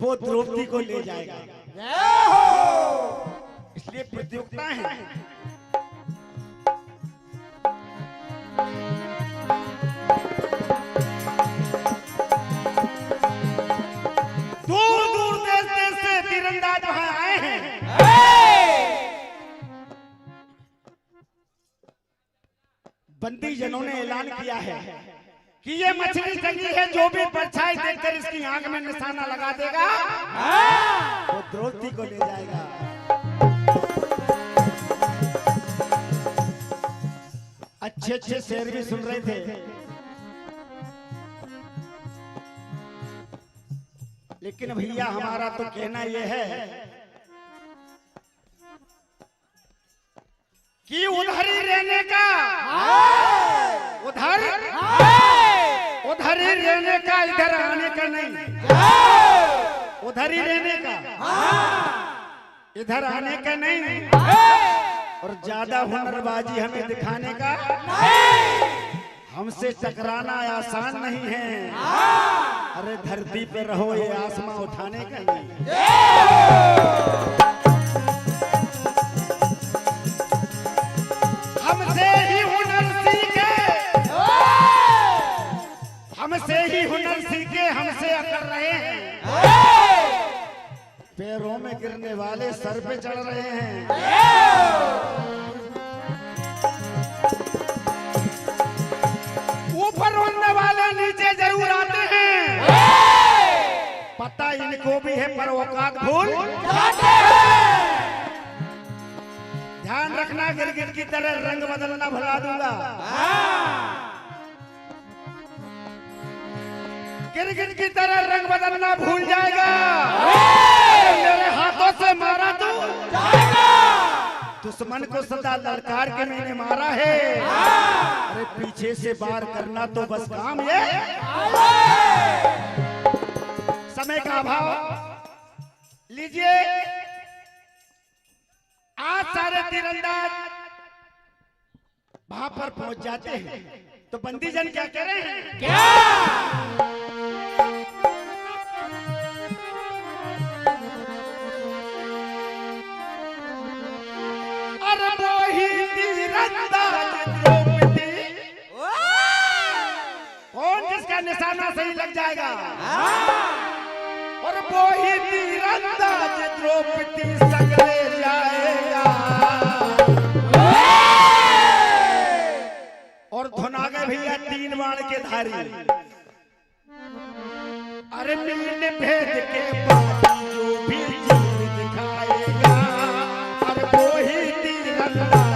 वो द्रौपदी को ले जाएगा। इसलिए प्रतियोगिता है। दूर दूर देश देश से तीरंदाज वहां आए हैं। बंदी जनों ने ऐलान किया है कि ये मछली टंगी है, जो भी परछाई देखकर इसकी आंख में निशाना लगा देगा वो द्रौपदी को ले जाएगा। अच्छे अच्छे शेर भी सुन रहे थे, लेकिन भैया हमारा तो कहना यह है कि उधर ही रहने का, उधर ही रहने का, इधर आने का नहीं। उधर ही रहने का, इधर आने का नहीं। और ज्यादा हुनरबाजी हमें दिखाने का, हमसे टकराना आसान नहीं है। अरे धरती पे रहो, ये आसमां उठाने का नहीं। हमसे ही हुनर सीखे, हमसे ही हुनर सीखे, हमसे अकड़ रहे हैं। पैरों में गिरने वाले सर पे चढ़ रहे हैं। ऊपर उड़ने वाले नीचे जरूर आते हैं। पता इनको भी है, पर औकात भूल जाते हैं। ध्यान रखना, गिरगिट की तरह रंग बदलना भुला दूंगा। गिरगिट की तरह रंग बदलना भूल जाएगा। मेरे हाथों से मारा तू दुश्मन को सदा ललकार के मैंने मारा है। अरे पीछे से वार करना तो बस काम ये। समय का अभाव, लीजिए आज सारे तीरंदाज वहां पर पहुंच जाते हैं तो बंदीजन क्या कह रहे हैं? क्या अरे वही तीरंदाज द्रौपदी, कौन जिसका निशाना सही लग जाएगा? और वही तीरंदाज द्रौपदी संग ले जाएगा। और धुना गए भैया 3 बाण के धारी। अरे मिलने भेद के बाद जो भी चीज दिखाएगा, अरे वो ही तीरंदाज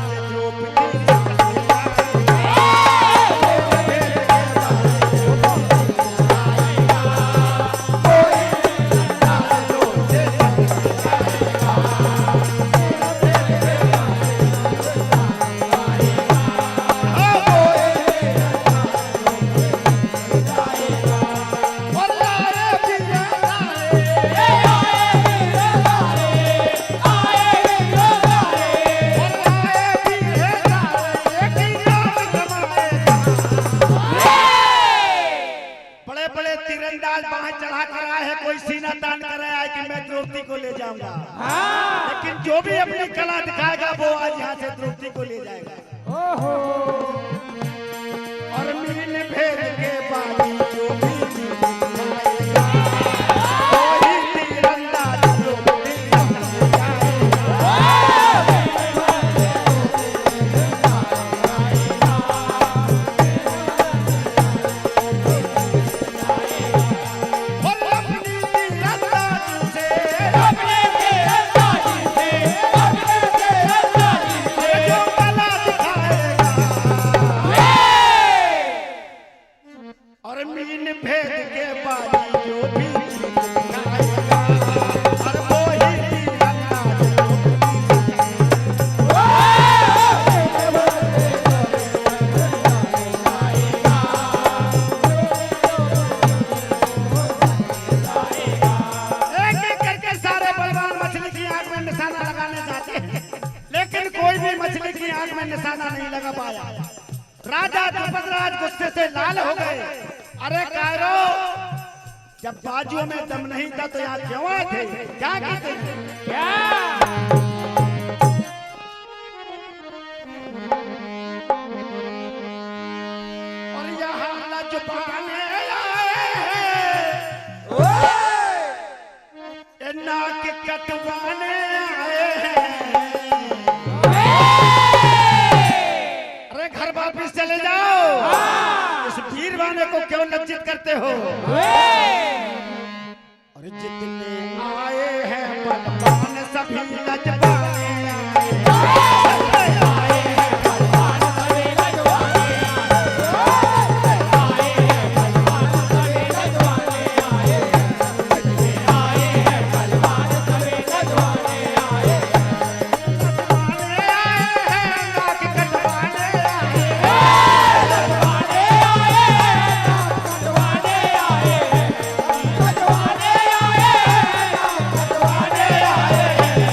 द्रौपदी को ले जाऊंगा। लेकिन जो भी अपनी कला दिखाएगा वो आज यहाँ से द्रौपदी को ले जाएगा। और मीन भेद के बाली जो भी दिखाएगा, वही तीरंदाज द्रौपदी जब बाजुओं में दम नहीं था तो यहाँ क्यों आए थे? क्या कहते हैं? क्या? और यहाँ लजपाने आए, नाक कटवाने आए हैं। अरे घर वापिस चले जाओ। इस वीरवाने को क्यों लज्जित करते हो? और जितने आए हैं बलवान सभी लजवाने आए हैं, बलवान सभी लजवाने आए हैं, बलवान सभी लजवाने आए हैं, आए हैं बलवान सभी लजवाने आए हैं, नाक कटवाने आए हैं, लजवाने आए हैं, कटवाने आए हैं, लजवाने आए हैं, कटवाने आए हैं।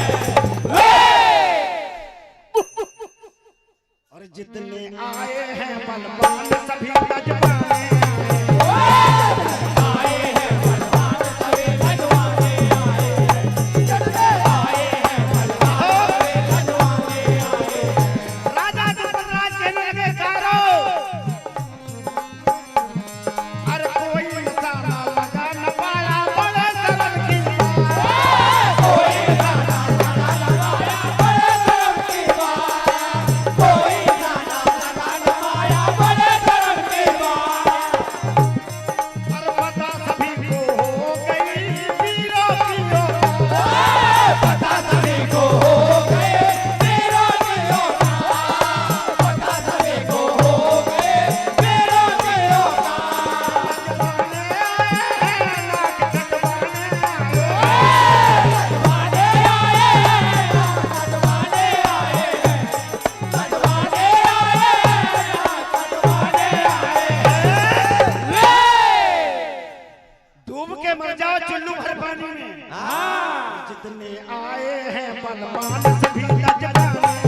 जितने आए हैं बलवान सभी लजवाने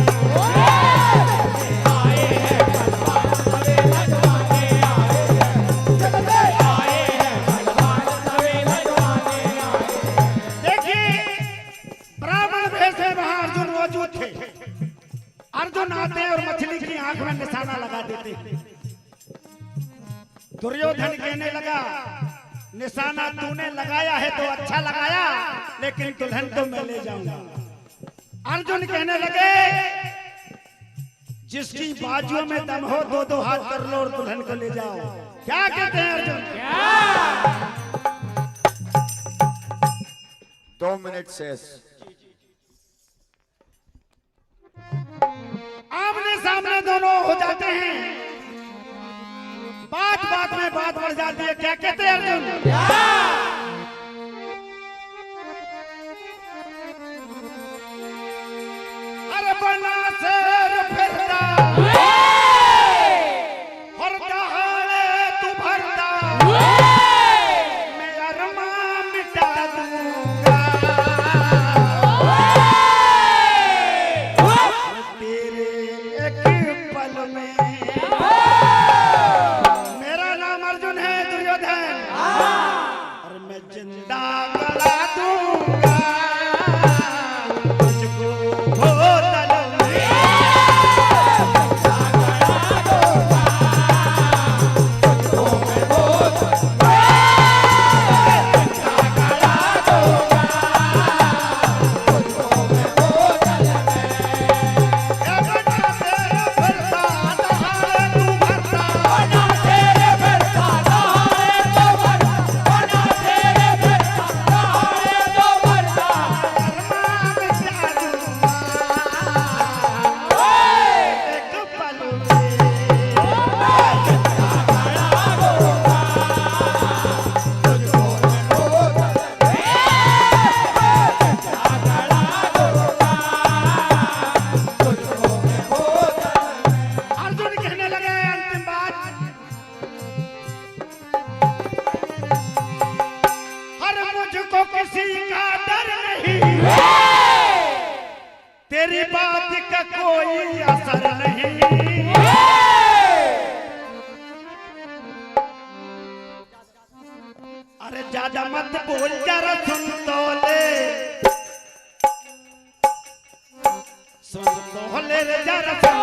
आए हैं बलवान सभी लजवाने आए हैं बलवान सभी लजवाने देखिए ब्राह्मण भेष में वहां अर्जुन मौजूद थे। अर्जुन आते और मछली की आंख में निशाना लगा देते। दुर्योधन कहने लगा निशाना तूने लगाया है तो अच्छा लगाया, लेकिन दुल्हन तो मैं ले जाऊंगा। अर्जुन कहने लगे जिसकी बाजुओं में दम हो दो दो हाथ कर लो और दुल्हन को ले जाओ। क्या कहते हैं अर्जुन? 2 मिनट शेष। आमने सामने दोनों हो जाते हैं। बात बात में बात बढ़ जाती है। क्या कहते हैं अर्जुन? अरे बना शेर फिरता हर दहाड़े तू भरता मैं अरमा मिटा दूंगा तेरे एक पल में। मेरा नाम अर्जुन है दुर्योधन और मैं जिंदा गला दूंगा तुझको बोतल में। तेरी बात का कोई असर नहीं। अरे ज्यादा मत बोल जरा सुन तो ले रे जरा सुन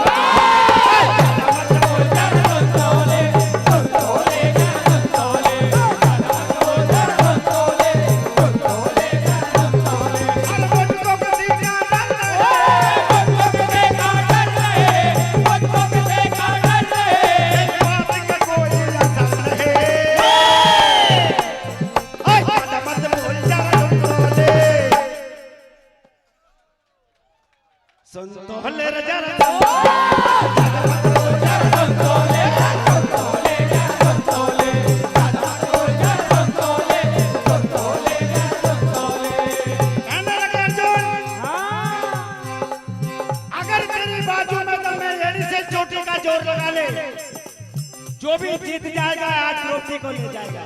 जो भी जीत जाएगा आज ट्रॉफी को ले जाएगा।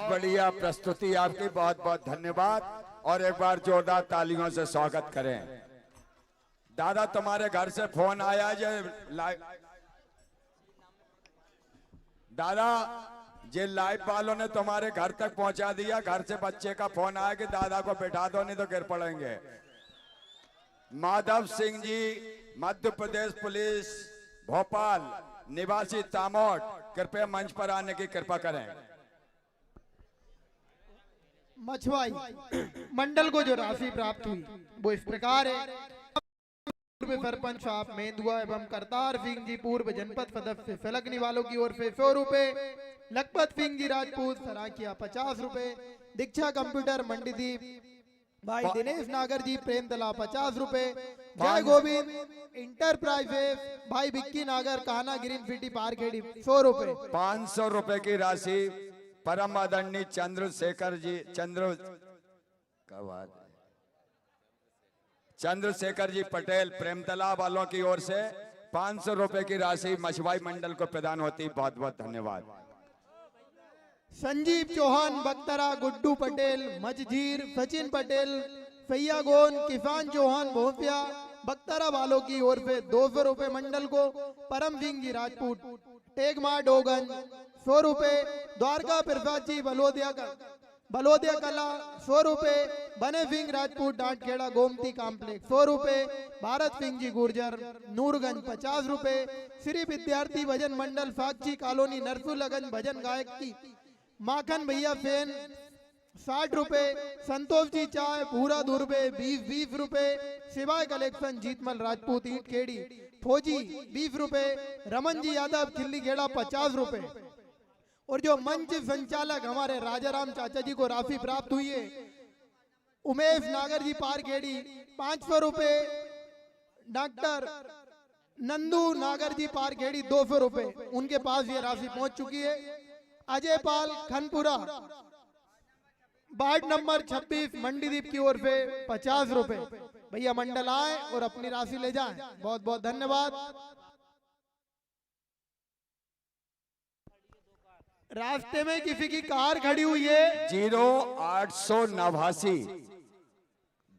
बढ़िया प्रस्तुति आपकी, बहुत बहुत धन्यवाद। और एक बार जोरदार तालियों से स्वागत करें। दादा तुम्हारे घर से फोन आया जे दादा जे लाइव वालों ने तुम्हारे घर तक पहुंचा दिया। घर से बच्चे का फोन आया कि दादा को बैठा दो नहीं तो गिर पड़ेंगे। माधव सिंह जी, मध्य प्रदेश पुलिस भोपाल निवासी तामोट, कृपया मंच पर आने की कृपा करें। मछवाई मंडल को जो राशि प्राप्त हुई वो इस प्रकार है। पूर्व सरपंच आप मेंदुआ एवं करतार सिंह जी पूर्व जनपद सदस्य फलकनी वालों की ओर से 100 रुपए, लखपत सिंह जी राजपूत सराकिया 50 रुपए, दीक्षा कंप्यूटर मंडीदीप भाई दिनेश नागर जी प्रेमतला 50 रुपए। जय गोविंद इंटरप्राइजेस भाई विक्की नागर कान्हा ग्रीन सिटी पारखेड़ी 100 रुपए। 500 रुपए की राशि परम आदरणीय चंद्रशेखर जी पटेल प्रेमतला वालों की ओर से 500 रुपए की राशि मछुआई मंडल को प्रदान होती। बहुत बहुत धन्यवाद। संजीव चौहान बख्तरा, गुड्डू पटेल मझीर, सचिन पटेल सैयागोन, किसान चौहान भोपिया बख्तरा वालों की ओर से 200 रुपए मंडल को। परम सिंह जी राजपूत टेगमा डोगन 100 रुपए। द्वारका प्रसाद जी बलोदिया कला 100 रुपए। बने सिंह राजपूत डांटखेड़ा गोमती कॉम्प्लेक्स 100 रुपए। भारत सिंह जी गुर्जर नूरगंज 50 रुपए। श्री विद्यार्थी भजन मंडल साक्षी कॉलोनी नरसुलगंज भजन गायक की माखन भैया फैन 60 रुपए। संतोष जी चाय पूरा दुर्बे 20 रुपए। शिवाय कलेक्शन जीतमल राजपूत ईट खेड़ी फौजी 20 रुपए। रमन जी यादव खिल्ली खेड़ा 50 रुपए। और जो मंच संचालक हमारे राजाराम चाचा जी को राशि प्राप्त हुई है उमेश नागर जी पारखेड़ी 500 रुपए। डॉक्टर नंदू नागर जी पारखेड़ी 200 रुपए, उनके पास ये राशि पहुंच चुकी है। अजय पाल खनपुरा वार्ड नंबर 26 मंडीदीप की ओर से 50 रुपए। भैया मंडल आए और अपनी राशि ले जाएं। बहुत बहुत धन्यवाद। रास्ते में किसी की कार खड़ी हुई है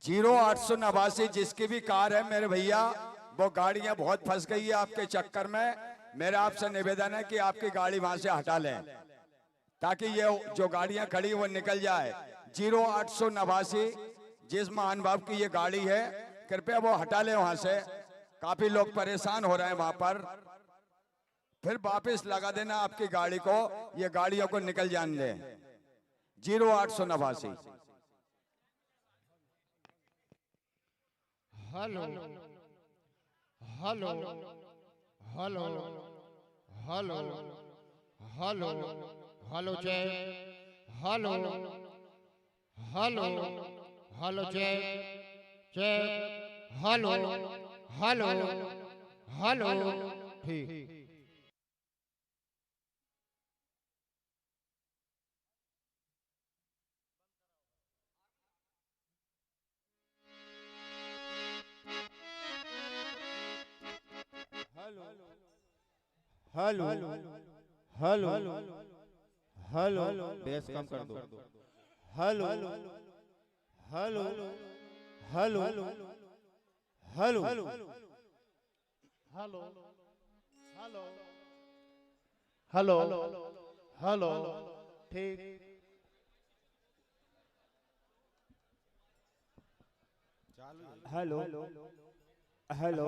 0889 जिसकी भी कार है मेरे भैया, वो गाड़ियां बहुत फंस गई है आपके चक्कर में। मेरा आपसे निवेदन है कि आपकी गाड़ी वहां से हटा लें ताकि ये जो गाड़ियां खड़ी वो निकल जाए। 0889 जिस महान भाव की ये गाड़ी है कृपया वो हटा लें वहां से। काफी लोग परेशान हो रहे हैं वहां पर। फिर वापस लगा देना आपकी गाड़ी को, ये गाड़ियों को निकल जाने दें। 0889। Hello hello hello hello hello hello जय हेलो हेलो हेलो जय जय हेलो हेलो हेलो ठीक। हेलो हेलो हेलो बेस कम कर दो। Hello hello hello hello hello hello hello hello ठीक। हेलो हेलो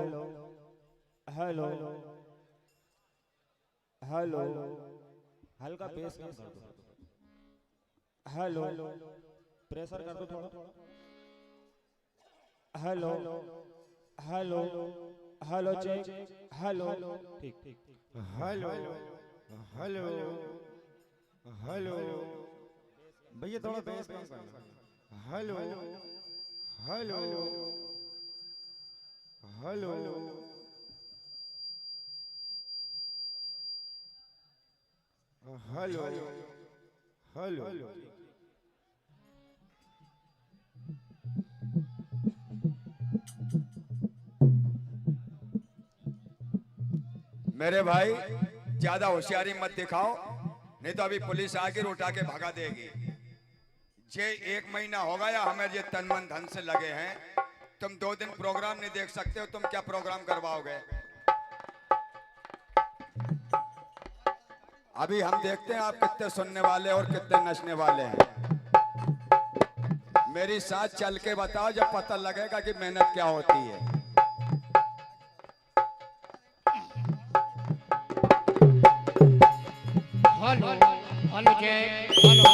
हेलो हेलो हल्का बेस कम कर दो। हेलो प्रेशर कर दो थोड़ा। Hello hello hello check hello ठीक ठीक। हेलो हेलो हेलो भैया थोड़ा बेस कम करना। Hello hello hello hello hello मेरे भाई ज्यादा होशियारी मत दिखाओ, नहीं तो अभी पुलिस आके उठा के भगा देगी। ये 1 महीना हो गया हमें ये तन मन धन से लगे हैं। तुम 2 दिन प्रोग्राम नहीं देख सकते हो, तुम क्या प्रोग्राम करवाओगे? अभी हम देखते हैं आप कितने सुनने वाले और कितने नचने वाले हैं। मेरी साथ चल के बताओ, जब पता लगेगा कि मेहनत क्या होती है। हेलो हेलो जय हेलो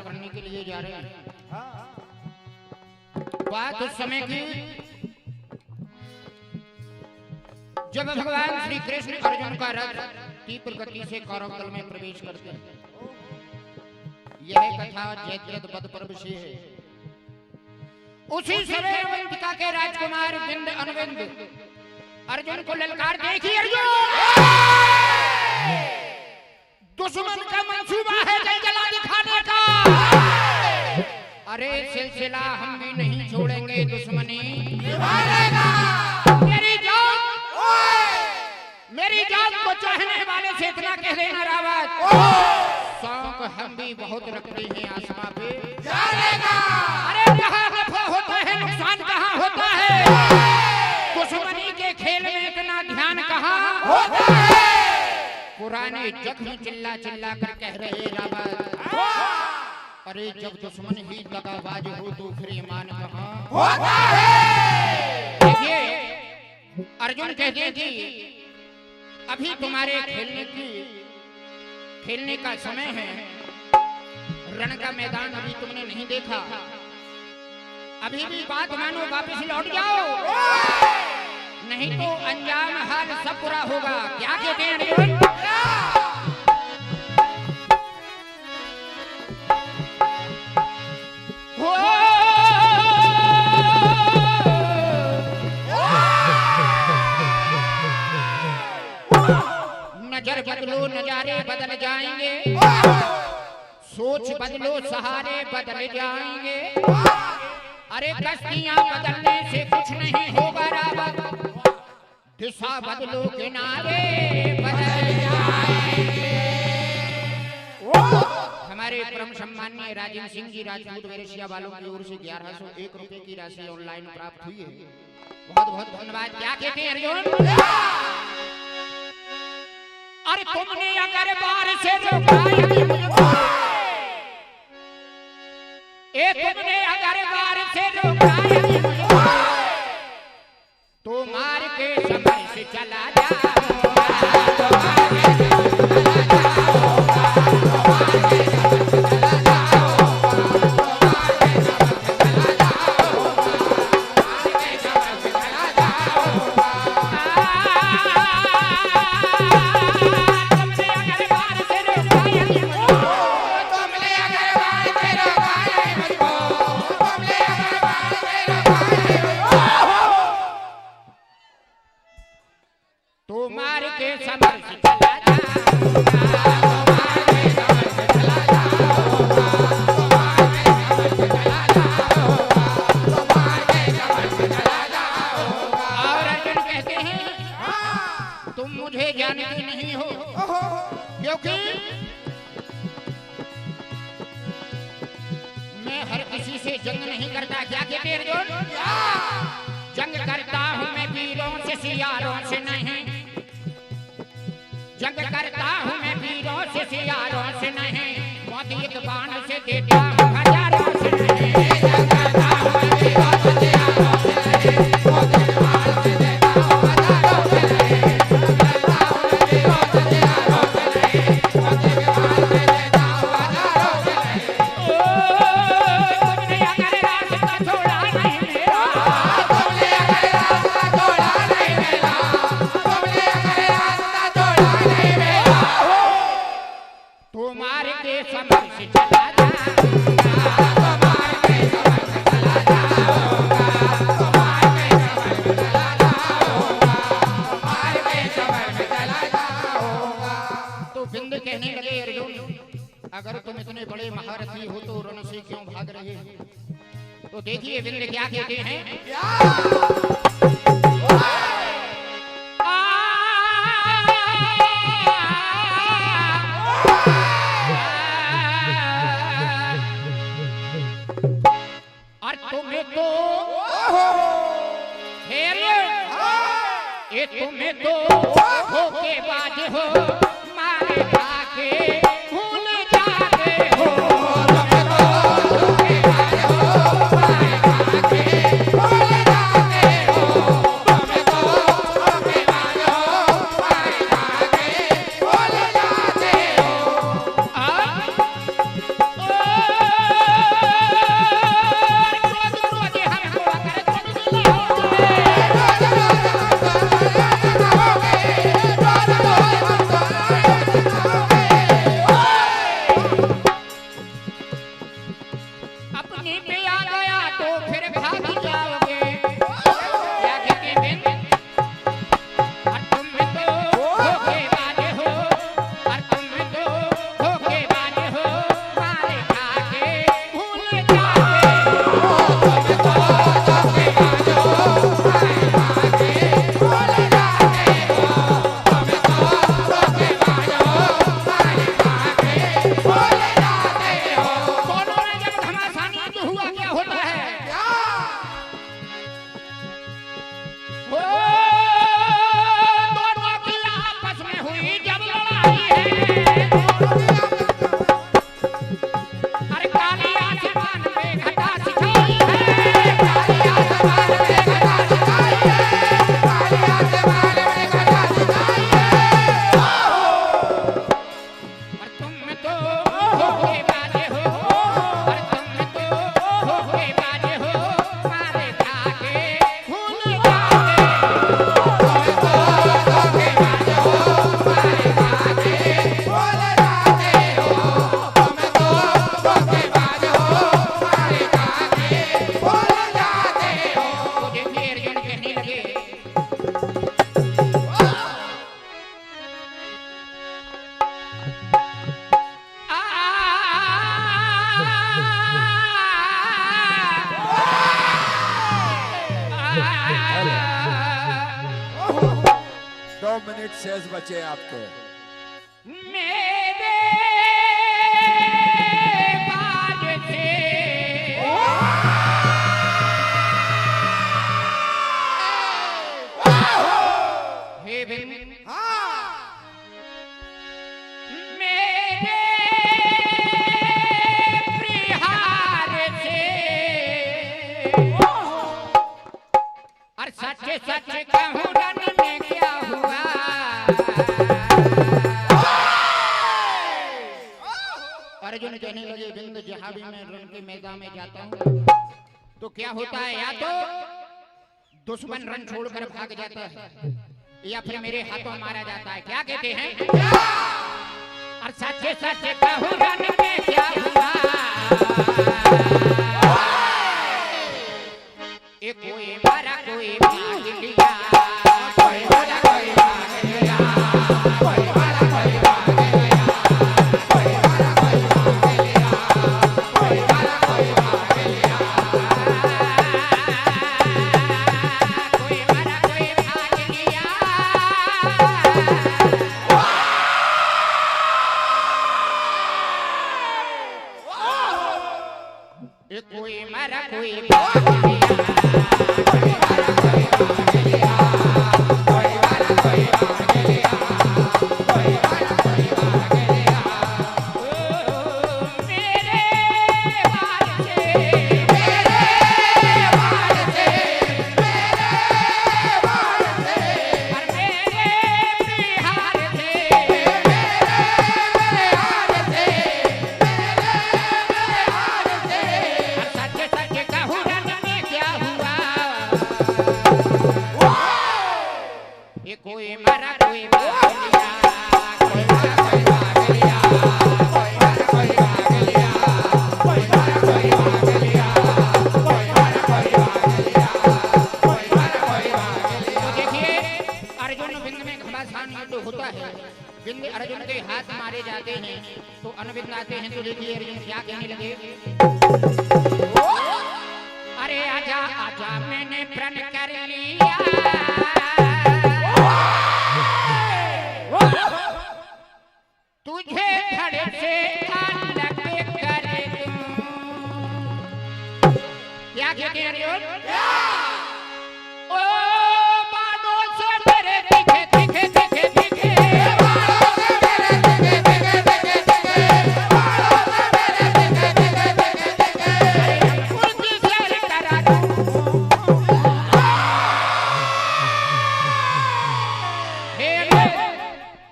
अर्पण करने के लिए जा रहे हैं। बात उस समय की जब भगवान श्री कृष्ण अर्जुन का रथ तीव्र गति से कौरव दल में प्रवेश करते हैं। यह कथा जयद्रथ वध पर्व से है। उसी समय अवंतिका के राजकुमार विंद अनुविंद अर्जुन को ललकार देखी, अर्जुन दुश्मन का मंसूबा है जला दिखाने का। अरे सिलसिला हम भी नहीं छोड़ेंगे, दुश्मनी निभाएगा। मेरी जान को चाहने वाले से इतना कह देना रावत, शौक हम भी बहुत रखते हैं आसमां पे जाएगा। अरे कहाँ नफा होता है, नुकसान कहाँ होता है, दुश्मनी के खेल में इतना ध्यान कहाँ होता है। पुराने जख्म चिल्ला चिल्ला कर कह रहे रावत, अरे जब दुश्मन ही दगाबाज हो तो फिर ईमान कहाँ होता है। देखिए अर्जुन कहते थे अभी तुम्हारे खेलने का समय है, रण का मैदान अभी तुमने नहीं देखा, अभी भी बात मानो, वापस लौट जाओ, नहीं तो अंजाम हाल सब बुरा होगा। क्या कहते हैं अर्जुन? नजर बदलो नजारे बदल जाएंगे, सोच बदलो सहारे बदल जाएंगे। अरे कश्तियां बदलने से कुछ नहीं होगा रावत, दिशा बदलो किनारे बदल जाएंगे। हमारे परम सम्माननीय राजेंद्र सिंह जी राजपूत वेरसिया वालों की ओर से 1101 रुपए की राशि ऑनलाइन प्राप्त हुई है, बहुत बहुत धन्यवाद। क्या कहते हैं अर्जुन? अरे तुमने अगर बार से रोकाया मुझको, तुमने अगर बार से रोकाया मुझको, तो मार के समय से चला मिनट शेष बचे आपके। मेरे बाज से हे बिन मेरे प्रिहार से और सच सच कहूँ रन में क्या हुआ। अर्जुन कहने लगे बिंद जहां भी मैं रण के मैदान में जाता हूँ तो क्या होता है, या तो दुश्मन रण छोड़कर भाग जाता है या फिर मेरे हाथों मारा जाता है। क्या कहते हैं, और सच सच कहूँ रन में क्या हुआ। एक कोई मारा कोई भाग लिया, कोई मारा कोई भाग लिया, कोई मारा कोई भाग लिया, कोई मारा कोई भाग लिया, कोई मारा कोई भाग लिया, कोई मारा कोई भाग लिया। एक कोई मारा कोई भाग लिया, कोई मारा कोई भाग लिया, कोई मारा कोई भाग लिया, कोई मारा कोई भाग लिया। मेरे वार से, मेरे वार से, मेरे वार से, और मेरे बिहार से, मेरे बिहार से, मेरे बिहार से, सच सच कहूँ रन में क्या हुआ। ये कोई मारा कोई भाग लिया, कोई मारा कोई भाग लिया, कोई मारा कोई भाग लिया, कोई मारा कोई भाग लिया, कोई मारा कोई भाग लिया, कोई मारा कोई भाग लिया। तो देखिए अर्जुन बिंद में घमासान युद्ध होता है, बिंद अर्जुन के हाथ मारे जाते हैं तो अनबिंद आते हैं। तो देखिए अर्जुन क्या कहने लगे, अरे आजा आजा मैंने प्रण कर लिया, तुझे धड़ से अलग कर दूं। क्या कहते हैं अर्जुन, ओ बाणों से मेरे दिखे दिखे दिखे दिखे, बाणों से मेरे दिखे दिखे दिखे दिखे, बाणों से मेरे दिखे दिखे दिखे दिखे, उनकी सैर करा दूं।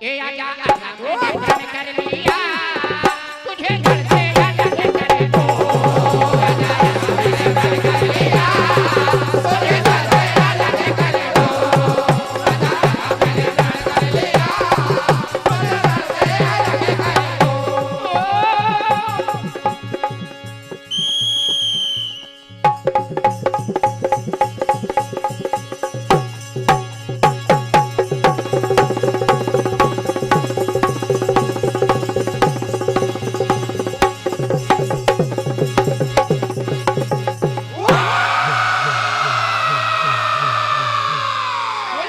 हे आजा आजा मैंने प्रण कर लिया, तुझे घर से अलग कर दूं। आजा आजा मैंने प्रण कर लिया, तुझे घर से अलग कर दूं। आजा आजा मैंने प्रण कर लिया, तुझे घर से अलग कर दूं।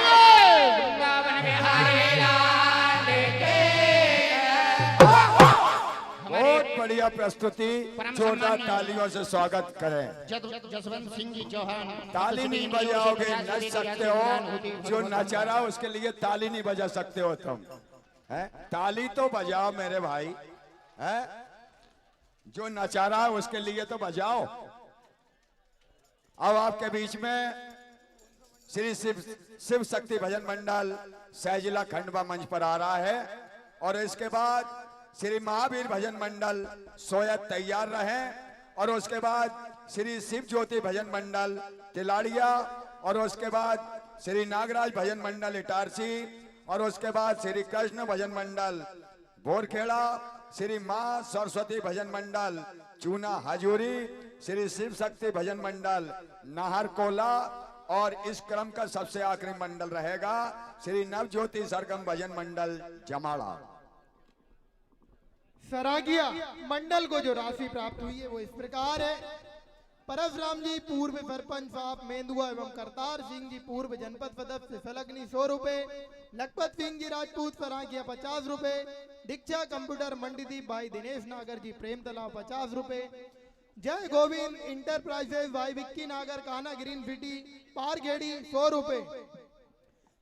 वृंदावन बिहारी लाल के। बहुत बढ़िया प्रस्तुति, जोरदार तालियों से स्वागत करें। जसवंत सिंह जी चौहान, ताली नहीं बजाओगे नच सकते हो, जो नचा रहा उसके लिए ताली नहीं बजा सकते हो तुम, है? ताली तो बजाओ मेरे भाई, है? जो नचा रहा है उसके लिए तो बजाओ। अब आपके बीच में श्री शिव शक्ति भजन मंडल सहजिला खंडवा मंच पर आ रहा है, और इसके बाद श्री महावीर भजन मंडल सोयत तैयार रहे, और उसके बाद श्री शिव ज्योति भजन मंडल तिलाड़िया, और उसके बाद श्री नागराज भजन मंडल इटारसी, और उसके बाद श्री कृष्ण भजन मंडल बोरखेड़ा, श्री मां सरस्वती भजन मंडल चूना हजूरी, श्री शिव शक्ति भजन मंडल नाहरकोला, और इस क्रम का सबसे आखिरी मंडल रहेगा श्री नवज्योति सरगम भजन मंडल जमाड़ा। सरागिया मंडल को जो राशि प्राप्त हुई है वो इस प्रकार है, परशुराम जी पूर्व सरपंच साहब मेंदुआ एवं करतार सिंह जी पूर्व जनपद सदस्य फलकनी 100 रुपए, लखपत सिंह जी राजपूत सराकिया 50 रुपए, दीक्षा कंप्यूटर मंडीदीप भाई दिनेश नागर जी प्रेम तालाब 50 रुपए, जय गोविंद इंटरप्राइजेज भाई विक्की नागर कान्हा ग्रीन सिटी पारखेड़ी 100 रुपए,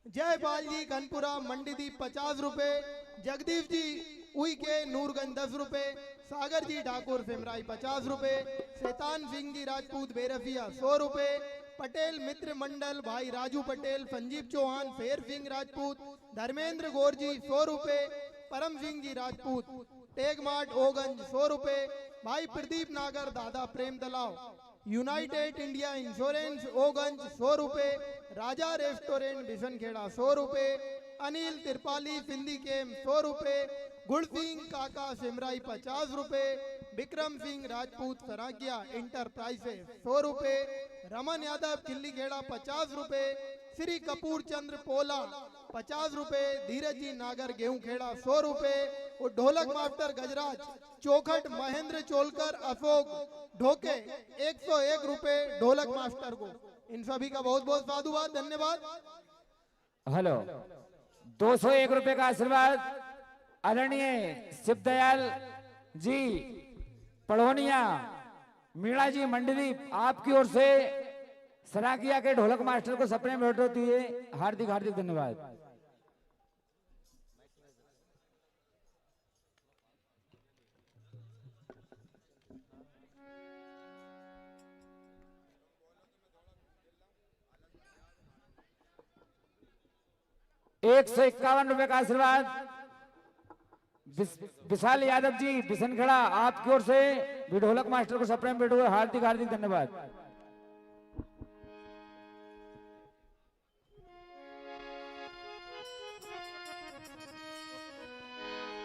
जयपाल जी कनपुरा मंडीदीप 50 रुपए, जगदीश जी उई के नूरगंज 10 रुपए, सागर जी ठाकुर सिमराई 50 रुपए, शैतान सिंह जी राजपूत बेरफिया 100 रुपए, पटेल मित्र मंडल भाई राजू पटेल, संजीव चौहान, फेर सिंह राजपूत, धर्मेंद्र गौर जी 100 रुपए, परम सिंह जी राजपूत, टेगमार्ट ओगंज 100 रुपए, भाई प्रदीप नागर दादा प्रेम तलाव, यूनाइटेड इंडिया इंश्योरेंस ओगंज 100 रुपए, राजा रेस्टोरेंट बिशनखेड़ा 100 रुपए, अनिल त्रिपाली सिंधी केम 100 रुपए, गुलसिंह काका सिमराई 50 रुपए, विक्रम सिंह राजपूत सराकिया इंटरप्राइजेस 100 रुपए, रमन यादव किल्ली खेड़ा 50 रुपए, श्री कपूर चंद्र पोला 50 रुपए, धीरज जी नागर गेहूं खेड़ा 100 रुपए और ढोलक मास्टर गजराज चौखट महेंद्र चोलकर अशोक ढोके 101 रुपए ढोलक मास्टर को। इन सभी का बहुत बहुत साधुवाद, धन्यवाद। हेलो 201 रुपए का आशीर्वाद आदरणीय शिवदयाल जी पड़ोनिया मीणा जी मंडलीप आपकी ओर से सराकिया के ढोलक मास्टर को सपने में भेंट होती है, हार्दिक हार्दिक धन्यवाद। ₹151 का आशीर्वाद विशाल यादव जी बिशनखेड़ा आपकी ओर से भी ढोलक मास्टर को सप्रेम भेंट हुए, हार्दिक हार्दिक धन्यवाद।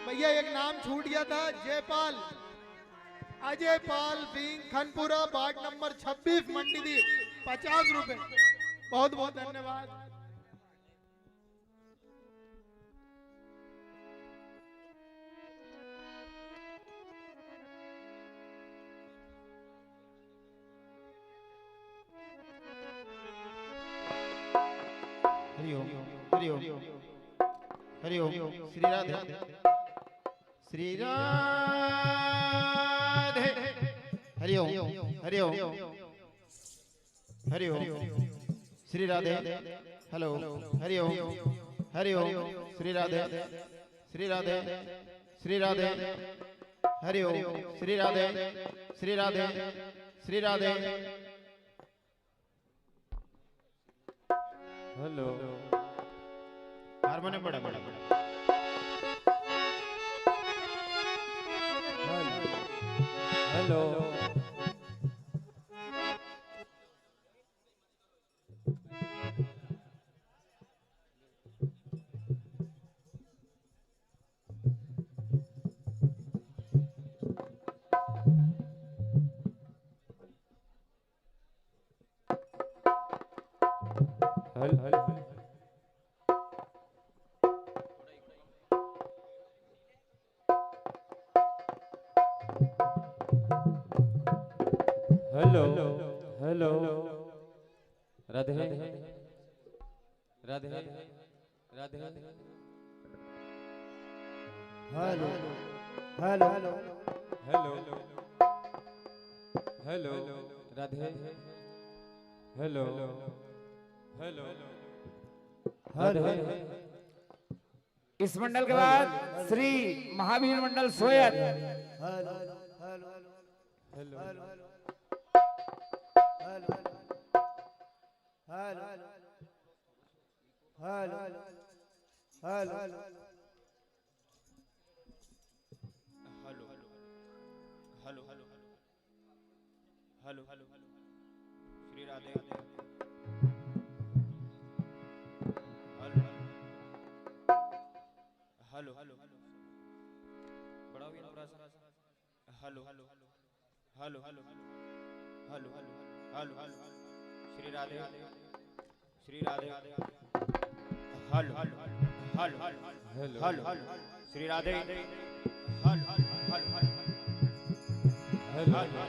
भैया एक नाम छूट गया था, जयपाल अजय पाल सिंह खनपुरा वार्ड नंबर 26 मंडीदीप 50 रुपए, बहुत बहुत धन्यवाद। Hariom Hariom Hariom Shri Radhe Shri Radhe Hariom Hariom Hariom Shri Radhe hello Hariom Hariom Shri Radhe Shri Radhe Shri Radhe Hariom Shri Radhe Shri Radhe Shri Radhe hello harmonium बड़ा बड़ा hello hello hello Radhe Radhe Radhe hello hello hello hello Radhe hello hello Radhe. इस मंडल के बाद श्री महावीर मंडल सोयत hello hello hello hello hello hello hello hello hello hello hello hello Shri Radhe hello hello बड़ा भी hello hello hello hello hello hello hello Shri Radhe Shri Radhe hello hello hello hello hello Shri Radhe hello hello hello hello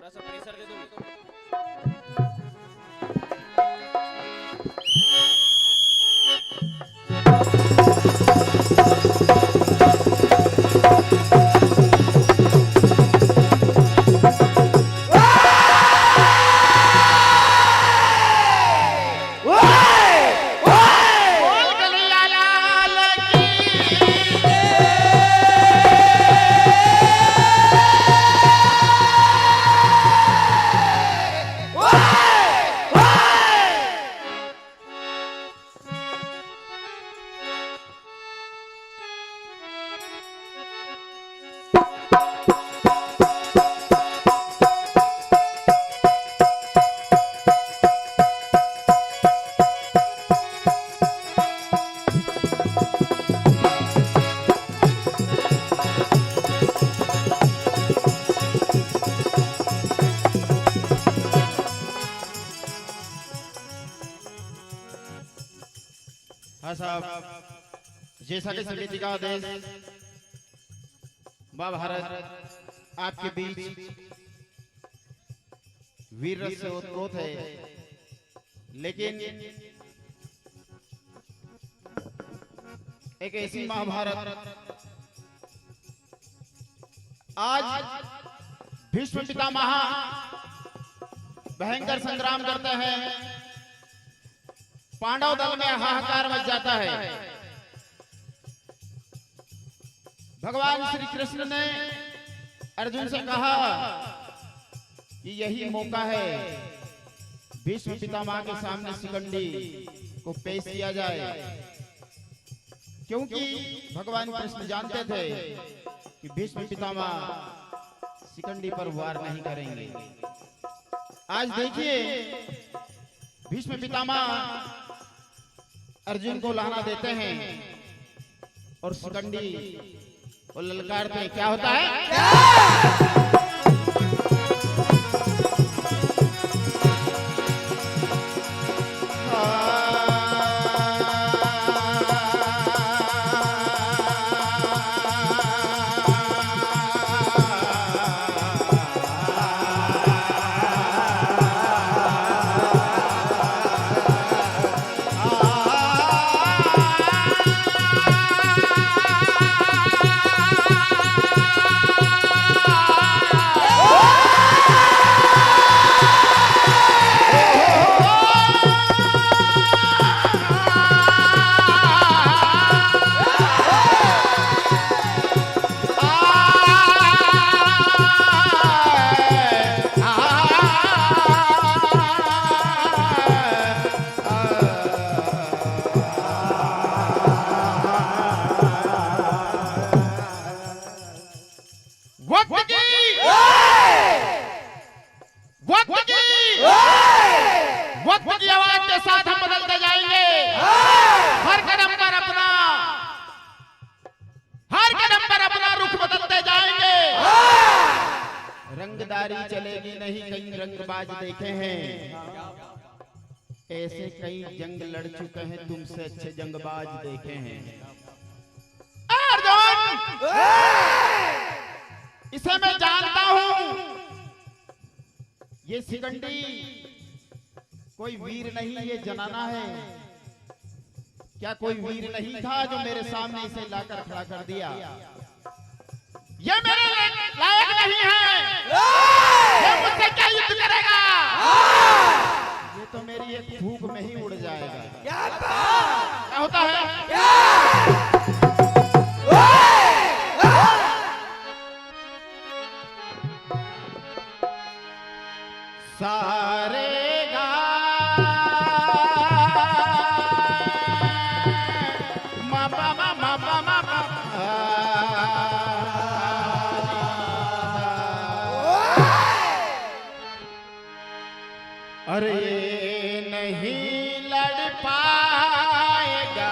थोड़ा सा प्रेशर दे दो। हाँ साहब, जैसा कि समिति का आदेश माँ भारत आपके बीच वीर रस से ओतप्रोत है, लेकिन एक ऐसी महाभारत आज भीष्म पितामह भयंकर संग्राम करते हैं, पांडव दल में हाहाकार मच जाता है। भगवान श्री कृष्ण ने अर्जुन से कहा कि यही मौका है भीष्म पितामह के सामने शिखंडी को पेश किया जाए, क्योंकि भगवान कृष्ण जानते थे कि भीष्म पितामह शिखंडी पर वार नहीं करेंगे। आज देखिए भीष्म पितामह अर्जुन को लाना देते हैं और शिखंडी को ललकारते हैं। क्या होता है? वक्त की आवाज के साथ हम बदलते जाएंगे। हर कदम पर अपना रुख बदलते जाएंगे। रंगदारी चलेगी नहीं, कई रंगबाज देखे हैं, ऐसे कई जंग लड़ चुके हैं, तुमसे अच्छे जंगबाज देखे हैं। अर्जुन, इसे मैं जानता हूं, ये शिखंडी कोई वीर नहीं, ये जनाना है। क्या कोई वीर नहीं था जो मेरे सामने इसे लाकर खड़ा कर दिया? ये मेरे लायक नहीं है, ये मुझसे क्या युद्ध करेगा? ये तो मेरी एक फूंक में ही उड़ जाएगा। क्या होता है? सारे अरे नहीं लड़ पाएगा,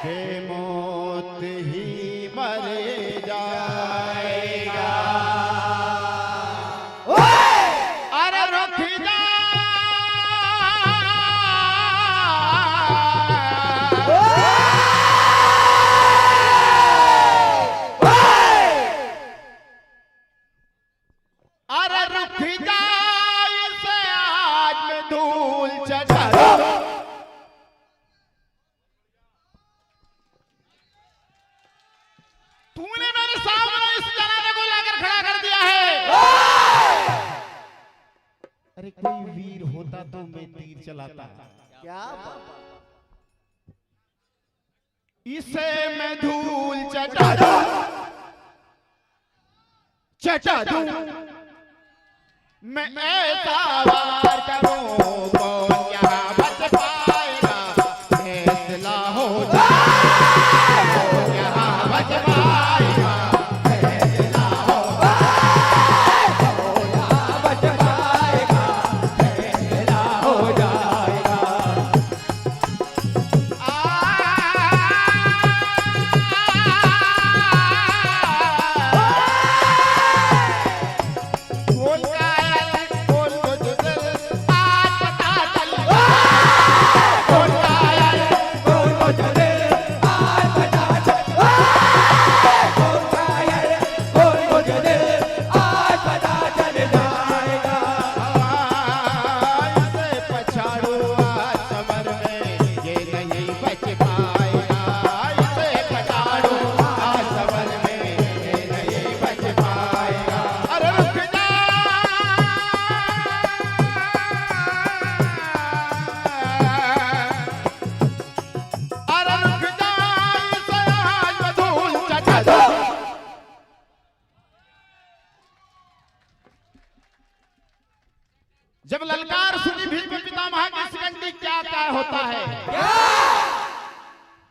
बेमौत ही मर जाएगा। अरे रुक जा, कोई वीर होता तो मैं तीर चलाता। क्या इसे मैं धूल चटा दूं, चटा दूं, मैं ऐसा वार करूं कौन यहाँ बच पाएगा, फैसला हो जाए कौन यहाँ बच पाएगा, फैसला हो जाए कौन यहाँ बच पाएगा, फैसला हो जाएगा। जब ललकार सुनी भीष्म पितामह की शिकंडी क्या क्या होता है,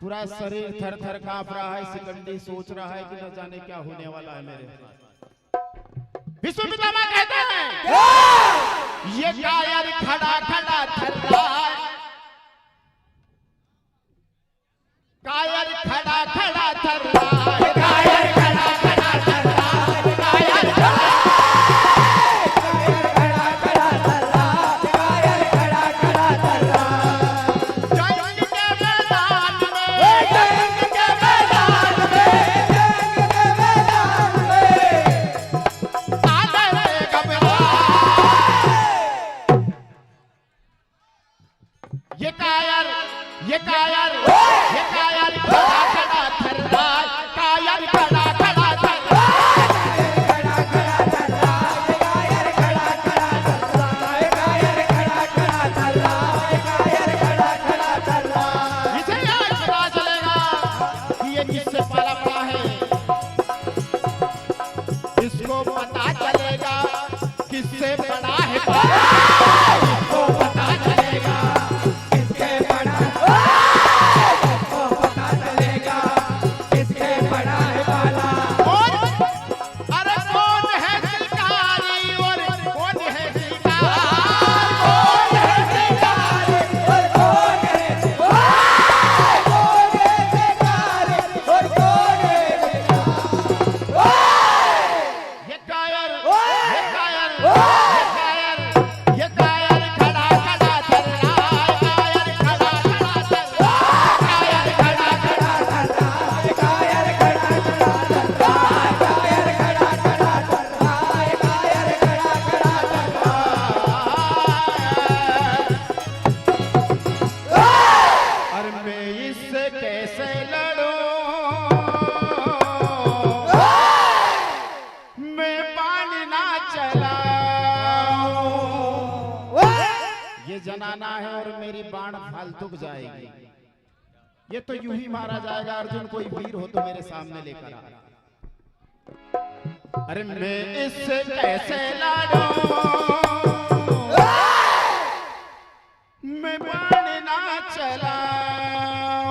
पूरा शरीर थर थर कांप रहा है। शिकंडी सोच रहा है कि न जाने क्या होने वाला है मेरे साथ। भीष्म पितामह कहते हैं ये कायर खड़ा खड़ा थर रहा है, कायर खड़ा खड़ा थर रहा है, कायर खड़ा खड़ा थर रहा है, कायर ये कायर खड़ा खड़ा थर रहा है, कायर खड़ा खड़ा थर रहा है, कायर खड़ा खड़ा थर रहा है, कायर खड़ा खड़ा थर रहा है। इसे आज पता चलेगा कि ये किससे पाला पड़ा है, इसको पता चलेगा किससे बड़ा है, इसको पता चलेगा किसके बड़ा जनाना है और मेरी बाण फालतू जाएगी। ये तो यूं ही मारा जाएगा। अर्जुन कोई वीर हो तो मेरे सामने लेकर आ। अरे मैं इससे कैसे लड़ूं, मैं बाण ना चलाऊं,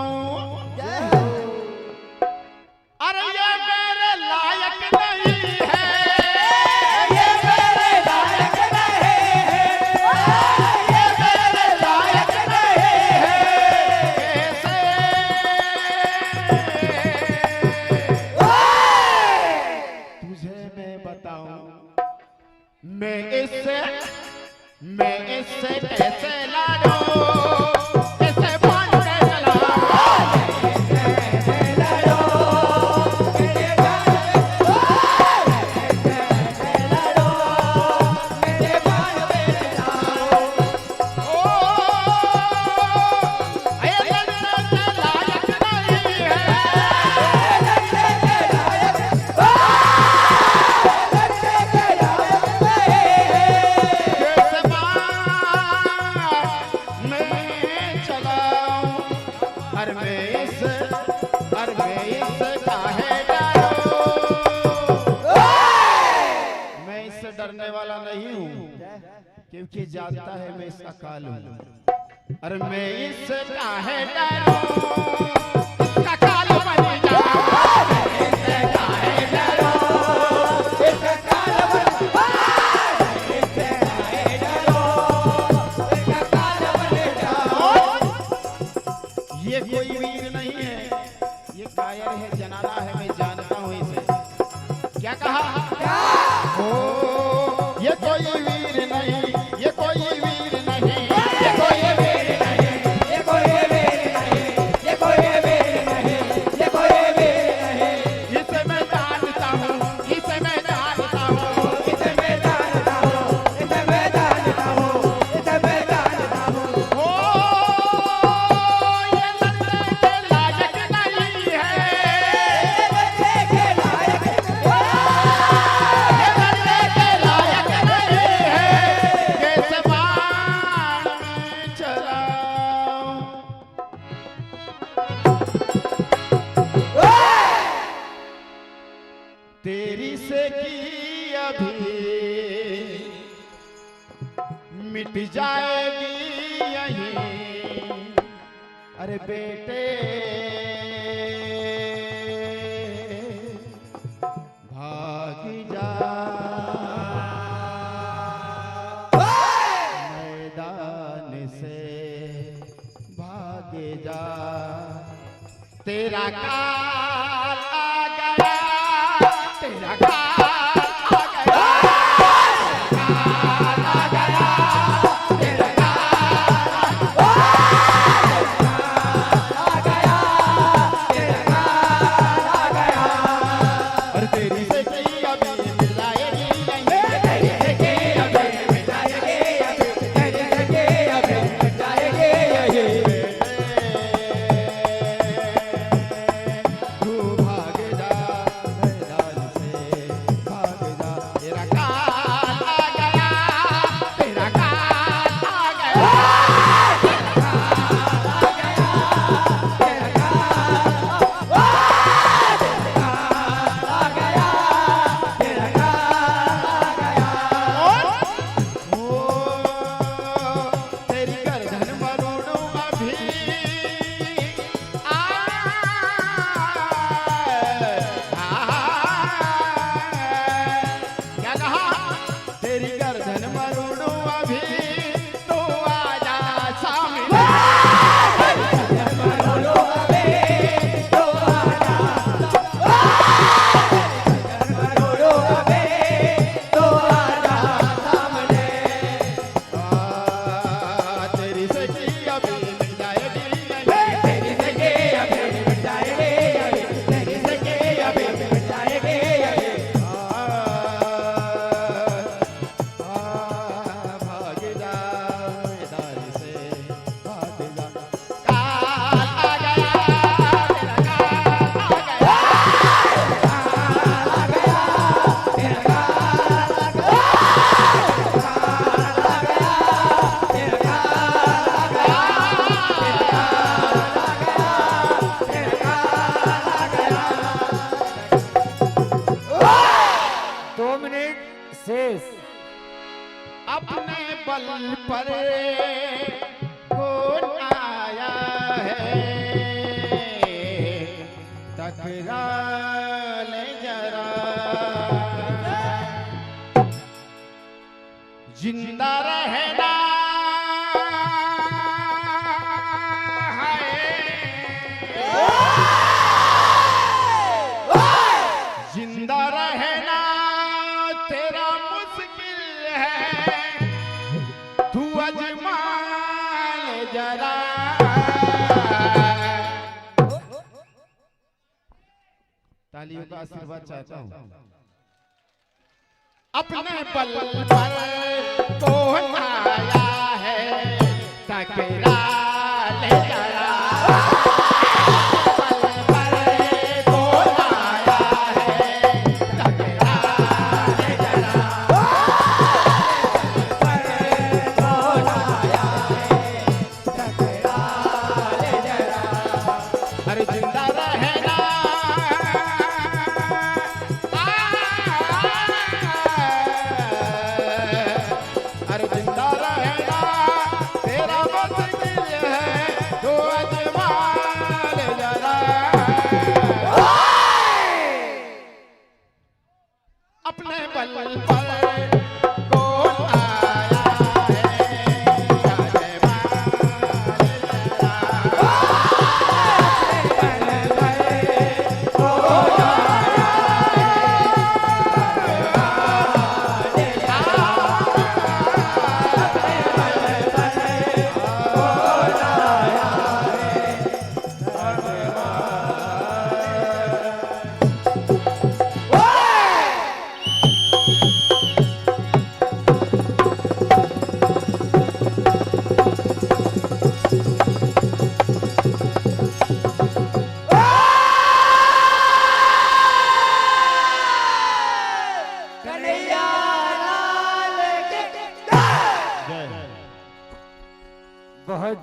अरे ये मेरे लायक नहीं है, ये मेरे लायक नहीं है, ये मेरे लायक नहीं है। कैसे तुझे मैं बताऊं, मैं इससे कैसे लड़ूं, कैसे बाण कैसे कैसे बाण इससे काहे डरो, मैं इससे डरने वाला नहीं हूँ क्योंकि जानता है मैं इसका काल हूँ। अरे मैं इससे काहे डरो, इसका काल बन जाऊं, इससे काहे डरो, इसका काल बन जाऊं, इससे काहे डरो, इसका काल बन जाऊं। ये कोई वीर नहीं है, ये कायर है, जनाना है, मैं जानता हूँ इसे। क्या कहा? ओ, ये कोई वीर नहीं, ये कोई वीर नहीं, ये कोई वीर नहीं, ये कोई वीर नहीं, ये कोई वीर नहीं, ये कोई वीर नहीं। इसे मैं जानता हूँ, इसे मैं जानता हूँ, इसे मैं जानता हूँ, इसे मैं जानता हूँ, इसे मैं जानता हूँ। ओ, ये लड़ने के लायक नहीं है, ये लड़ने के लायक नहीं है, ये लड़ने के लायक नहीं है, कैसे बाण में चलाऊं। तेरी से की अभी मिट जाएगी यहीं, अरे बेटे भाग जा मैदान से, भाग जा, तेरा काल आ गया, तेरा काल आ गया, काल आ गया, तेरा काल आ गया, तेरा काल आ गया। और तेरी से की अभी मिल जाएगी यहीं, तेरी से की अभी मिल जाएगी यहीं, तेरी से की अभी मिल जाएगी यहीं। तू भाग जा मैदान से, भाग जा, तेरा काल आ गया, तेरा काल आ गया, तेरा काल आ गया, तेरा काल आ गया, तेरा काल आ गया। ओ, तेरी गर्दन मरोड़ूं अभी, क्या कहा? तेरी गर्दन मरोड़ूं अभी, तू आजा सामने, तेरी गर्दन मरोड़ूं अभी, तू आजा, तेरी गर्दन मरोड़ूं अभी, तू आजा सामने। तेरी से की अभी मिल जाएगी यहीं, तेरी से की अभी मिल जाएगी यहीं, तेरी से की अभी मिल जाएगी यहीं। भाग जा मैदान से, भाग जा, काल आ गया, तेरा काल आ गया, काल आ गया, तेरा काल आ गया, काल आ गया, तेरा काल आ गया, तेरा काल आ गया, तेरा काल आ गया। 2 मिनट शेष। अपने बल पर कौन आया है, टकरा ले जरा, जिंदा रहना है, जिंदा रहना तेरा मुश्किल है, तू अजमा ले जरा। तालियों का आशीर्वाद चाहता हूँ। अपने बल पर कौन आया है, टकरा ले जरा। अरे जिंदा रहना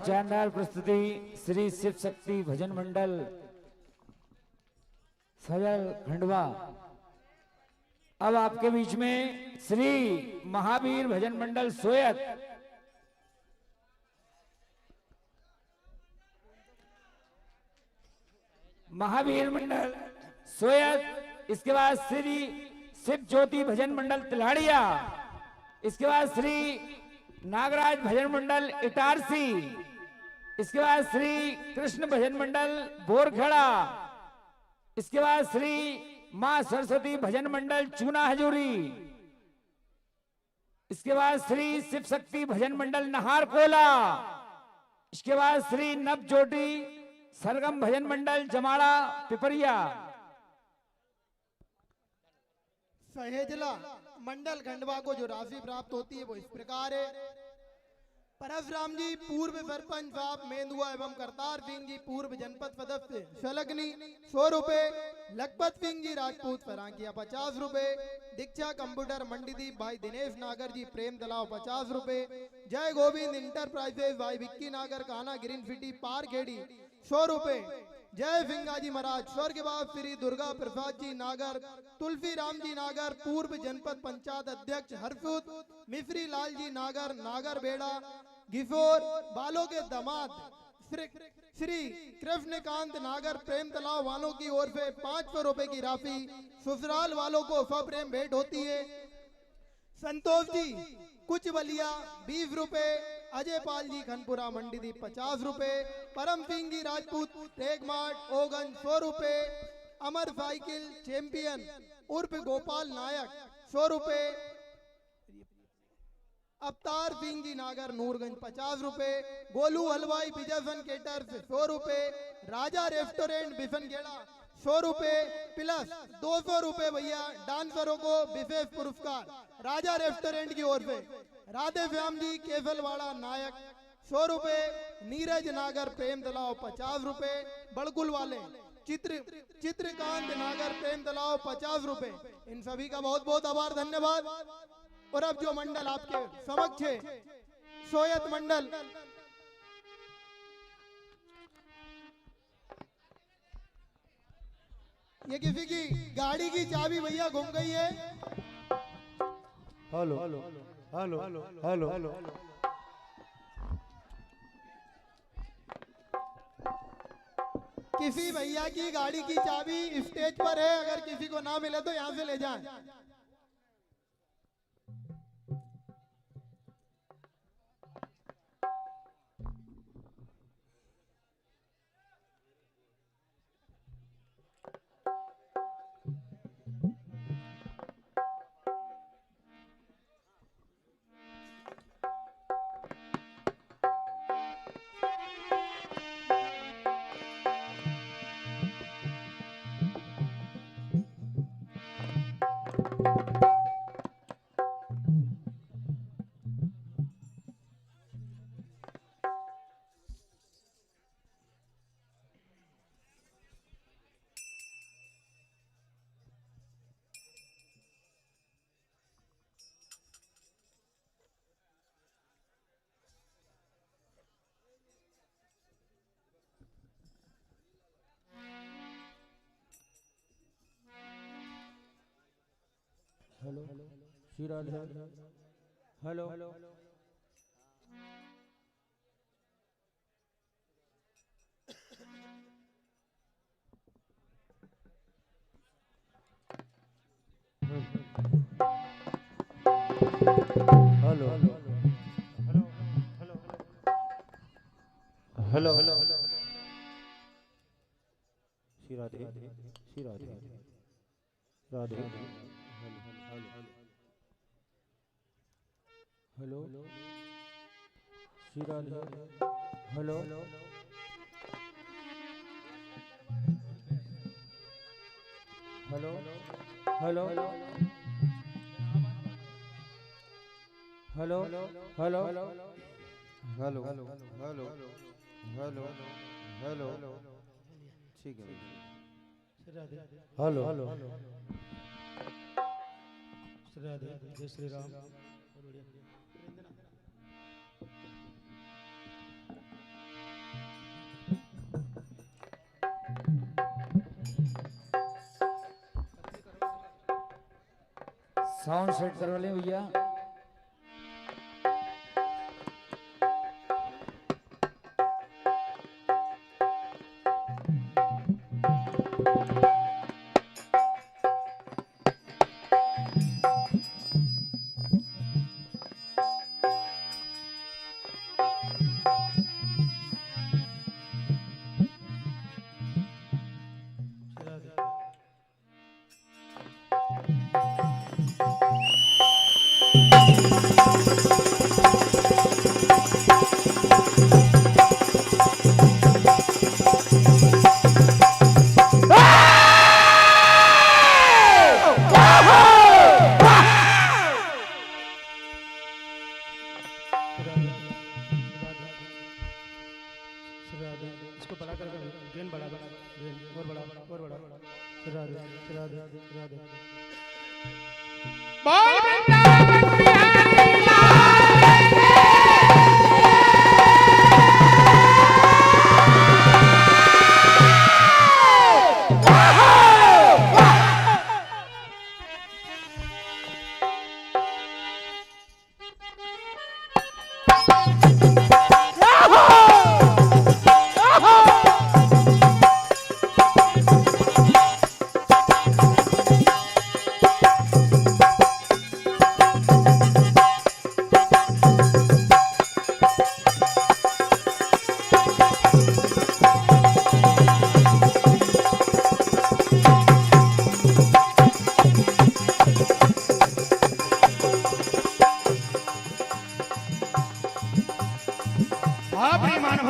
शानदार प्रस्तुति श्री शिव शक्ति भजन मंडल सजल खंडवा। अब आपके बीच में श्री महावीर भजन मंडल सोयत। महावीर मंडल सोयत, इसके बाद श्री शिव ज्योति भजन मंडल तिलाड़िया, इसके बाद श्री नागराज भजन मंडल इटारसी, इसके बाद श्री कृष्ण भजन मंडल बोरखेड़ा, इसके बाद श्री मां सरस्वती भजन मंडल चूना हजूरी, इसके बाद श्री शिव शक्ति भजन मंडल नहारकोला, इसके बाद श्री नव ज्योति सरगम भजन मंडल जमाड़ा पिपरिया। सहेजला मंडल खंडवा को जो राशि प्राप्त होती है वो इस प्रकार है। परशुराम जी पूर्व सरपंच साहब मेंदुआ एवं करतार सिंह जी पूर्व जनपद सदस्य शलगनी 100 रुपए, लखपत सिंह जी राजपूत फरांकिया 50 रुपए, दीक्षा कंप्यूटर मंडीदीप भाई दिनेश नागर जी प्रेम तलाव 50 रुपए, जय गोविंद इंटरप्राइजेज भाई विक्की नागर काना ग्रीन सिटी पार खेड़ी 100 रुपए, जय सिंगा जी महाराज स्वर्गवास श्री दुर्गा प्रसाद जी नागर, तुलसी राम जी नागर पूर्व जनपद पंचायत अध्यक्ष हरसुत, मिश्री लाल जी नागर नागर बेड़ा गिफोर बालों के दामाद श्री कृष्णकांत नागर प्रेम तालाब वालों की ओर से 500 रुपए की राशि ससुराल वालों को सप्रेम भेंट होती है। संतोष जी कुछ बलिया 20 रुपए, अजय पाल जी खनपुरा मंडीदीप 50 रुपए, परम सिंह जी राजपूत टेगमार्ट ओगन 100 रुपए, अमर साइकिल चैंपियन उर्फ गोपाल नायक 100 रुपए, अवतार सिंह जी नागर नूरगंज 50 रुपए, गोलू हलवाई विजयसन केटर्स 100 रुपए, राजा रेस्टोरेंट बिसनगेड़ा 100 रुपए प्लस 200 रुपए भैया डांसरों को विशेष पुरस्कार राजा रेस्टोरेंट की ओर से, राधे श्याम जी केसलवाड़ा नायक 100 रुपए, नीरज नागर प्रेम तलाव 50 रुपए, बड़कुल वाले चित्रकांत नागर प्रेम तलाव 50 रुपए। इन सभी का बहुत बहुत आभार धन्यवाद। और अब जो मंडल आपके समक्ष है सोयत मंडल, ये किसी की गाड़ी की चाबी भैया घूम गई है। Hello hello hello hello hello किसी भैया की गाड़ी की चाबी स्टेज पर है, अगर किसी को ना मिले तो यहाँ से ले जाएं। Hello Shri Radhe hello hello hello hello Shri Radhe Shri Radhe Radhe hello Shri Radhe hello hello hello hello hello hello hello hello hello ठीक है हेलो हेलो श्री राधे जय श्री राम। साउंड सेट करवा लें भैया। इसको बड़ा कर गेंद बड़ा गेंद और बड़ा बोल वृंदावन बिहारी लाल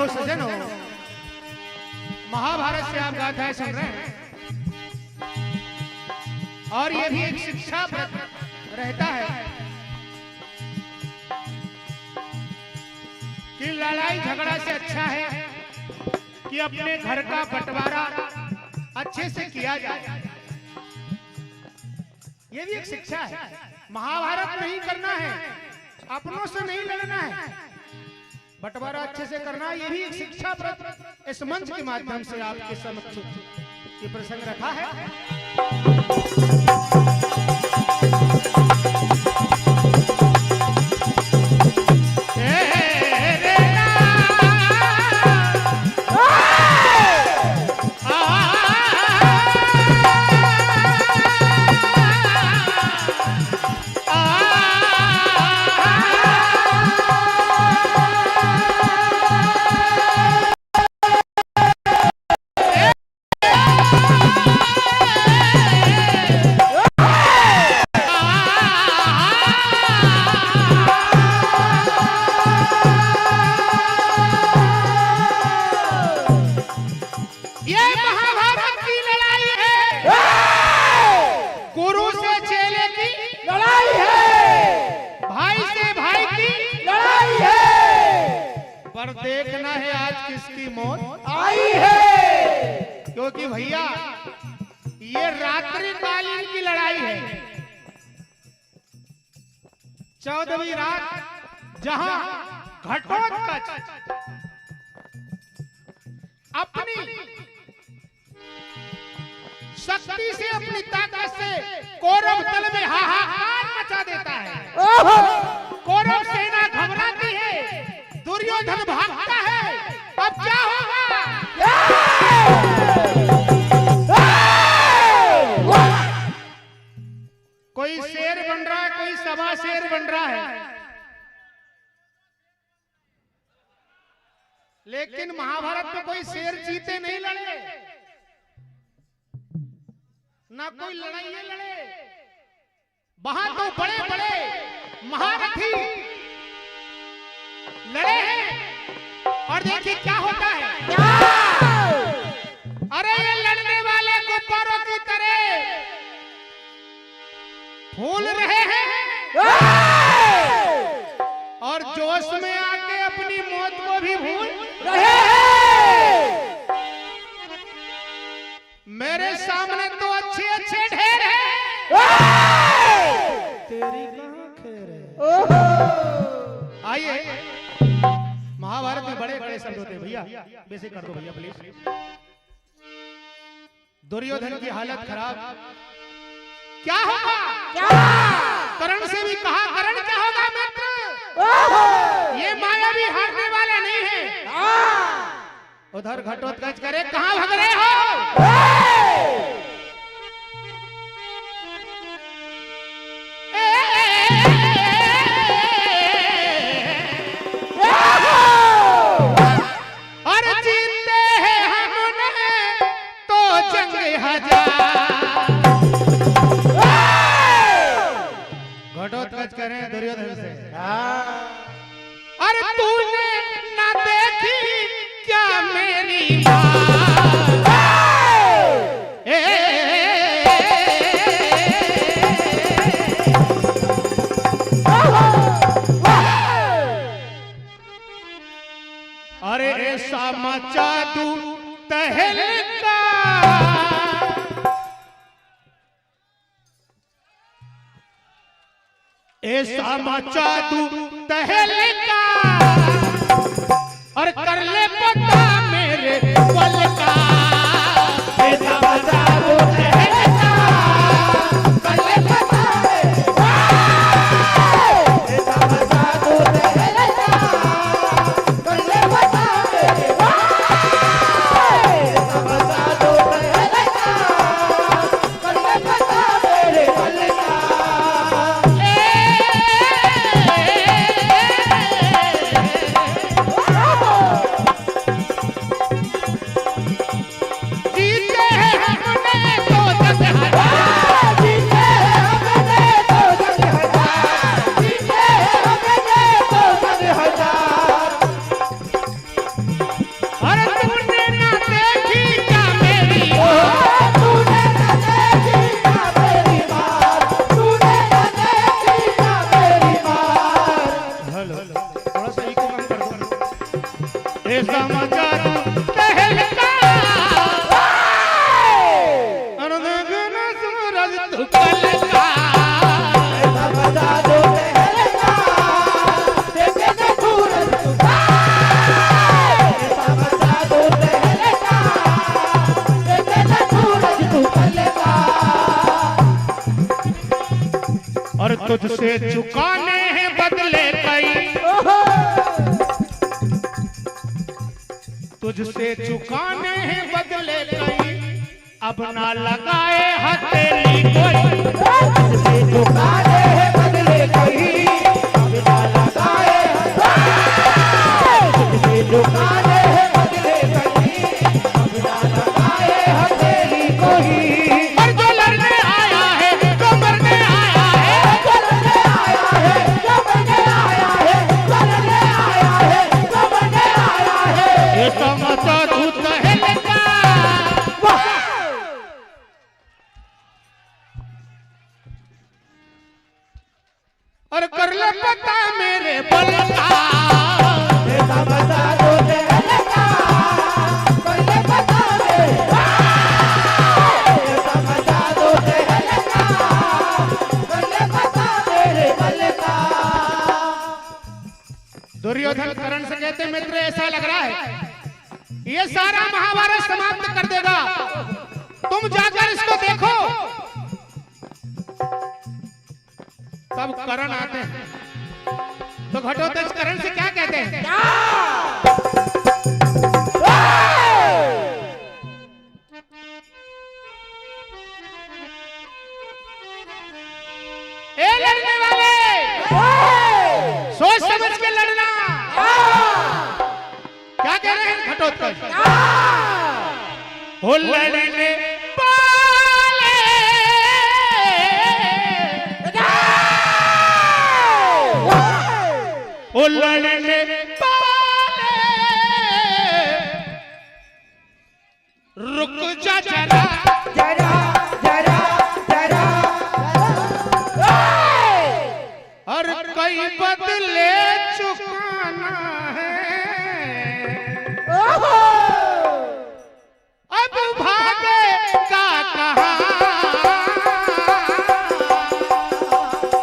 सज्जनों, महाभारत से आप गाथाएं सुन रहे हैं और ये भी एक शिक्षा रहता है कि लड़ाई झगड़ा से अच्छा है कि अपने घर का बंटवारा अच्छे से किया जाए। ये भी एक शिक्षा है। महाभारत नहीं करना है, अपनों से नहीं लड़ना है, बंटवारा अच्छे से करना। ये भी एक शिक्षा इस मंच के माध्यम से आपके समक्ष ये प्रसंग रखा है। पर देखना है आज किसकी मौत आई है, क्योंकि भैया ये रात्रिकालीन की लड़ाई है। 14वीं रात जहां घटोत्कच अपनी शक्ति से, अपनी ताकत से कौरव दल में हाहाकार मचा देता है। कौरव सेना घबराती है, दुर्योधन भागता है। अब क्या होगा? कोई शेर बन रहा है, कोई सवा शेर बन रहा है, लेकिन महाभारत में कोई शेर जीते नहीं लड़े, ना कोई लड़ाई लड़े। वहां तो बड़े बड़े महारथी लड़े हैं और देखिए क्या होता है। अरे ये लड़ने वाले गुब्बारों की तरह फूल रहे हैं और जोश में आके अपनी मौत को भी भूल रहे हैं। मेरे सामने तो अच्छे अच्छे ढेर हैं, तेरी कहां खैर है। आइए, महाभारत में बड़े बड़े शब्द होते हैं भैया, बेसिक कर दो भैया प्लीज। दुर्योधन की हालत खराब, क्या होगा? क्या? करण से भी कहा, करण क्या होगा मित्र? ये माया भी हारने वाला नहीं है। उधर घटोत्कच करे, कहां भाग रहे हो? और जीते हैं हमने तो जंग हजार। घटोत्कच करें दुर्योधन से, अरे तूने ना देखी क्या मेरी अरे ऐसा मचा दूं तहलका, ऐसा मचा दूं तहलका, और कर ले पता मेरे बल का। ऐसा मचा दूं तहलका, कर ले पता मेरे बल। ऐसा मचा दूं तहलका, कर ले पता मेरे बल। ऐसा मचा दूं तहलका, कर ले पता मेरे बल का। और तुझसे चुकाने हैं बदले कई, तुझसे चुकाने हैं बदले कई, अब ना लगाए हथेली कोई। तुझसे चुकाने हैं बदले कई, अब ना लगाए, तुझसे चुकाने हैं बदले कई, अब ना लगाए हथेली कोई। और जो लड़ने आया है, जो मरने आया है, जो लड़ने आया है, जो मरने आया है, जो लड़ने आया है, जो मरने आया है, ये समझा तू तहलका। और कर ले पता मेरे बल का। ऐसा बता दो तहलका, कर ले पता मेरे बल। ऐसा बता दो तहलका, कर ले पता मेरे बल का। दुर्योधन कर्ण से कहते मित्र ऐसा लग रहा है ये सारा महाभारत समाप्त कर देगा, तुम जाकर इसको देखो। तब कर्ण आते हैं, तो घटोत्कच कर्ण से क्या कहते हैं? ए लड़ने वाले, सोच समझ के लड़ना। क्या कह रहे हैं घटोत्कच? हो लड़ने ओ लड़ने पाले, रुक जा जरा जरा जरा जरा, और कई बदले चुकाना है। अब भागे का कहा,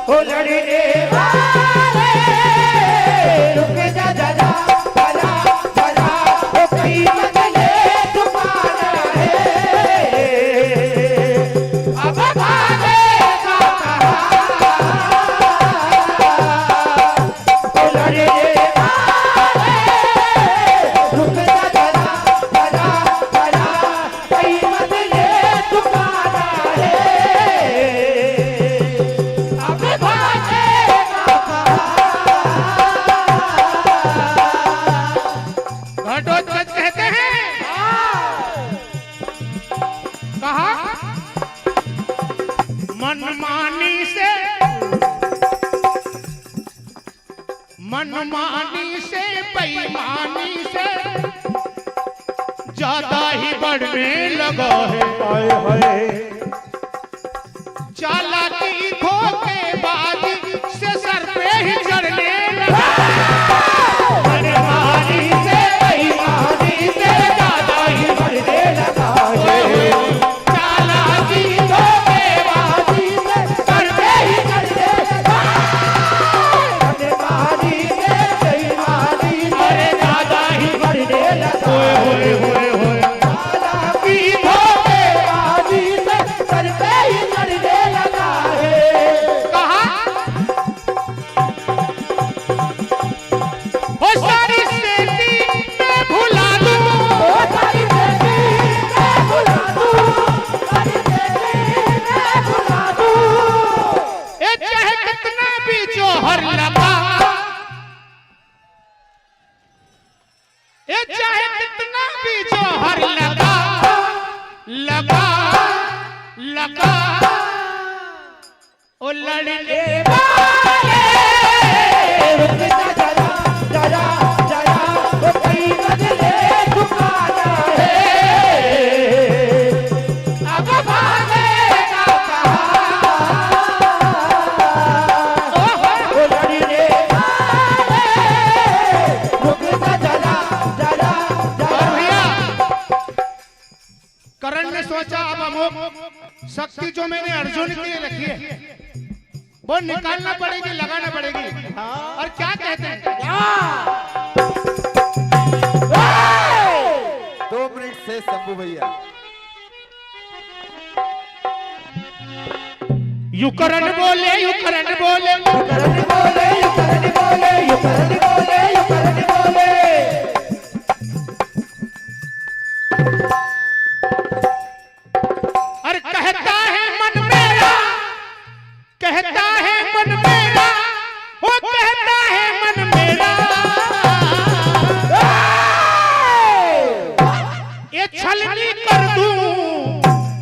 ओ लड़ने वाले मनमानी से बेईमानी से ज्यादा ही बढ़ने लगा है। चालाकी धोखेबाजी से सर पे ही चढ़ने लगा। मनमानी से बेईमानी से ज्यादा ही बढ़ने लगा है। चालाकी धोखेबाजी से सर पे ही चढ़ने लगा। मनमानी से बेईमानी से ज्यादा ही बढ़ने लगा। शक्ति जो मैंने अर्जुन के लिए रखी है वो निकालना पड़ेगी, लगाना पड़ेगी। और क्या कहते हैं 2 मिनट से शंभू भैया। युकरण बोले युकरण बोले युकरण बोले युकरण बोले युकरण बोले युकरण बोले। अरे कहता है मन मेरा, कहता है मन मेरा, वो कहता है मन मेरा। ये छलनी कर दूं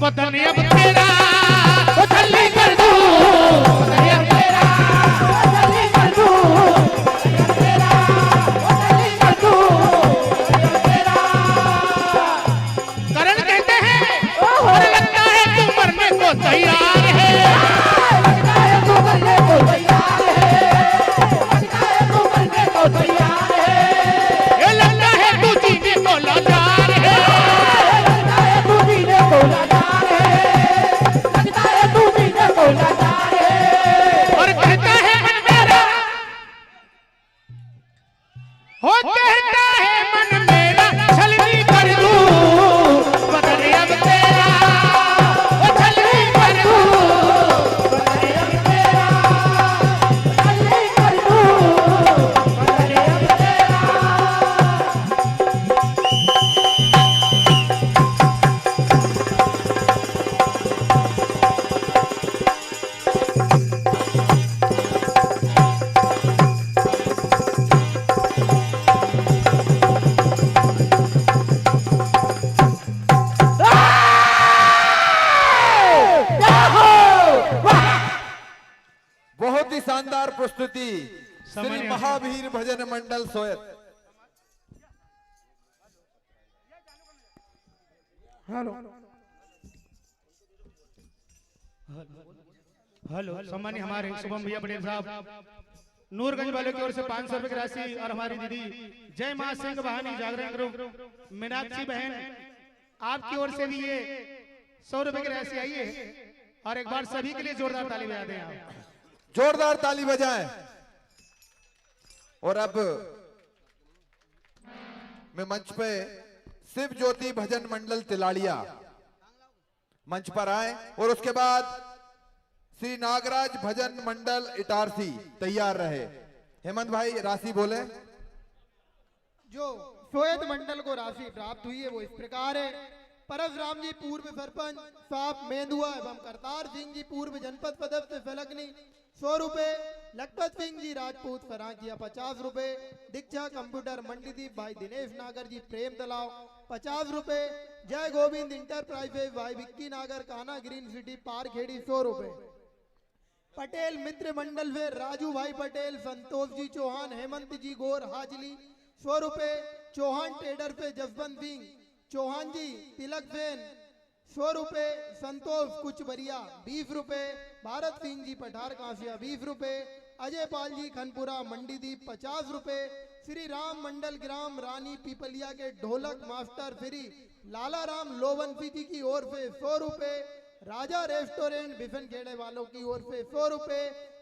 बदन अब तेरा, वो छलनी कर दूं बदन अब तेरा, वो छलनी कर दूं बदन अब तेरा, वो छलनी कर दूं बदन अब तेरा। करण कहते हैं और लगता है तू मरने को तैयार है, लगता है तू मरने को तैयार है, लगता है तू मरने को तैयार है। ये लगता है तू जीने को लाचार है, लगता है तू जीने को लाचार है, लगता है तू जीने को लाचार है। और कहता है मन मेरा, हो कहता है मन मेरा, छलनी कर दूं बदन अब तेरा, वो छलनी कर दूं बदन अब तेरा, छलनी कर दूं बदन अब तेरा। बहुत ही शानदार प्रस्तुति श्री सामान्य- महावीर भजन मंडल सोयत। हेलो हेलो सम्मान्य हमारे शुभम भैया पटेल साहब नूरगंज वालों की ओर से 500 रुपए की राशि, और हमारी दीदी जय मां सिंह बहानी जागरण ग्रुप मीनाक्षी बहन आपकी ओर से भी ये 100 रुपए की राशि आई है। और एक बार सभी के लिए जोरदार ताली बजा दें आप। जोरदार ताली बजाएं। और अब मैं मंच पे शिव ज्योति भजन मंडल तिलाड़िया मंच पर आए, और उसके बाद श्री नागराज भजन मंडल इटारसी तैयार रहे। हेमंत भाई राशि बोले। जो सोयत मंडल को राशि प्राप्त हुई है वो इस प्रकार है। परशुराम जी पूर्व सरपंच साहब मेंदुआ एवं करतार सिंह जी पूर्व जनपद सदस्य फलकनी 100 रुपए, लखपत सिंह जी राजपूत फराकिया 50 रुपए, दीक्षा कंप्यूटर मंडीदीप भाई दिनेश नागर जी प्रेम तलाव 50 रुपए, जय गोविंद इंटरप्राइजेज भाई विक्की नागर काना ग्रीन सिटी पारखेड़ी 100 रुपए, पटेल मित्र मंडल वे राजू भाई पटेल संतोष जी चौहान हेमंत जी गौर हाजली 100 रुपए, चौहान ट्रेडर पे जसवंत सिंह चौहान जी तिलक सेन 100 रुपए, संतोष कुछ बरिया 20 रुपए, भारत सिंह जी पठार कांसिया 20 रुपए, अजय पाल जी खनपुरा मंडीदीप 50 रुपए, श्री राम मंडल ग्राम रानी पीपलिया के ढोलक मास्टर श्री लाला राम लोवंसी जी की ओर से 100 रुपए, राजा रेस्टोरेंट बिफन खेड़े वालों की ओर से 100 रुपए,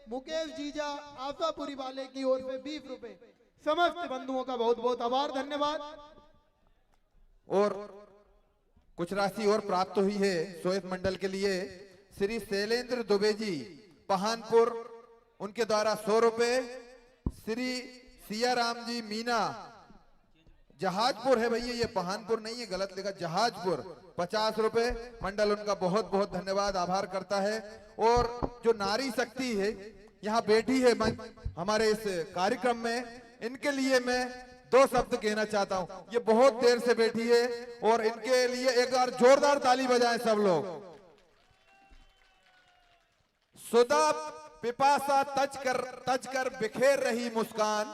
मुकेश जीजा आशापुरी वाले की ओर से 20 रुपए। समस्त बंधुओं का बहुत बहुत आभार, धन्यवाद। और कुछ राशि और प्राप्त हुई है सोयत मंडल के लिए। श्री शैलेंद्र दुबे जी पहानपुर, उनके द्वारा 100 रुपए। श्री सियाराम जी मीना जहाजपुर है भैया, ये पहानपुर नहीं है, गलत लिखा, जहाजपुर 50 रुपए। मंडल उनका बहुत बहुत धन्यवाद आभार करता है। और जो नारी शक्ति है यहाँ बैठी है हमारे इस कार्यक्रम में, इनके लिए मैं 2 शब्द कहना चाहता हूं। ये बहुत देर से बैठी है और इनके लिए एक बार जोरदार ताली बजाएं सब लोग। सुधा पिपासा तज कर बिखेर रही मुस्कान,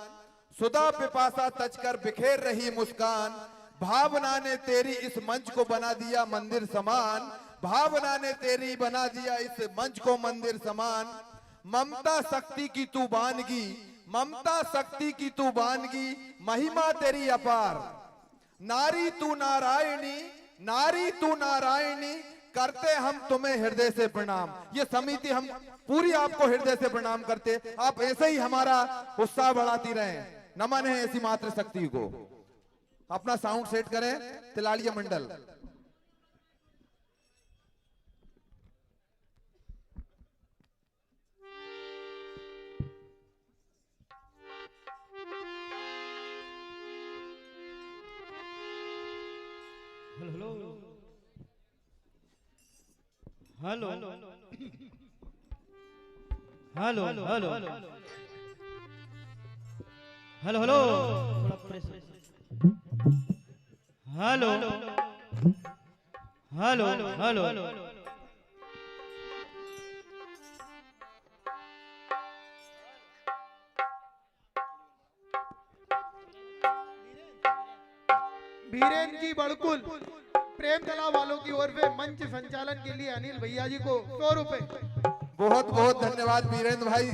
सुधा पिपासा तज कर बिखेर रही मुस्कान, भावना ने तेरी इस मंच को बना दिया मंदिर समान, भावना ने तेरी बना दिया इस मंच को मंदिर समान। ममता शक्ति की तू बानगी, ममता शक्ति की तू बानगी, महिमा तेरी अपार। नारी तू नारायणी, नारी तू नारायणी, करते हम तुम्हें हृदय से प्रणाम। ये समिति हम पूरी आपको हृदय से प्रणाम करते, आप ऐसे ही हमारा उत्साह बढ़ाती रहें। नमन है ऐसी मातृ शक्ति को। अपना साउंड सेट करें तिलाड़िया मंडल। Hello hello hello hello hello hello थोड़ा press, hello hello hello Biren ji Badkul प्रेम तालाब वालों की ओर से मंच संचालन के लिए अनिल भैया जी को 100 रुपए। बहुत बहुत धन्यवाद वीरेंद्र भाई,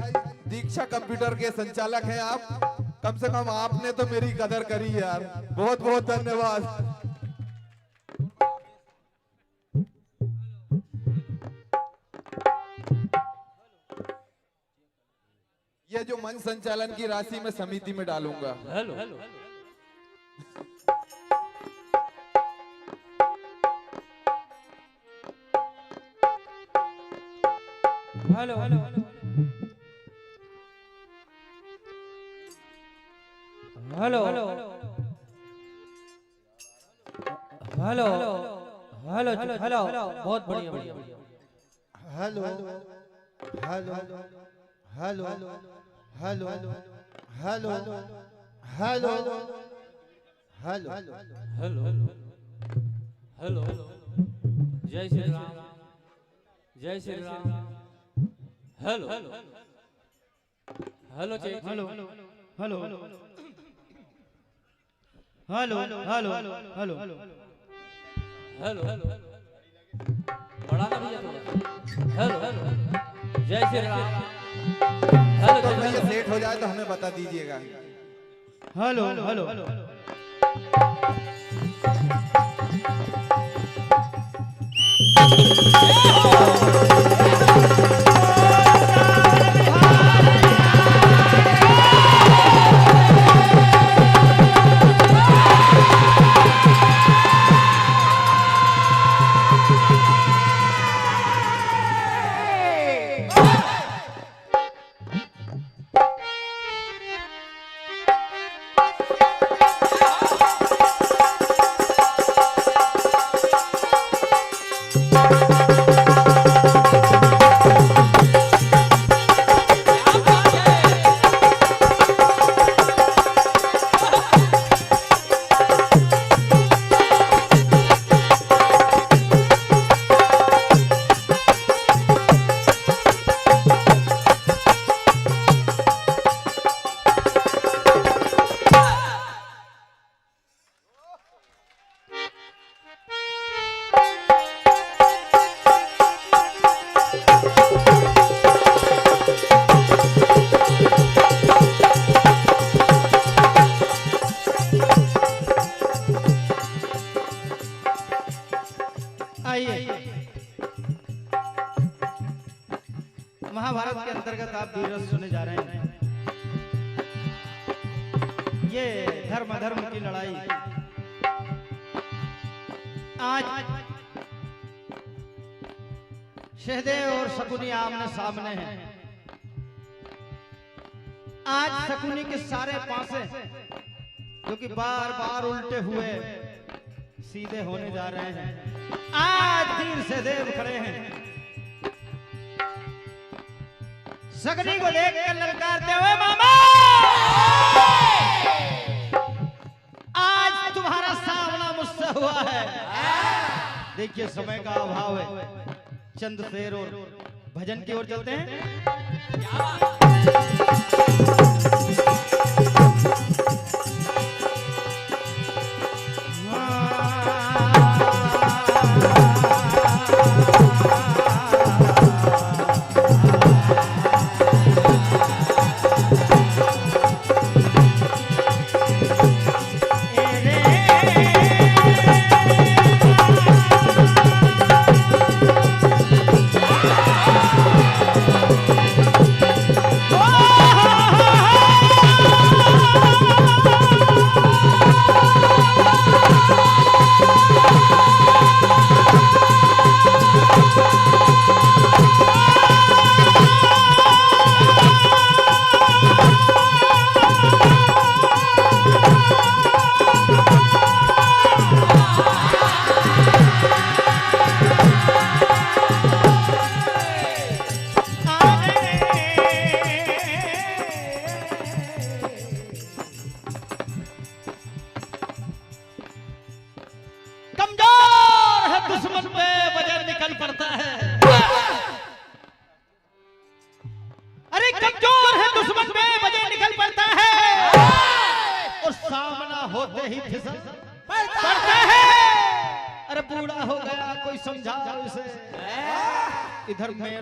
दीक्षा कंप्यूटर के संचालक हैं आप, कम से कम आपने तो मेरी कदर करी यार, बहुत बहुत धन्यवाद। ये जो मंच संचालन की राशि मैं समिति में डालूंगा। Hello hello hello hello hello hello hello hello hello बहुत बढ़िया बढ़िया। Hello hello hello hello hello hello hello hello hello जय श्री राम, जय Shri Ram. Hello hello hello check, hello hello hello hello hello hello hello hello बढ़ाना भैया थोड़ा। हेलो हेलो जय श्री राम। हेलो तो भैया लेट हो जाए तो हमें बता दीजिएगा। हेलो हेलो महाभारत के अंतर्गत आप वीरस सुने जा रहे हैं। ये धर्म धर्म की लड़ाई आज सहदेव और शकुनी आमने सामने हैं। आज शकुनी के सारे पासे जो कि बार बार उल्टे हुए सीधे होने जा रहे हैं। आज वीर सहदेव खड़े हैं। शकुनी को देख कर ललकारते हुए, मामा आज तुम्हारा सामना मुझसे हुआ है। देखिए समय का अभाव है, चंद शेर और भजन की ओर चलते हैं। इधर में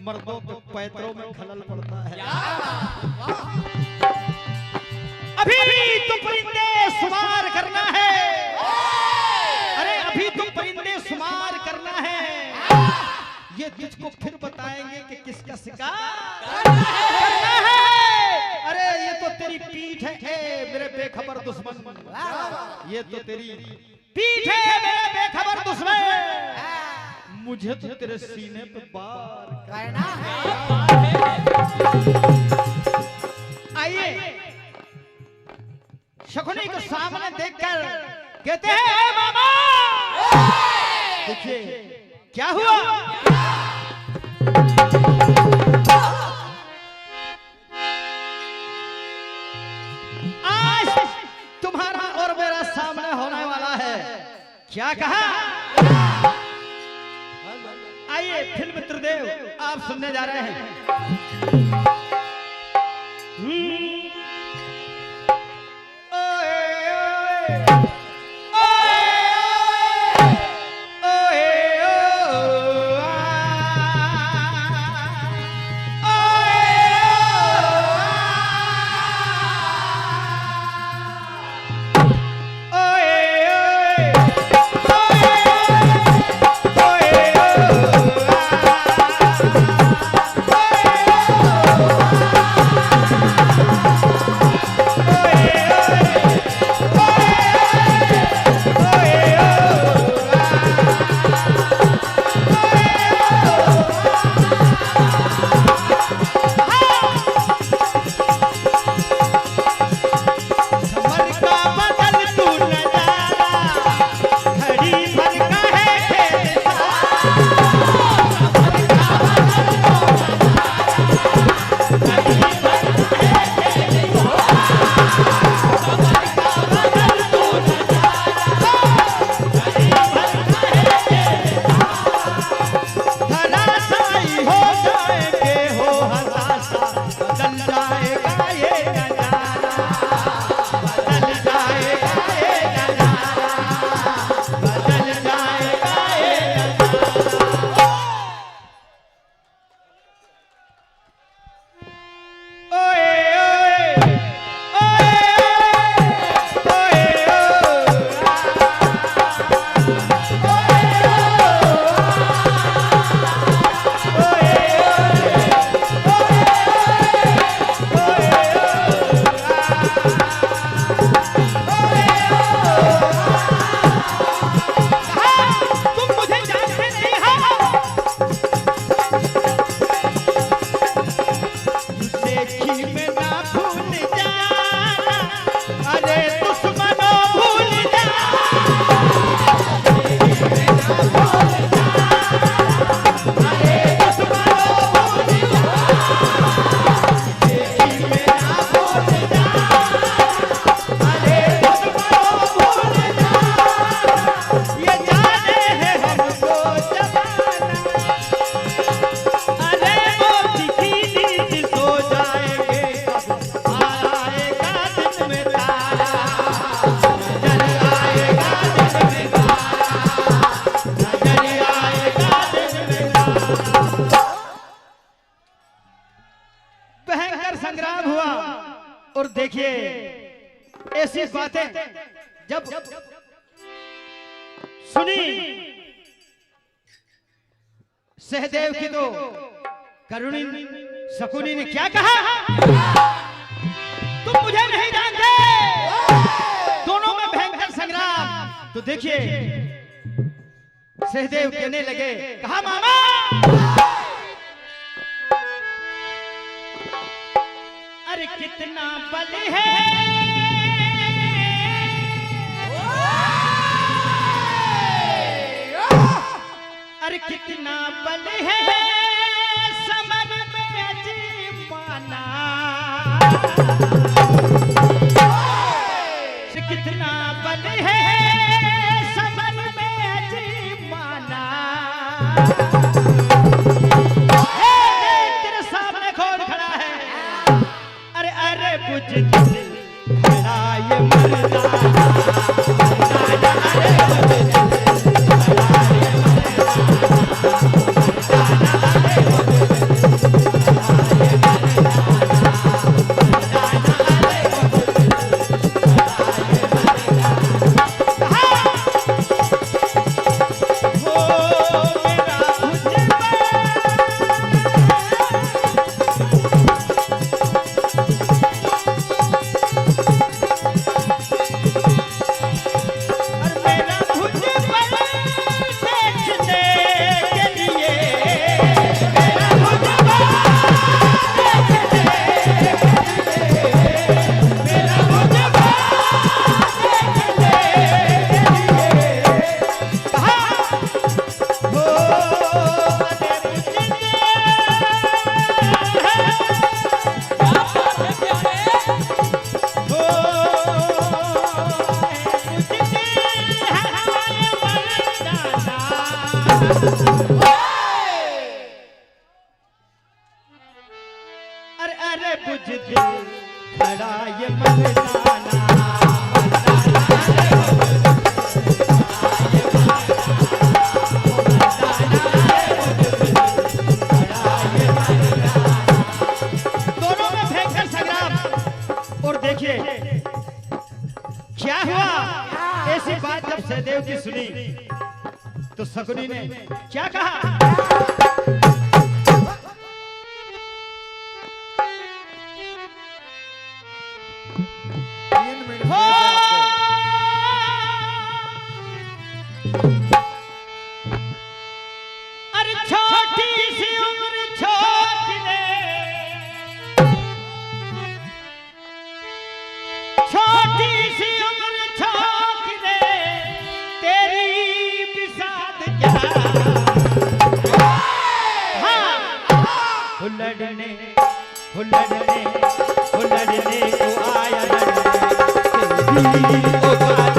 मर्दों के पैतरों में खलल पड़ता है। अभी भी तो परिंदे शुमार करना है। अरे अभी तो परिंदे शुमार करना है। ये तुझको फिर बताएंगे कि किसका शिकार करना है। अरे ये तो तेरी पीठ है मेरे बेखबर दुश्मन। ये तो तेरी पीठ है मेरे बेखबर दुश्मन। मुझे तो तेरे सीने पे बार करना है। आइए शकुनी को सामने देखकर कहते हैं, मामा देखिए क्या हुआ। आज तुम्हारा और मेरा सामने होने वाला है। क्या कहा? आइए फिल्म त्रिदेव आप सुनने जा रहे हैं। Oh देखिए ऐसी बातें जब सुनी सहदेव की तो करुणी शकुनी ने क्या कहा, तुम मुझे नहीं जानते, दोनों में भयंकर संग्राम। तो देखिए सहदेव कहने लगे, कहा मामा अरे कितना बल है, अरे कितना बल है समर में अजीबाना, कितना बल है समर में अजीबाना। तेरे सामने कौन खड़ा है, अरे अरे बुझ खड़ा ये मर्दाना, क्या हुआ? ऐसी बात जब सहदेव की सुनी तो शकुनी ने क्या कहा, अरे छोटी सी उम्र छोटी रे, छोटी सी उम्र छोटी रे, तेरी बिसात क्या, हाँ लड़ने लड़ने लड़ने को आया तेरी औकात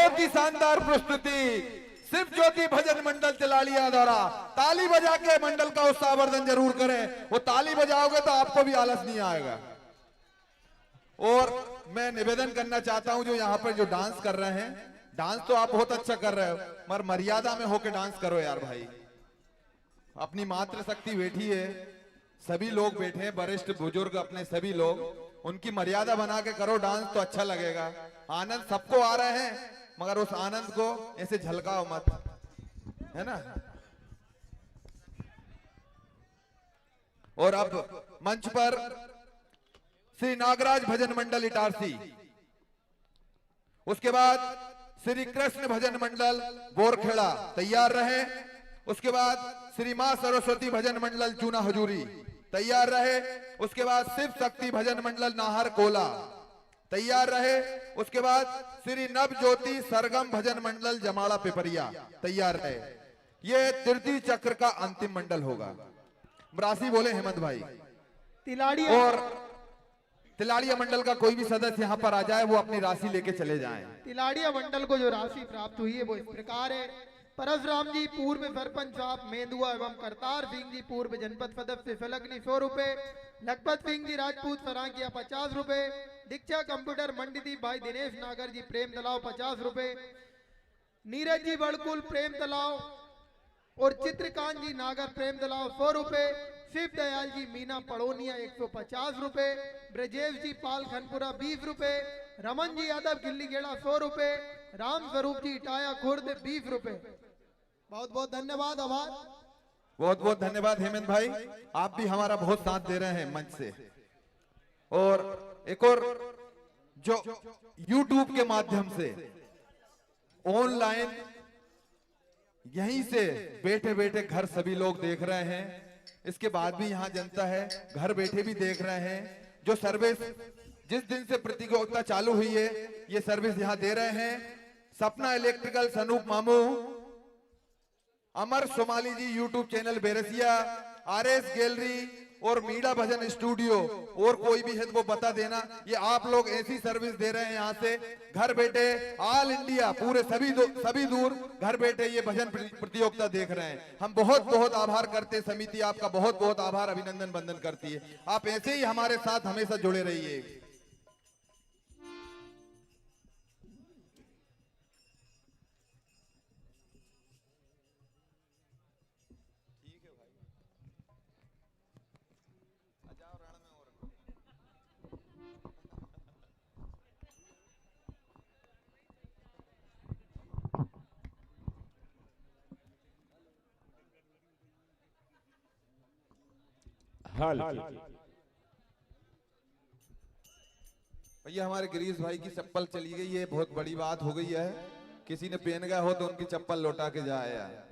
बहुत ही शानदार प्रस्तुति शिव ज्योति भजन मंडल तिलाड़िया द्वारा। ताली बजा के मंडल का उत्साहवर्धन जरूर करें। वो ताली बजाओगे तो आपको भी आलस नहीं आएगा। और मैं निवेदन करना चाहता हूं, जो यहाँ पर जो डांस कर रहे हैं, डांस तो आप बहुत अच्छा कर रहे हो, मगर मर्यादा में होके डांस करो यार भाई। अपनी मातृशक्ति बैठी है, सभी लोग बैठे हैं, वरिष्ठ बुजुर्ग अपने सभी लोग, उनकी मर्यादा बना के करो डांस तो अच्छा लगेगा। आनंद सबको आ रहे हैं, मगर उस आनंद को ऐसे झलकाओ मत, है ना। और अब मंच पर श्री नागराज भजन मंडल इटारसी, उसके बाद श्री कृष्ण भजन मंडल बोरखेड़ा तैयार रहे। उसके बाद श्री मां सरस्वती भजन मंडल चूना हजूरी तैयार रहे। उसके बाद शिव शक्ति भजन मंडल नाहर कोला तैयार रहे। उसके बाद श्री नव ज्योति सरगम भजन मंडल जमाड़ा पिपरिया तैयार रहे। ये तृतीय चक्र का अंतिम मंडल होगा। राशि बोले हेमंत भाई। तिलाड़िया और तिलाड़िया मंडल का कोई भी सदस्य यहाँ पर आ जाए, वो अपनी राशि लेके चले जाएं। तिलाड़िया मंडल को जो राशि प्राप्त हुई है वो इस प्रकार है। परशुराम जी पूर्व सरपंच साहब मेंदुआ एवं करतार सिंह जी पूर्व जनपद सदस्य फलकनी 100 रुपए, लखपत सिंह जी राजपूत सराकिया 50 रुपए, दीक्षा कंप्यूटर मंडी भाई दिनेश नागर जी प्रेम तलाव 50 रुपए, नीरज जी बड़कुल प्रेम तलाव और चित्रकांत जी नागर प्रेम तलाव 100 रुपए, शिव दयाल जी मीना पड़ोनिया 150 रुपए, ब्रजेश जी पाल खनपुरा 20 रुपए, रमन जी यादव गिल्ली गेड़ा 100 रुपए, राम स्वरूप जी इटाया खुर्द 20 रुपए। बहुत बहुत धन्यवाद, आभार। बहुत बहुत धन्यवाद हेमंत भाई, आप भी हमारा बहुत साथ दे रहे हैं मंच से। और एक और जो YouTube के माध्यम से ऑनलाइन यहीं से बैठे बैठे घर सभी लोग देख रहे हैं, इसके बाद भी यहाँ जनता है घर बैठे भी देख रहे हैं। जो सर्विस जिस दिन से प्रतियोगिता चालू हुई है, ये सर्विस यहाँ दे रहे हैं। सपना इलेक्ट्रिकल सनूप मामू, Amar Somali ji YouTube channel Berasia, RS gallery और मीडा भजन स्टूडियो, और कोई भी है तो वो बता देना। ये आप लोग ऐसी सर्विस दे रहे हैं यहाँ से घर बैठे ऑल इंडिया पूरे सभी दूर घर बैठे ये भजन प्रतियोगिता देख रहे हैं। हम बहुत बहुत आभार करते, समिति आपका बहुत बहुत आभार अभिनंदन वंदन करती है। आप ऐसे ही हमारे साथ हमेशा जुड़े रहिए। भैया हमारे गिरीश भाई की चप्पल चली गई है, बहुत बड़ी बात हो गई है। किसी ने पहन गया हो तो उनकी चप्पल लौटा के जाए।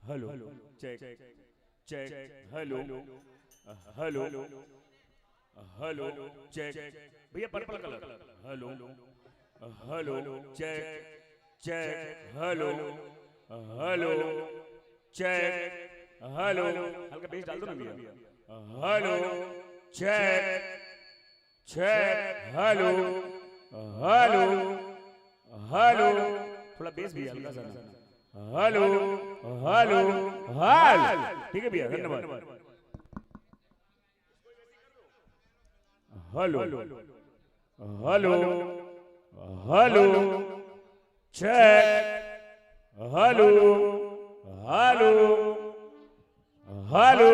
Hello check check hello hello hello check भैया purple colour hello hello check check hello hello check hello हल्का बेस डाल दो ना भैया hello check check hello hello hello थोड़ा बेस भी हल्का सा हेलो हेलो हाल ठीक है भैया धन्यवाद hello hello hello check hello hello hello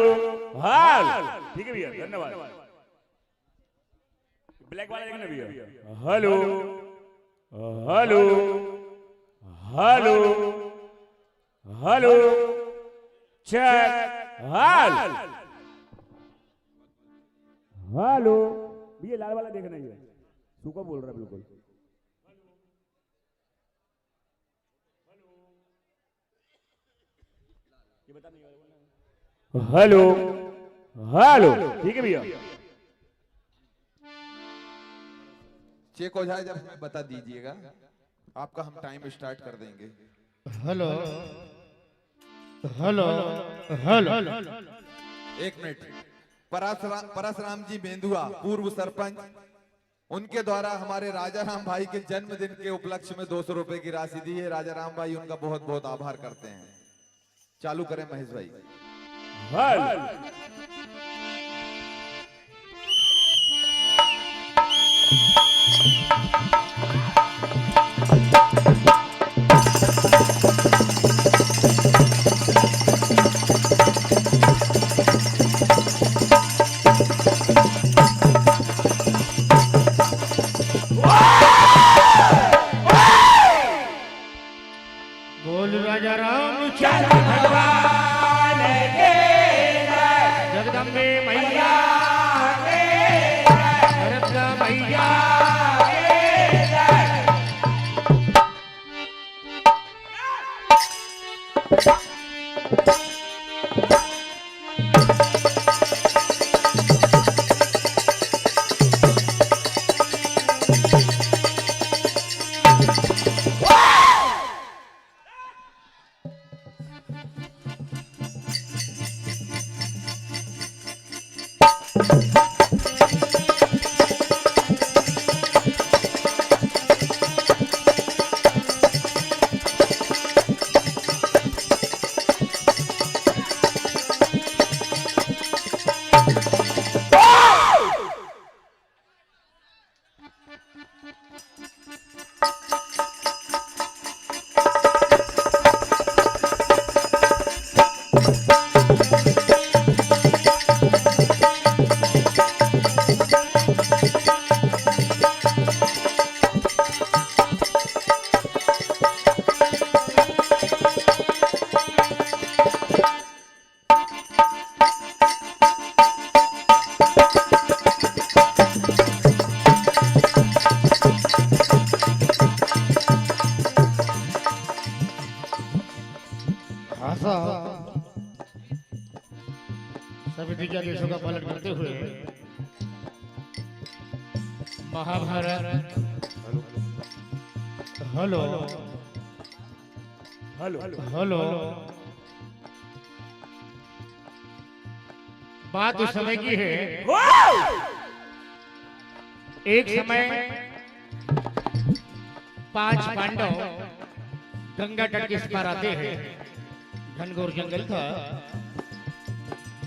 हाल ठीक है भैया धन्यवाद ब्लैक वाला देखना भैया hello hello hello hello check हाल हेलो भैया लाल वाला देखना ही है सूखा बोल रहा है बिल्कुल ये बता नहीं हेलो हेलो ठीक है भैया चेक हो जाए जब हमें बता दीजिएगा आपका हम टाइम स्टार्ट कर देंगे हेलो हेलो हेलो एक मिनट परसराम जी बेंदुआ पूर्व सरपंच उनके द्वारा हमारे राजा राम भाई के जन्मदिन के उपलक्ष्य में 200 रुपए की राशि दी है। राजा राम भाई उनका बहुत बहुत आभार करते हैं। चालू करें महेश भाई। बोल राजा रामचंद्र भगवान के जय, जगदम्बे मैया के जय, दुर्गा मैया के जय। सभी के आदेशों का पालन करते हुए महाभारत हेलो हेलो हेलो बात उस समय की है एक समय 5 पांडव गंगा तट के इस पार आते हैं। घनघोर जंगल था।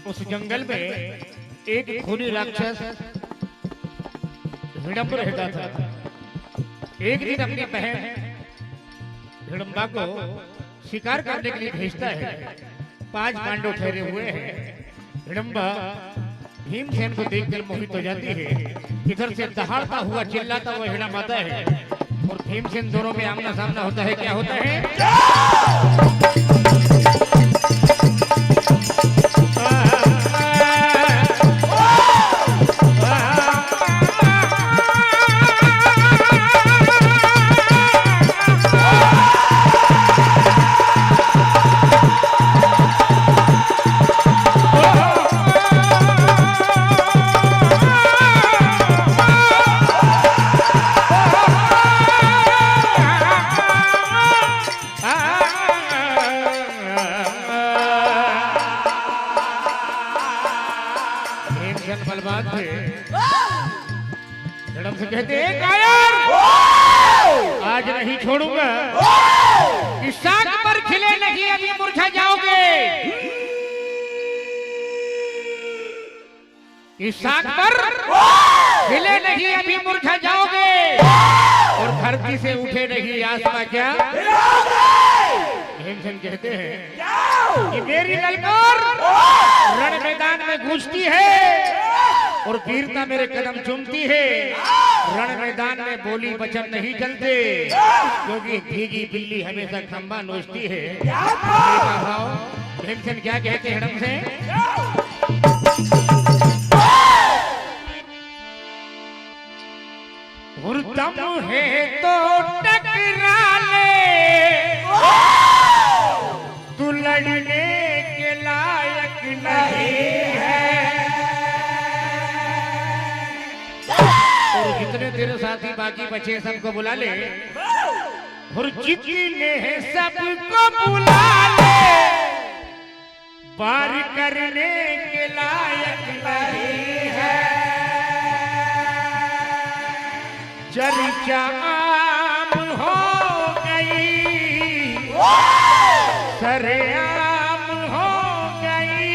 उस जंगल में एक खूनी राक्षस हिडम्ब रहता था। एक दिन अपनी बहन हिडम्बा को शिकार करने के लिए भेजता है। 5 पांडव ठहरे हुए हैं। हिडम्बा भीमसेन को देखकर मोहित हो जाती है। इधर से दहाड़ता हुआ चिल्लाता हुआ हिडम्ब आता है और भीमसेन दोनों में आमना सामना होता है। क्या होता है? बलवान थे। हिडम्ब से कहते हैं कायर आज नहीं छोड़ूंगा। इस शाख पर खिले नहीं अभी मुरझा जाओगे। इस शाख पर खिले नहीं अभी मुरझा जाओगे। हंसी से उठे नहीं आसमां क्या भीमसेन कहते हैं कि मेरी ललकार रण मैदान में गूंजती है और वीरता मेरे कदम चूमती है। रण मैदान में बोली वचन नहीं चलते क्योंकि भीगी बिल्ली हमेशा खंबा नोचती है। भीमसेन क्या कहते हैं हड़म से दम है तो टकरा ले तू लड़ने के लायक नहीं है। और जितने तेरे साथी बाकी बचे सबको बुला ले और जितने हैं सबको बुला ले पार करने के लायक नहीं है। चर्चा आम हो गई सरेआम हो गई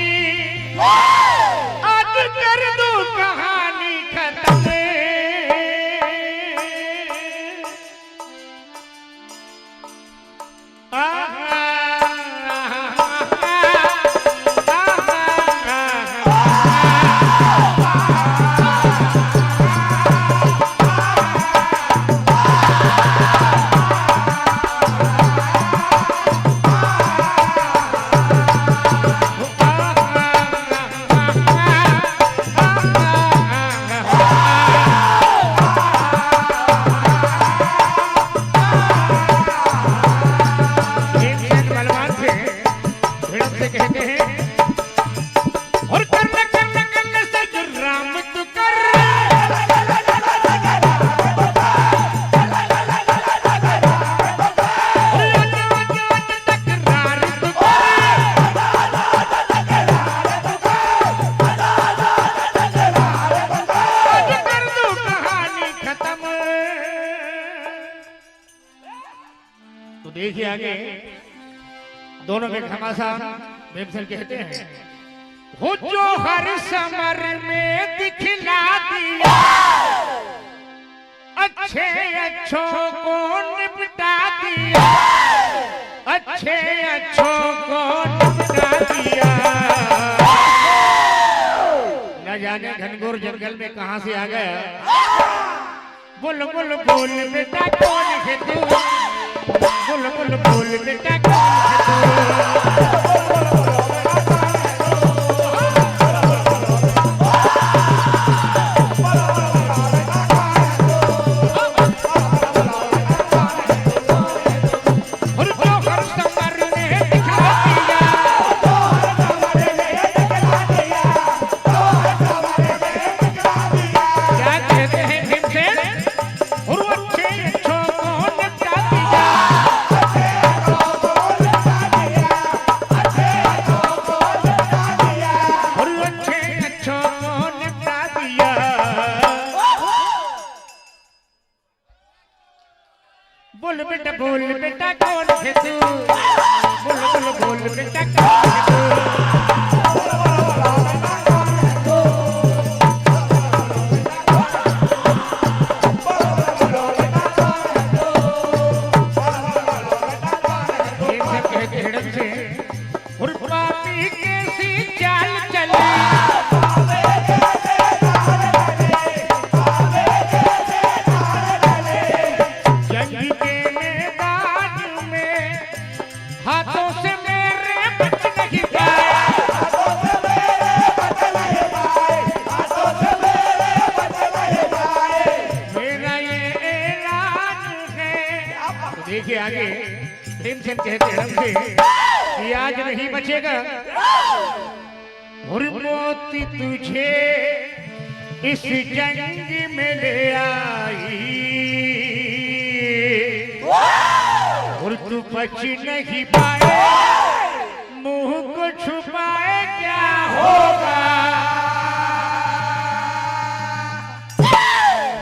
आज कर दो कहानी खत्म। तो देखिए आगे दोनों के घमासान भीमसेन कहते हैं हो जो हर समर में दिखला दिया अच्छे अच्छों को निपटा दिया अच्छे अच्छों को निपटा दिया। न जाने घनघोर जंगल में कहां से आ गया। बुल बुल बोल बेटा कौन है तू बुल बुल बोल बेटा कौन है तू। बोल बेटा कौन है तू बोल बोल बोल बेटा कौन है देखिए आगे भीमसेन कहते हैं कि आज नहीं बचेगा और मोती तुझे इस जंग में ले आई और तू बच नहीं पाए मुंह को छुपाए क्या होगा।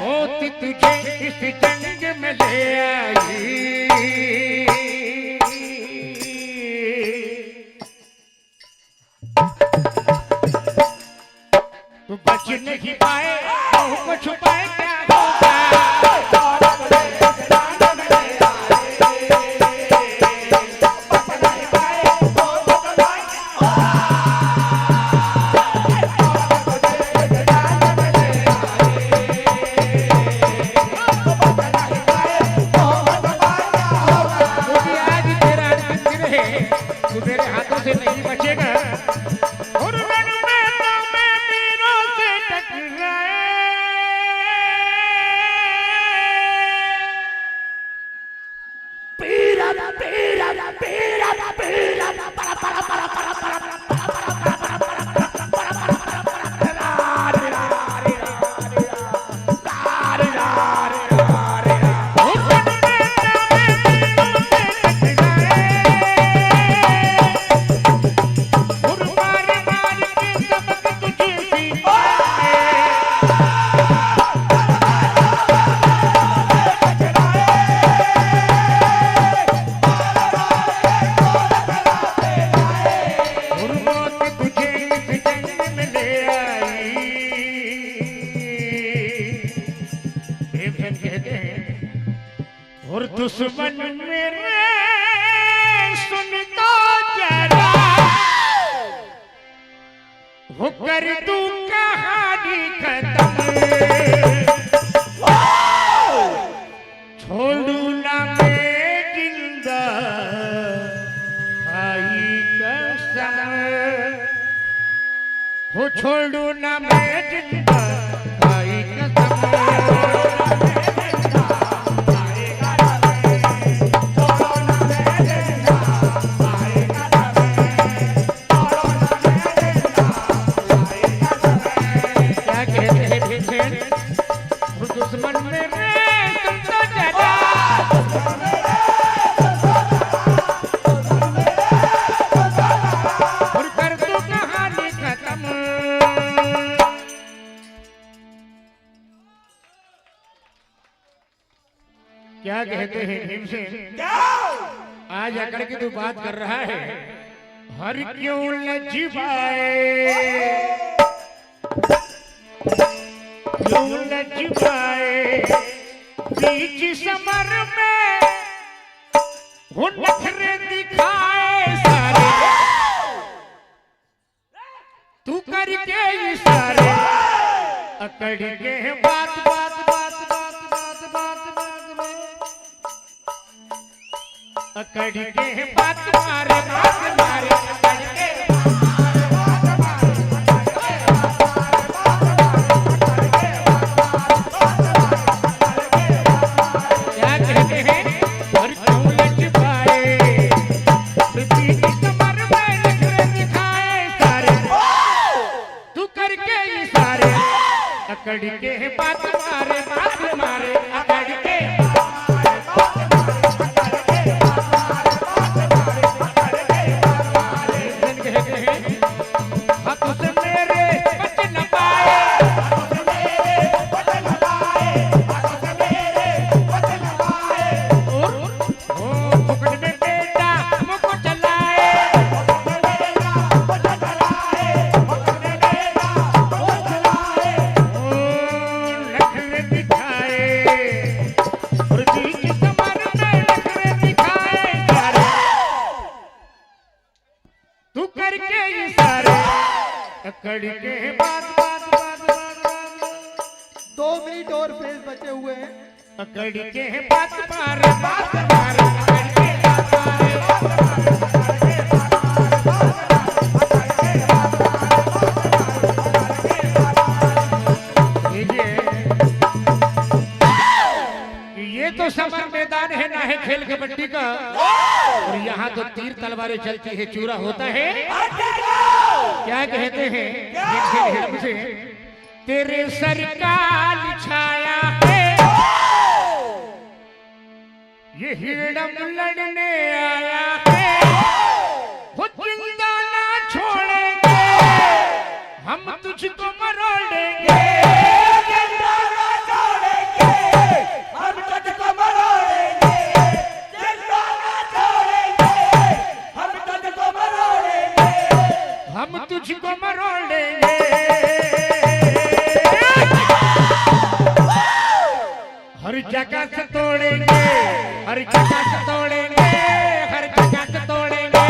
मोती तुझे इस जंग में ले आई तू बच नहीं पाए मुंह को छुपाए क्या होगा। भीमसेन कहते हैं और दुश्मन मेरे सुनता जरा हो कर तू कहानी खत्म छोड़ू ना मैं जिंदा भाई कसम हो छोड़ू ना मैं जिंदा भाई दुश्मन मेरे सुनता जरा और कर दो कहानी खत्म क्या कहते हैं भीमसेन आज अकड़ की तू बात कर रहा है हर क्यों लज्जाए क्यों लज्जाए बीच समर में वो नखरे दिखाए सारे तू करके इशारे अकड़ के बात बात बात बात बात बात बात अकड़ के बात मारे बात मारे अकड़ के अकड़ के बात मारे अकड़ के हाथ से मेरे बच न पाए ओ फुकट में बेटा मुझको चलाए तू करके इशारे अकड़ के बात बात बात बात 2 मिनट और फेस बचे हुए हैं अकड़ के बात मारे अकड़ के बात ये तो समर मैदान है ना है खेल कबड्डी का और यहाँ तो तीर तलवारें चलती है चूरा होता है क्या कहते हैं से तेरे सर काल छाया है ये हिरडम लड़ने आया है वो जिंदा ना छोड़ेंगे हम तुझको मरोड़ेंगे हम तुझको मरोड़ेंगे हर जगह से तोड़ेंगे हर जगह से तोड़ेंगे हर जगह से तोड़ेंगे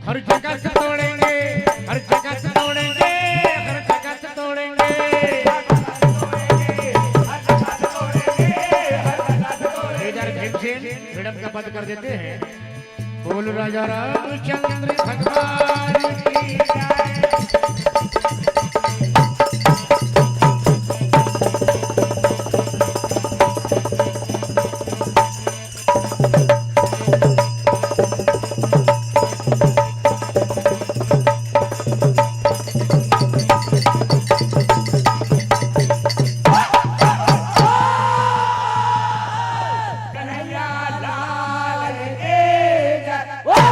हर जगह से तोड़ेंगे हर जगह से तोड़ेंगे हर जगह से तोड़ेंगे इधर भीमसेन मैडम का बंद कर देते हैं बोल राजा रामचंद्र भगवान की Woo!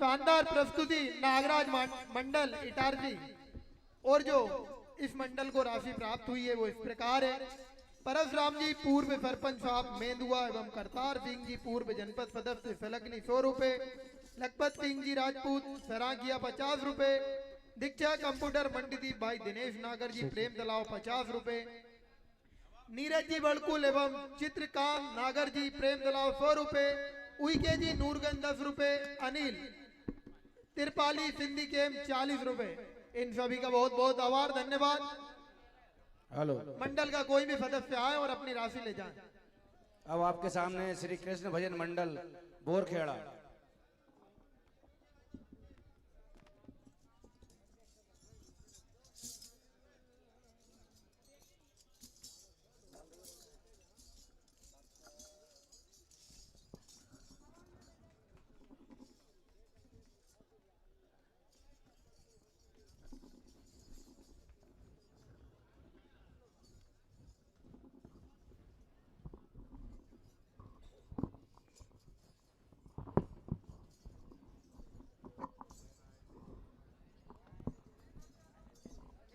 शानदार प्रस्तुति नागराज मंडल इटारसी। और जो इस मंडल को राशि प्राप्त हुई है वो इस प्रकार है। परशुराम जी पूर्व सरपंच साहब मेंदुआ एवं करतार सिंह जी पूर्व जनपद सदस्य फलकनी 100 रुपए, लखपत सिंह जी राजपूत सरागिया 50 रुपए, दीक्षा कंप्यूटर मंडीदीप भाई दिनेश नागर जी प्रेम तलाव 50 रुपए, नीरज जी बड़कुल एवं चित्रकांत नागर जी प्रेम तलाव 100 रुपए, उइके जी नूरगंज 10 रुपए, अनिल तिरपाली सिंधी केम 40 रुपए। इन सभी का बहुत बहुत आभार, धन्यवाद। हेलो, मंडल का कोई भी सदस्य आए और अपनी राशि ले जाए। अब आपके सामने श्री कृष्ण भजन मंडल बोरखेड़ा।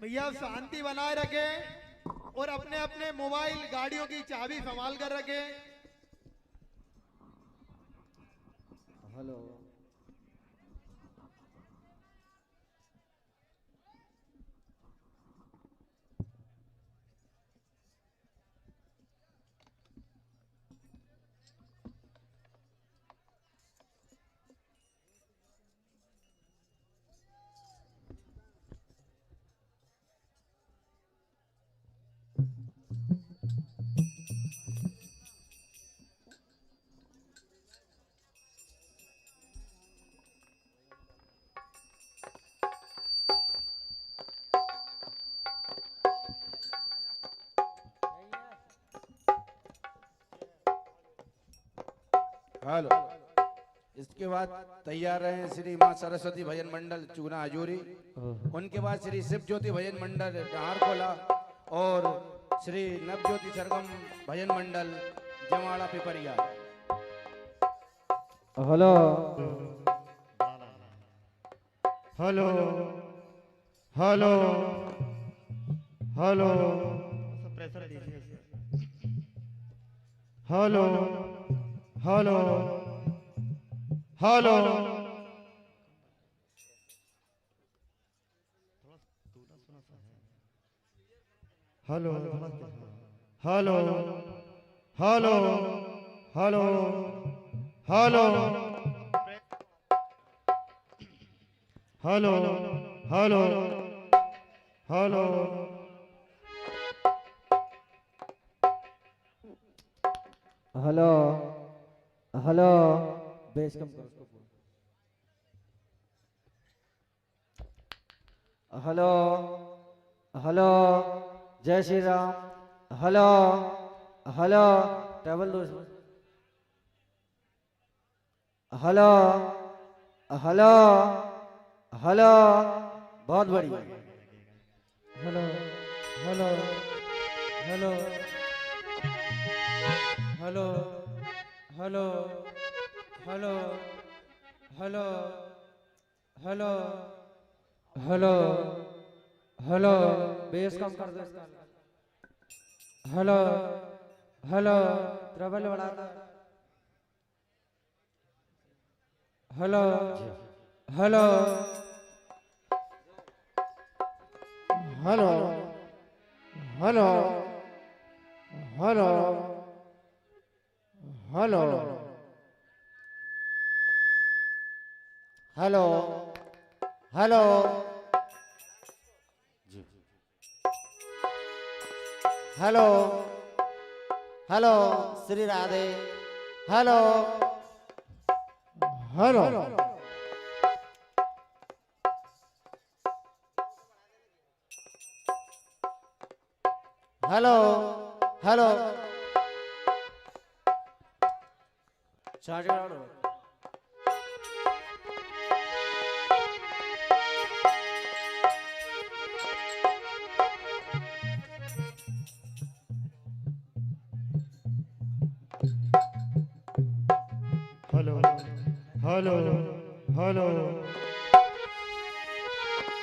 भैया शांति बनाए रखें और अपने अपने मोबाइल गाड़ियों की चाबी संभाल कर रखें। हेलो, हेलो, इसके बाद तैयार रहे श्री मां सरस्वती भजन मंडल चूना हजूरी, उनके बाद श्री शिव ज्योति भजन मंडल नाहरकोला और श्री नवज्योति सरगम भजन मंडल Jamada Pipariya. Hello hello hello hello hello hello hello hello hello hello hello hello hello hello hello hello hello, bass कम करो उसको। हेलो हेलो, जय Shri Ram. Hello hello, treble दो। हेलो हेलो हेलो, बहुत बढ़िया। Hello hello hello hello hello hello hello hello hello hello, bass कम कर दो इसका। हेलो हेलो, ट्रबल बढ़ा दो। Hello hello hello hello hello hello hello hello hello hello, Shri Radhe. Hello hello hello hello, charge करा दो। Hello hello hello